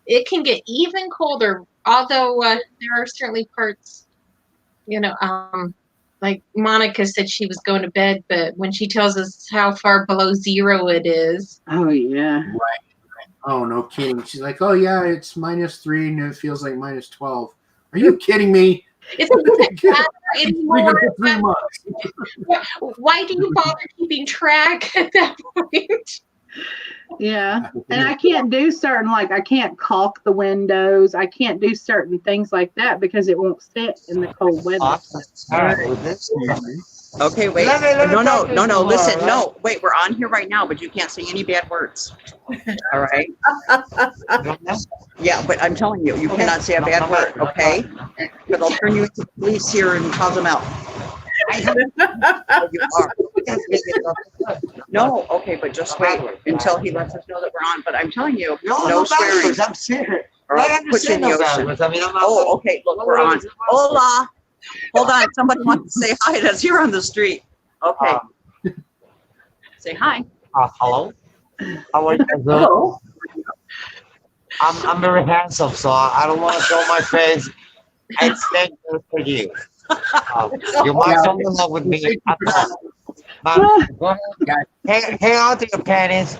It can get even colder, although there are certainly parts, like Monica said she was going to bed, but when she tells us how far below zero it is. Oh, yeah. Right. Oh, no kidding. She's like, oh, yeah, it's -3 and it feels like -12. Are you kidding me? It doesn't matter anymore. 3 months. Why do you bother keeping track at that point? Yeah. And I can't do certain, like, I can't caulk the windows. I can't do certain things like that because it won't sit in the cold weather. Okay, wait. No, listen. No, wait, we're on here right now, but you can't say any bad words. All right? Yeah, but I'm telling you, you cannot say a bad word, okay? Because I'll turn you into the police here and call them out. You are. No, okay, but just wait until he lets us know that we're on. But I'm telling you, no swearing. I'm serious. Or I'll put you in the ocean. Oh, okay, look, we're on. Hola. Hold on, somebody wants to say hi. That's here on the street. Okay. Say hi. Hello. How are you? Hello. I'm very handsome, so I don't want to show my face. I stand here for you. You might fall in love with me. Go ahead. Hang on to your panties.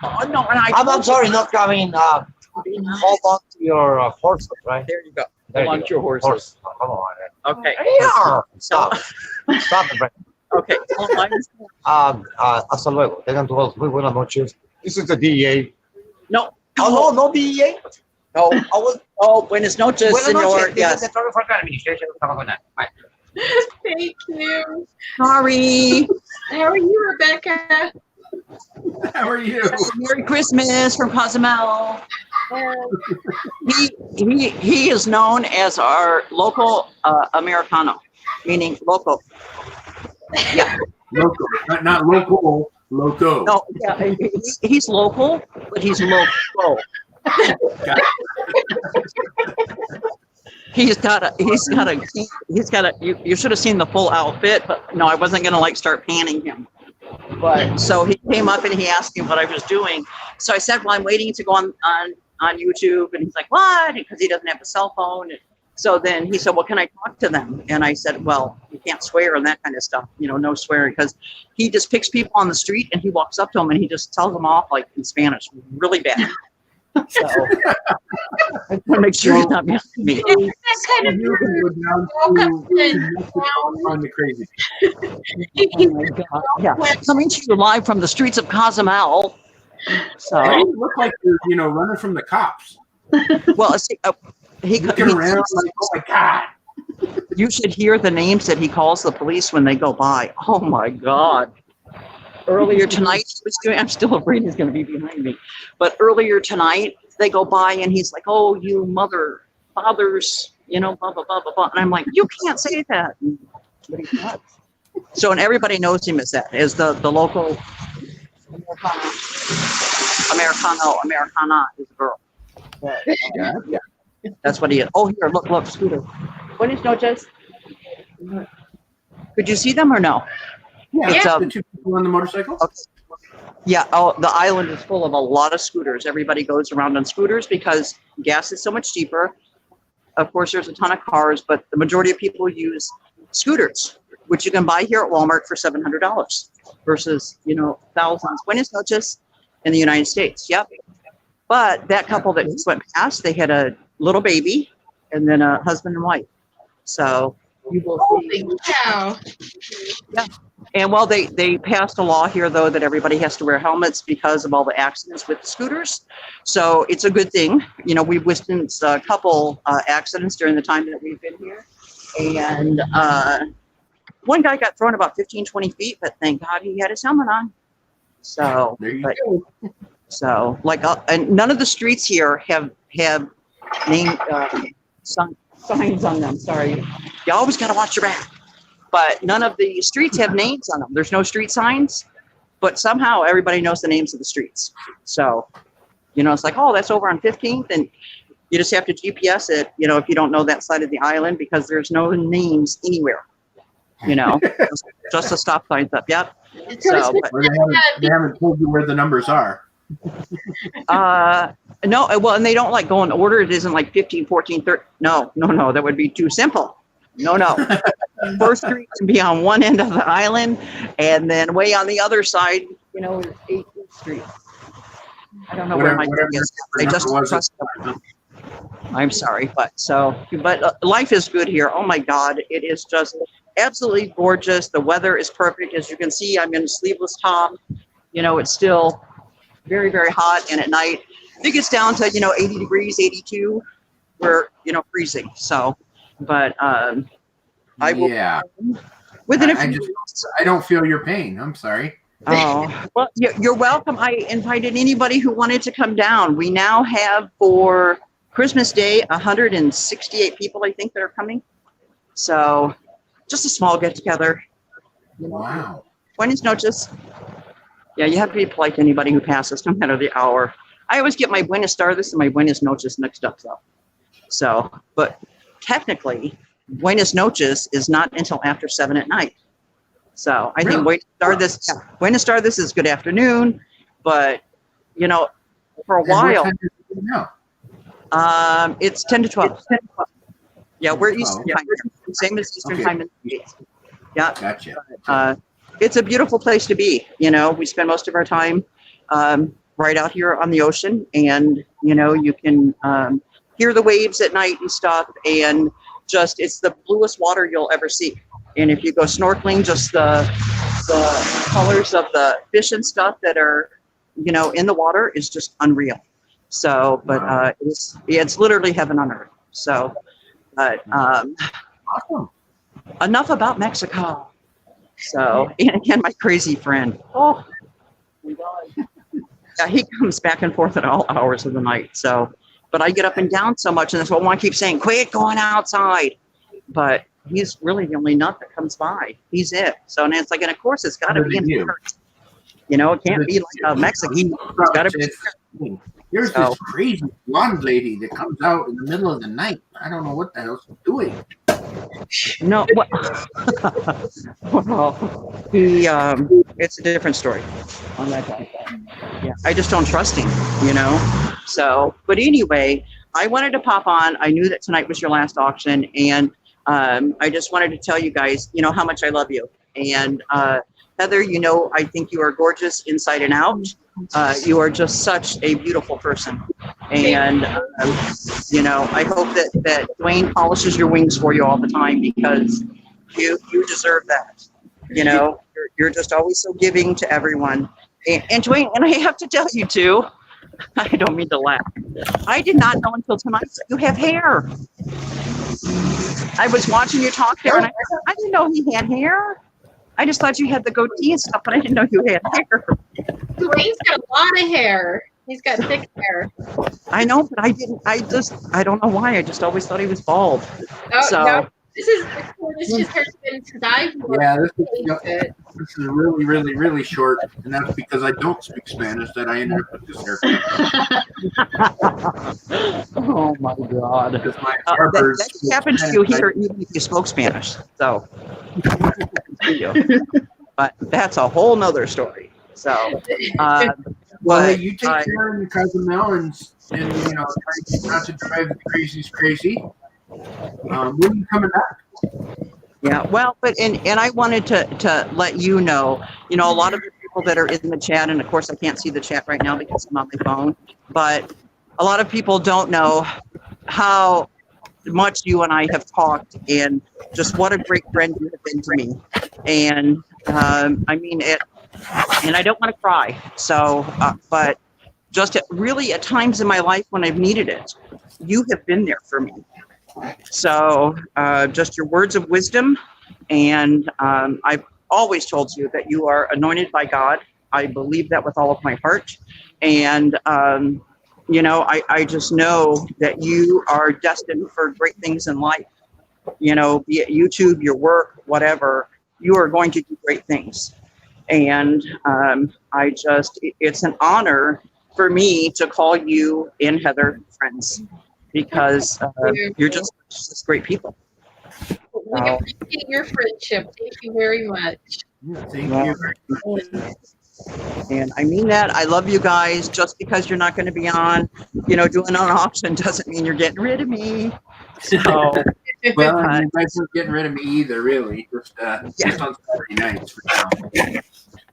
Oh, no, and I'm sorry, not coming. Hold on to your horses, right? There you go. There Hold on to your horses. Horse. Come on. Okay. Stop. Stop it, Brett. Okay. Hasta luego. Tengan todos muy buenas noches. This is the DEA. No. Oh, no DEA. No. Buenas noches, senor. Yes. Thank you. Sorry. How are you, Rebecca? How are you? Merry Christmas from Cozumel. He is known as our local Americano, meaning local. Yeah. Local, not local, loco. No, yeah, he's local, but he's local. He's got a, you should have seen the full outfit, but no, I wasn't going to start panning him. But so he came up and he asked me what I was doing. So I said, well, I'm waiting to go on YouTube. And he's like, what? Because he doesn't have a cell phone. And so then he said, well, can I talk to them? And I said, well, you can't swear and that kind of stuff, no swearing, because he just picks people on the street and he walks up to them and he just tells them off in Spanish, really bad. So I want to make sure he's not messing me. That kind of on the crazy. Yeah, coming to you live from the streets of Cozumel. So you look like you're, running from the cops. Well, he looking around like, oh my God. You should hear the names that he calls the police when they go by. Oh my God. Earlier tonight, he was doing, I'm still afraid he's going to be behind me. But earlier tonight, they go by and he's like, oh, you fathers, blah, blah, blah, blah, blah. And I'm like, you can't say that. But he does. So, and everybody knows him as that, as the local Americana is a girl. Yeah. That's what he is. Oh, here, look, Scooter. Buenas noches. Could you see them or no? Yeah, the two people on the motorcycle. Okay. Yeah, the island is full of a lot of scooters. Everybody goes around on scooters because gas is so much cheaper. Of course, there's a ton of cars, but the majority of people use scooters, which you can buy here at Walmart for $700 versus, thousands. Buenas noches in the United States. Yep. But that couple that just went past, they had a little baby and then a husband and wife. So you will see. Holy cow. Yeah. And well, they passed a law here, though, that everybody has to wear helmets because of all the accidents with the scooters. So it's a good thing. You know, we've witnessed a couple accidents during the time that we've been here. And one guy got thrown about 15, 20 feet, but thank God he had his helmet on. So, there you go. So like, and none of the streets here have name signs on them. Sorry, you always got to watch your back. But none of the streets have names on them. There's no street signs, but somehow everybody knows the names of the streets. So, you know, it's like, oh, that's over on 15th, and you just have to GPS it, you know, if you don't know that side of the island, because there's no names anywhere, you know, just the stop signs up. Yep. So, but, they haven't told you where the numbers are. no, well, and they don't like go in order. It isn't like 15, 14, 13. No, that would be too simple. No. First Street can be on one end of the island, and then way on the other side, you know, is 18th Street. I don't know where my thing is. They just trust them. I'm sorry, but life is good here. Oh my God, it is just absolutely gorgeous. The weather is perfect. As you can see, I'm in a sleeveless top. You know, it's still very, very hot, and at night, I think it's down to, you know, 80 degrees, 82. We're, you know, freezing. So, but I will. Yeah. Within a few. I don't feel your pain. I'm sorry. Oh, well, you're welcome. I invited anybody who wanted to come down. We now have for Christmas Day 168 people, I think, that are coming. So, just a small get together. Wow. Buenas noches. Yeah, you have to be polite to anybody who passes, no matter the hour. I always get my Buenas tardes and my Buenas noches mixed up, though. So, but technically, Buenas noches is not until after 7 at night. So I think Buenas tardes is good afternoon, but you know, for a while, it's 10 to 12. Yeah, we're Eastern time, same as Eastern time in the States. Yeah, gotcha. It's a beautiful place to be. You know, we spend most of our time right out here on the ocean, and you know, you can hear the waves at night and stuff, and just it's the bluest water you'll ever see. And if you go snorkeling, just the colors of the fish and stuff that are, you know, in the water is just unreal. So, but it's literally heaven on earth. So, but awesome. Enough about Mexico. So, and again, my crazy friend. Oh my God. Yeah, he comes back and forth at all hours of the night. So, but I get up and down so much, and that's what I want to keep saying. Quit going outside. But he's really the only nut that comes by. He's it. So, and it's like, and of course, it's got to be in here. You know, it can't be like a Mexican. It's got to be. There's this crazy blonde lady that comes out in the middle of the night. I don't know what the hell she's doing. No, well, it's a different story on that guy. Yeah, I just don't trust him, you know. So, but anyway, I wanted to pop on. I knew that tonight was your last auction, and I just wanted to tell you guys, you know, how much I love you. And Heather, you know, I think you are gorgeous inside and out. You are just such a beautiful person. And, you know, I hope that Dwayne polishes your wings for you all the time, because you deserve that. You know, you're just always so giving to everyone. And Dwayne, and I have to tell you too, I don't mean to laugh. I did not know until tonight that you have hair. I was watching you talk there, and I didn't know he had hair. I just thought you had the goatee and stuff, but I didn't know you had hair. Dwayne's got a lot of hair. He's got thick hair. I know, but I don't know why. I just always thought he was bald. Oh, so. No, this is the coolest hair's been since I've worked. Yeah, this is really, really, really short, and that's because I don't speak Spanish that I ended up with this haircut. Oh my God! That happens to you here, even if you spoke Spanish. So, but that's a whole nother story. So, well, hey, you take care of your cousin Mel, and you know, try not to drive the crazies crazy. When are you coming back? Yeah, well, but and I wanted to let you know, a lot of the people that are in the chat, and of course I can't see the chat right now because I'm on my phone, but a lot of people don't know how much you and I have talked, and just what a great friend you have been to me. And I mean it, and I don't want to cry. So, but just really at times in my life when I've needed it, you have been there for me. So just your words of wisdom. And I've always told you that you are anointed by God. I believe that with all of my heart. And, you know, I just know that you are destined for great things in life. You know, be it YouTube, your work, whatever, you are going to do great things. And it's an honor for me to call you and Heather friends, because you're just great people. We appreciate your friendship. Thank you very much. Thank you. And I mean that. I love you guys. Just because you're not going to be on, you know, doing an auction doesn't mean you're getting rid of me. So, well, you guys aren't getting rid of me either, really. Just on Saturday nights for now.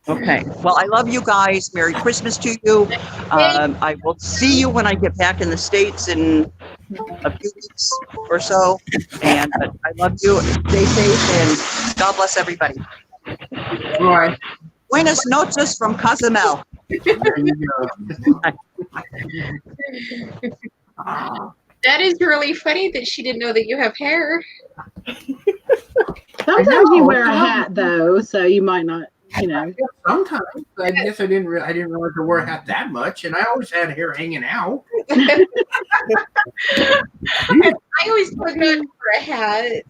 Okay. Well, I love you guys. Merry Christmas to you. I will see you when I get back in the States in a few weeks or so. And I love you. Stay safe and God bless everybody. Bye. Buenas noches from Cozumel. There you go. That is really funny that she didn't know that you have hair. Sometimes you wear a hat though, so you might not, you know. Sometimes. I guess I didn't realize I wore a hat that much, and I always had hair hanging out. I always forgot to wear a hat.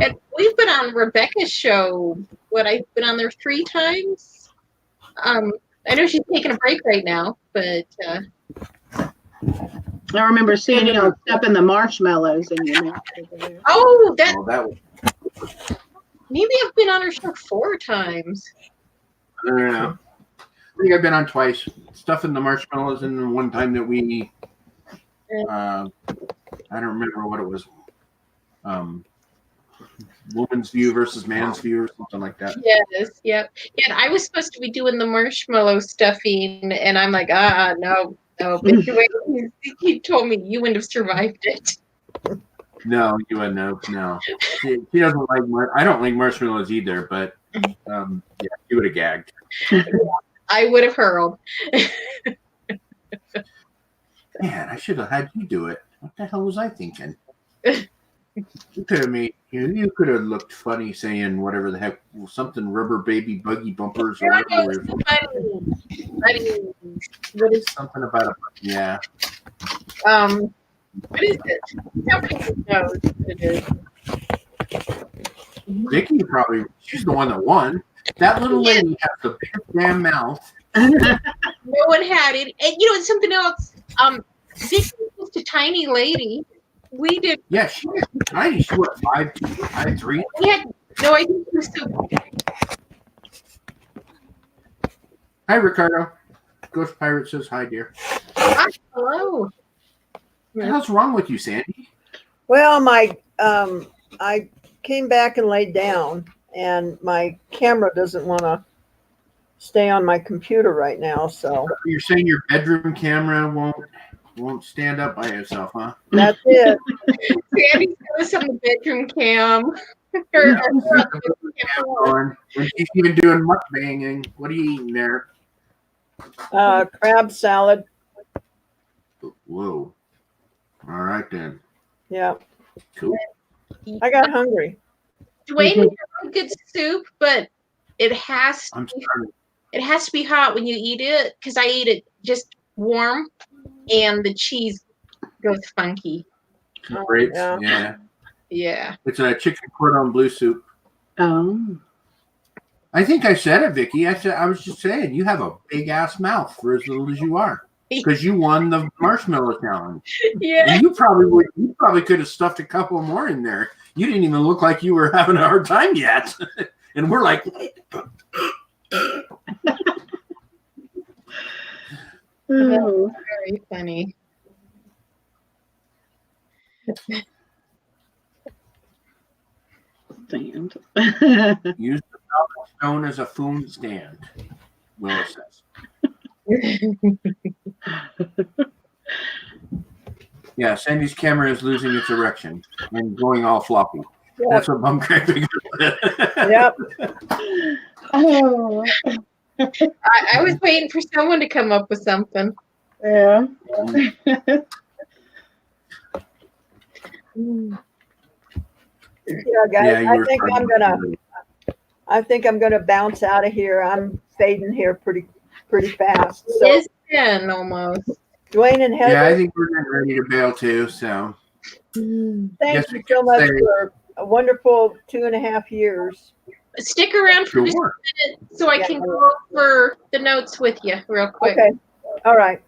And we've been on Rebecca's show. I've been on there 3 times. I know she's taking a break right now, but I remember seeing you stuffing the marshmallows in your mouth. That was. Maybe I've been on her show 4 times. I don't know. I think I've been on twice. Stuffing the marshmallows, and the one time that we, I don't remember what it was. Woman's view versus man's view or something like that. Yes, yep. Yeah, I was supposed to be doing the marshmallow stuffing, and I'm like, no. But he told me you wouldn't have survived it. No, you wouldn't have. No. She doesn't like I don't like marshmallows either, but yeah, you would have gagged. I would have hurled. Man, I should have had you do it. What the hell was I thinking? You could have made. You could have looked funny saying whatever the heck, something rubber baby buggy bumpers or whatever. What is something about a yeah. What is it? Nobody knows what it is. Vicky probably. She's the one that won. That little lady has the big damn mouth. No one had it, and you know it's something else. Vicky was just a tiny lady. We did. Yeah, she was tiny. She was 5'3". We had no idea she was so. Hi, Ricardo. Ghost Pirate says hi, dear. Hi, hello. What the hell's wrong with you, Sandy? Well, I came back and laid down, and my camera doesn't want to stay on my computer right now. So you're saying your bedroom camera won't stand up by itself, huh? That's it. Sandy's goes on the bedroom cam. When she's even doing mukbanging. What are you eating there? Crab salad. Whoa. All right then. Yeah. Cool. I got hungry. Dwayne has a really good soup, but it has to be hot when you eat it, because I eat it just warm, and the cheese goes funky. Grapes, yeah. Yeah. It's a chicken cordon bleu soup. Oh. I think I said it, Vicky. I was just saying, you have a big ass mouth for as little as you are, because you won the marshmallow challenge. Yeah. And you probably could have stuffed a couple more in there. You didn't even look like you were having a hard time yet, and we're like. Oh. Very funny. Stand. Use the stone as a food stand, Willis says. Yeah, Sandy's camera is losing its erection and going all floppy. Yep. That's what Mom Craig Yep. Oh, I was waiting for someone to come up with something. yeah. Yeah, guys, Yeah, you were I think I'm gonna bounce out of here. I'm fading here pretty fast. So It's 10 almost. Dwayne and Heather, Yeah, I think we're getting ready to bail too. So thank you so much for a wonderful 2.5 years. Stick around for just a Sure. minute so I can go over the notes with you real quick. Okay. All right.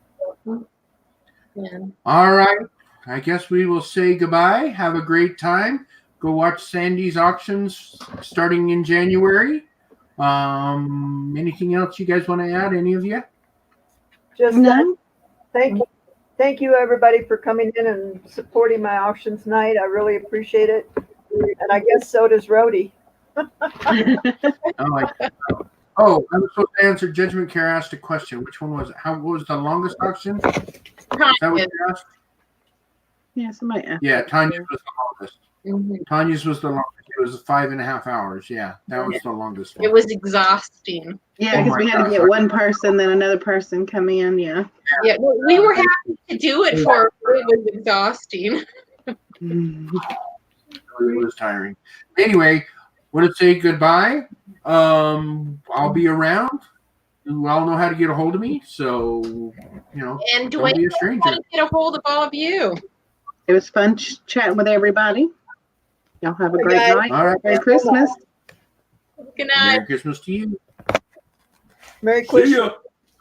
Yeah. All right. I guess we will say goodbye. Have a great time. Go watch Sandy's auctions starting in January. Anything else you guys want to add? Any of you? Just No. thank you everybody for coming in and supporting my auctions night. I really appreciate it. And I guess so does Rhodey. Oh, I was supposed to answer. Judgment Care asked a question. Which one was it? What was the longest auction? Is that what you asked? Yeah, somebody asked. Yeah, Tanya's was the longest. Mhm. Tanya's was the longest. It was 5.5 hours. Yeah, that was the longest one. It was exhausting. Yeah, because we had to get one person, then another person come in. Yeah. Yeah, we were happy to do it for her. It was exhausting. It was tiring. Anyway, want to say goodbye. I'll be around. You all know how to get a hold of me, so And don't be Dwayne a stranger. how to get a hold of all of you. It was fun chatting with everybody. Y'all have a Hey, great guys. night. All right. Merry Christmas. Good night. Merry Christmas to you. Merry See Christmas. ya.